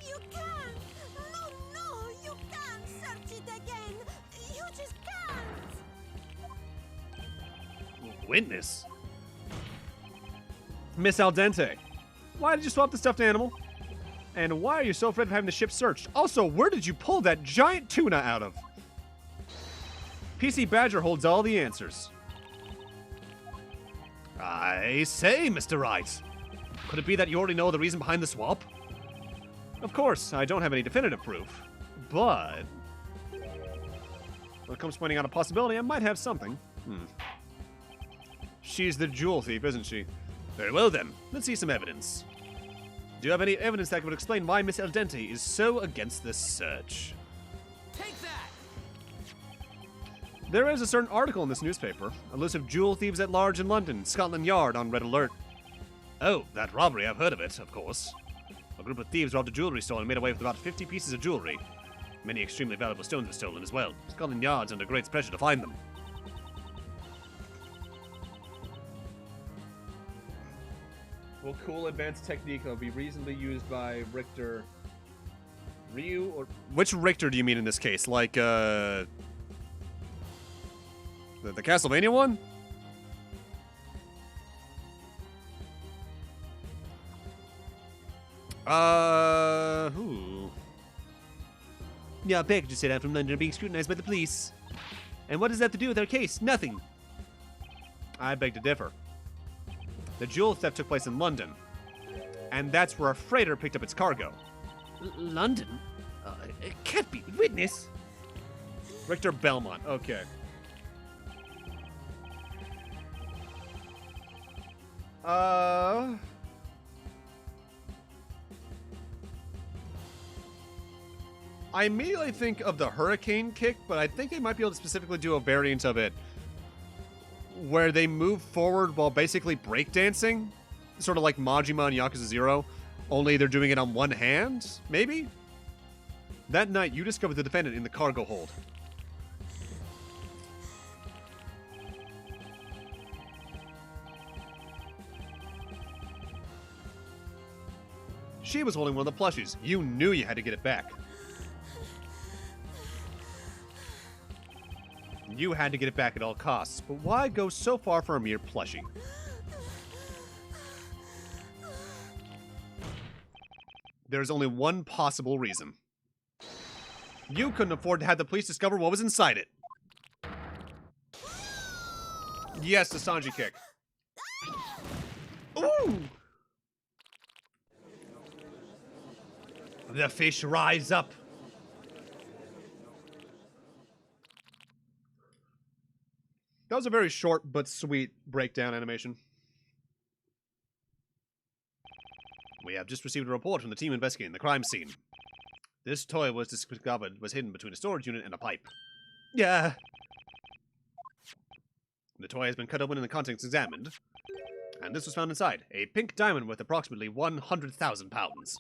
You can't! No, you can't search it again! You just can't! Witness? Miss Al Dente, why did you swap the stuffed animal? And why are you so afraid of having the ship searched? Also, where did you pull that giant tuna out of? PC Badger holds all the answers. I say, Mr. Wright. Could it be that you already know the reason behind the swap? Of course, I don't have any definitive proof. But... when it comes to pointing out a possibility, I might have something. She's the jewel thief, isn't she? Very well then, let's see some evidence. Do you have any evidence that would explain why Miss Al Dente is so against this search? Take that! There is a certain article in this newspaper. Elusive jewel thieves at large in London, Scotland Yard on red alert. Oh, that robbery, I've heard of it, of course. A group of thieves robbed a jewelry store and made away with about 50 pieces of jewelry. Many extremely valuable stones were stolen as well. Scotland Yard's under great pressure to find them. Will cool advanced technique that will be reasonably used by Richter... Ryu or... Which Richter do you mean in this case? Like, The Castlevania one? Who? Yeah, Beck just said I'm from London being scrutinized by the police. And what does that have to do with our case? Nothing. I beg to differ. The jewel theft took place in London. And that's where a freighter picked up its cargo. London? It can't be. Witness? Richter Belmont. Okay. I immediately think of the hurricane kick, but I think they might be able to specifically do a variant of it where they move forward while basically breakdancing, sort of like Majima and Yakuza 0, only they're doing it on one hand, maybe? That night, you discovered the defendant in the cargo hold. She was holding one of the plushies. You knew you had to get it back. You had to get it back at all costs, but why go so far for a mere plushie? There's only one possible reason. You couldn't afford to have the police discover what was inside it. Yes, the Sanji kick. Ooh! The fish rise up. That was a very short but sweet breakdown animation. We have just received a report from the team investigating the crime scene. This toy was discovered was hidden between a storage unit and a pipe. Yeah. The toy has been cut open and the contents examined. And this was found inside. A pink diamond worth approximately 100,000 pounds.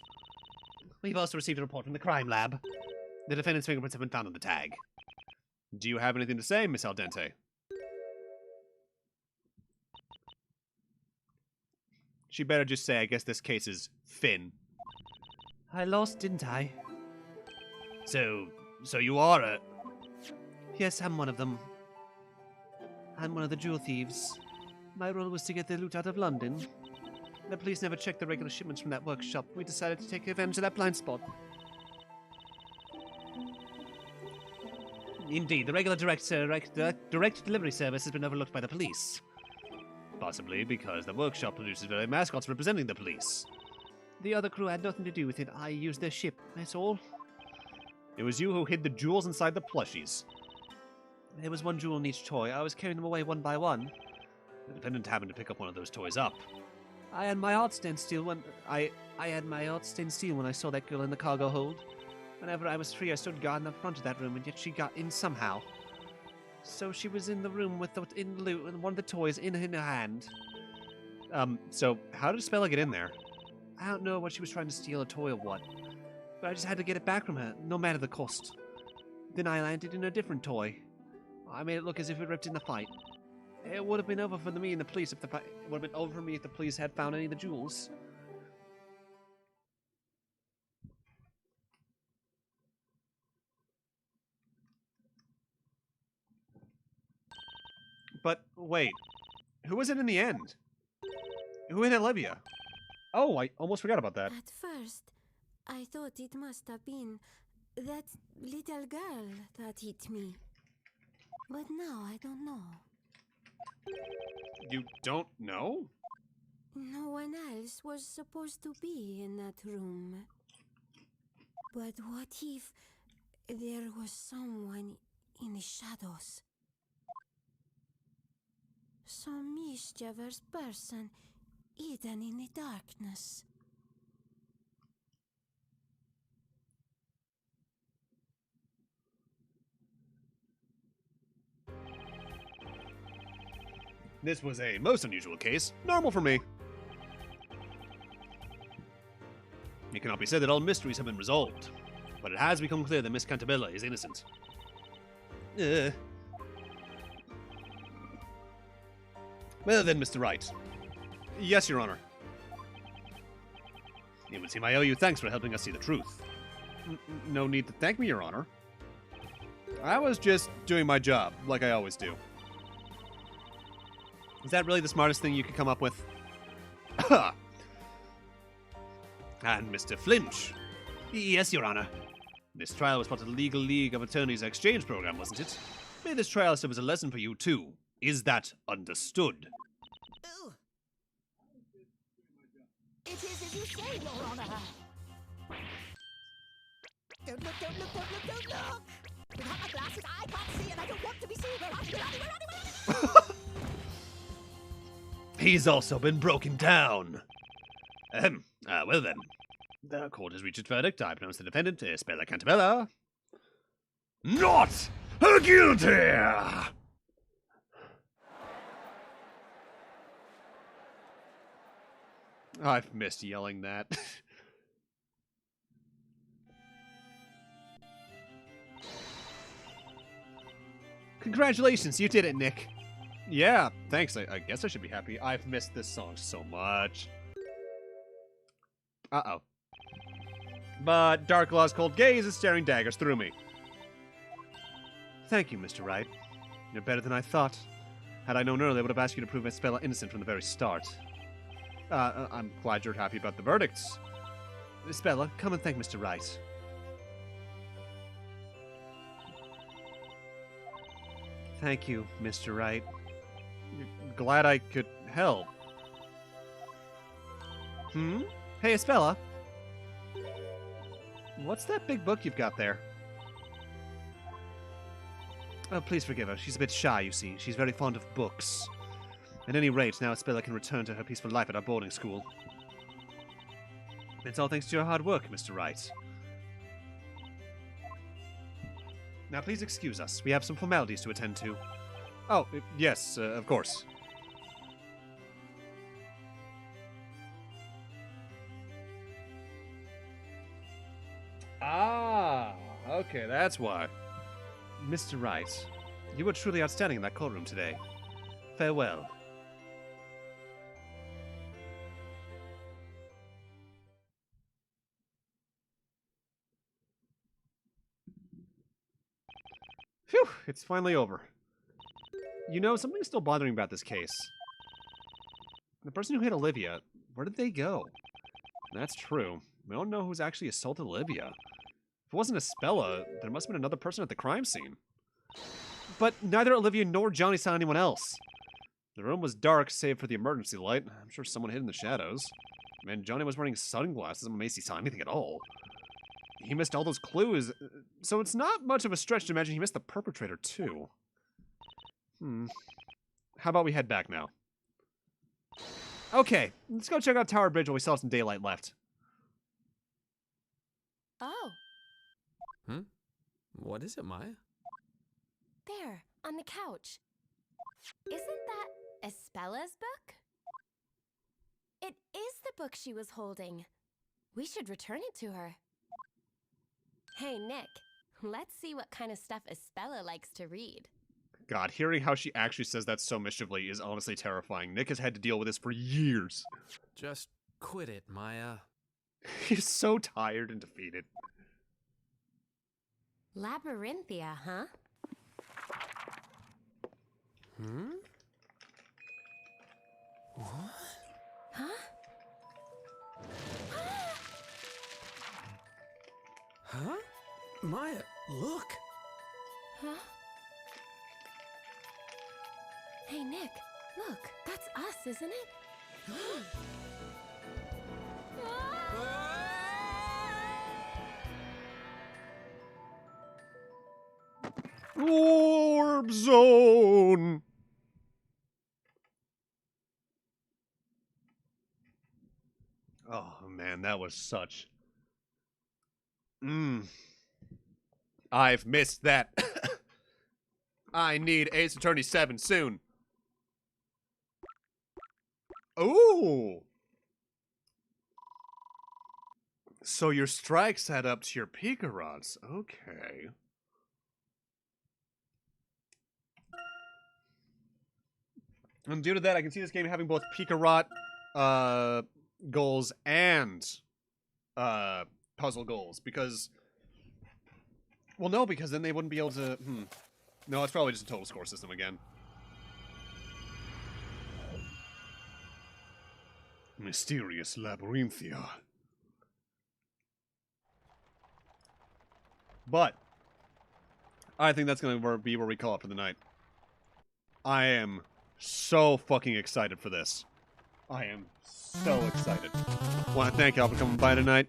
We've also received a report from the crime lab. The defendant's fingerprints have been found on the tag. Do you have anything to say, Miss Al Dente? She better just say, I guess this case is Finn. I lost, didn't I? So you are a... Yes, I'm one of them. I'm one of the jewel thieves. My role was to get the loot out of London. The police never checked the regular shipments from that workshop. We decided to take advantage of that blind spot. Indeed, the regular direct delivery service has been overlooked by the police. Possibly because the workshop produces very mascots representing the police. The other crew had nothing to do with it. I used their ship, that's all. It was you who hid the jewels inside the plushies. There was one jewel in each toy. I was carrying them away one by one. The defendant happened to pick up one of those toys up. I had my heart stand still when I saw that girl in the cargo hold. Whenever I was free, I stood guard in the front of that room, and yet she got in somehow. So she was in the room with the loot and one of the toys in her hand. So how did Spella get in there? I don't know what she was trying to steal, a toy or what. But I just had to get it back from her, no matter the cost. Then I landed in a different toy. I made it look as if it ripped in the fight. It would have been over for me and the police if the police had found any of the jewels. But wait, who was it in the end? Who hit Olivia? Oh, I almost forgot about that. At first, I thought it must have been that little girl that hit me. But now I don't know. You don't know? No one else was supposed to be in that room. But what if there was someone in the shadows? Some mischievous person hidden in the darkness. This was a most unusual case. Normal for me. It cannot be said that all mysteries have been resolved, but it has become clear that Miss Cantabella is innocent. Well then, Mr. Wright. Yes, Your Honor. It would seem I owe you thanks for helping us see the truth. No need to thank me, Your Honor. I was just doing my job, like I always do. Is that really the smartest thing you could come up with? And Mr. Flinch. Yes, Your Honor. This trial was part of the Legal League of Attorneys exchange program, wasn't it? May this trial serve as a lesson for you, too. Is that understood? Ooh. It is as you say, Your Honor. Don't look, don't look, don't look, don't look! Without my glasses, I can't see, and I don't want to be seen. Where are you? Where are you? Where are you? Where are you? He's also been broken down. Well then. The court has reached its verdict. I pronounce the defendant, Spella Cantabella, not guilty! I've missed yelling that. Congratulations, you did it, Nick. Yeah, thanks. I guess I should be happy. I've missed this song so much. Uh-oh. But Darklaw's cold gaze is staring daggers through me. Thank you, Mr. Wright. You're better than I thought. Had I known earlier, I would have asked you to prove Spella innocent from the very start. I'm glad you're happy about the verdicts. Spella, come and thank Mr. Wright. Thank you, Mr. Wright. Glad I could help. Hey, Spella. What's that big book you've got there? Oh, please forgive her. She's a bit shy, you see. She's very fond of books. At any rate, now Spella can return to her peaceful life at our boarding school. It's all thanks to your hard work, Mr. Wright. Now, please excuse us. We have some formalities to attend to. Oh, yes, of course. Ah, okay, that's why. Mr. Wright, you were truly outstanding in that courtroom today. Farewell. Phew, it's finally over. You know, something's still bothering me about this case. The person who hit Olivia, where did they go? That's true. We don't know who's actually assaulted Olivia. If it wasn't Spella, there must have been another person at the crime scene. But neither Olivia nor Johnny saw anyone else. The room was dark, save for the emergency light. I'm sure someone hid in the shadows. And Johnny was wearing sunglasses. I'm amazed he saw anything at all. He missed all those clues, so it's not much of a stretch to imagine he missed the perpetrator, too. How about we head back now? Okay, let's go check out Tower Bridge while we still have some daylight left. Oh. What is it, Maya? There, on the couch. Isn't that Espella's book? It is the book she was holding. We should return it to her. Hey, Nick, let's see what kind of stuff Espella likes to read. God, hearing how she actually says that so mischievously is honestly terrifying. Nick has had to deal with this for years. Just quit it, Maya. He's so tired and defeated. Labyrinthia, huh? What? Huh? Huh? Maya, look! Huh? Hey, Nick, look, that's us, isn't it? Warp Zone! Oh, man, that was such... I've missed that. I need Ace Attorney 7 soon. Ooh! So your strikes add up to your Picarots. Okay. And due to that, I can see this game having both Picarot goals and puzzle goals. Because... Well, no, because then they wouldn't be able to... No, it's probably just a total score system again. Mysterious Labyrinthia. But I think that's going to be where we call it for the night. I am so fucking excited for this. I am so excited. Want to thank y'all for coming by tonight.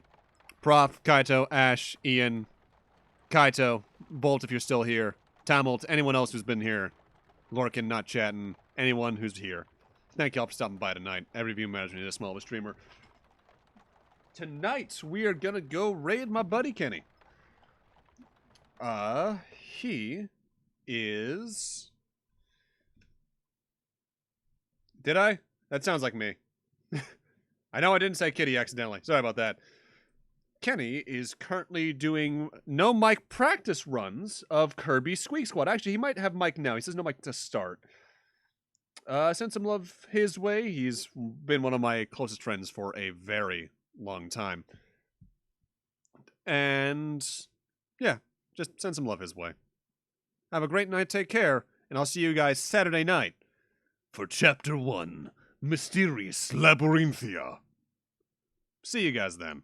Prof, Kaito, Ash, Ian, Kaito, Bolt if you're still here, Tamalt, anyone else who's been here, Lorcan not chatting, anyone who's here. Thank y'all for stopping by tonight. Every view matters when you're this small of a streamer. Tonight, we are gonna go raid my buddy Kenny. He is... Did I? That sounds like me. I know I didn't say Kitty accidentally. Sorry about that. Kenny is currently doing no mic practice runs of Kirby Squeak Squad. Actually, he might have mic now. He says no mic to start. Send some love his way. He's been one of my closest friends for a very long time. And yeah, just send some love his way. Have a great night. Take care. And I'll see you guys Saturday night for Chapter 1, Mysterious Labyrinthia. See you guys then.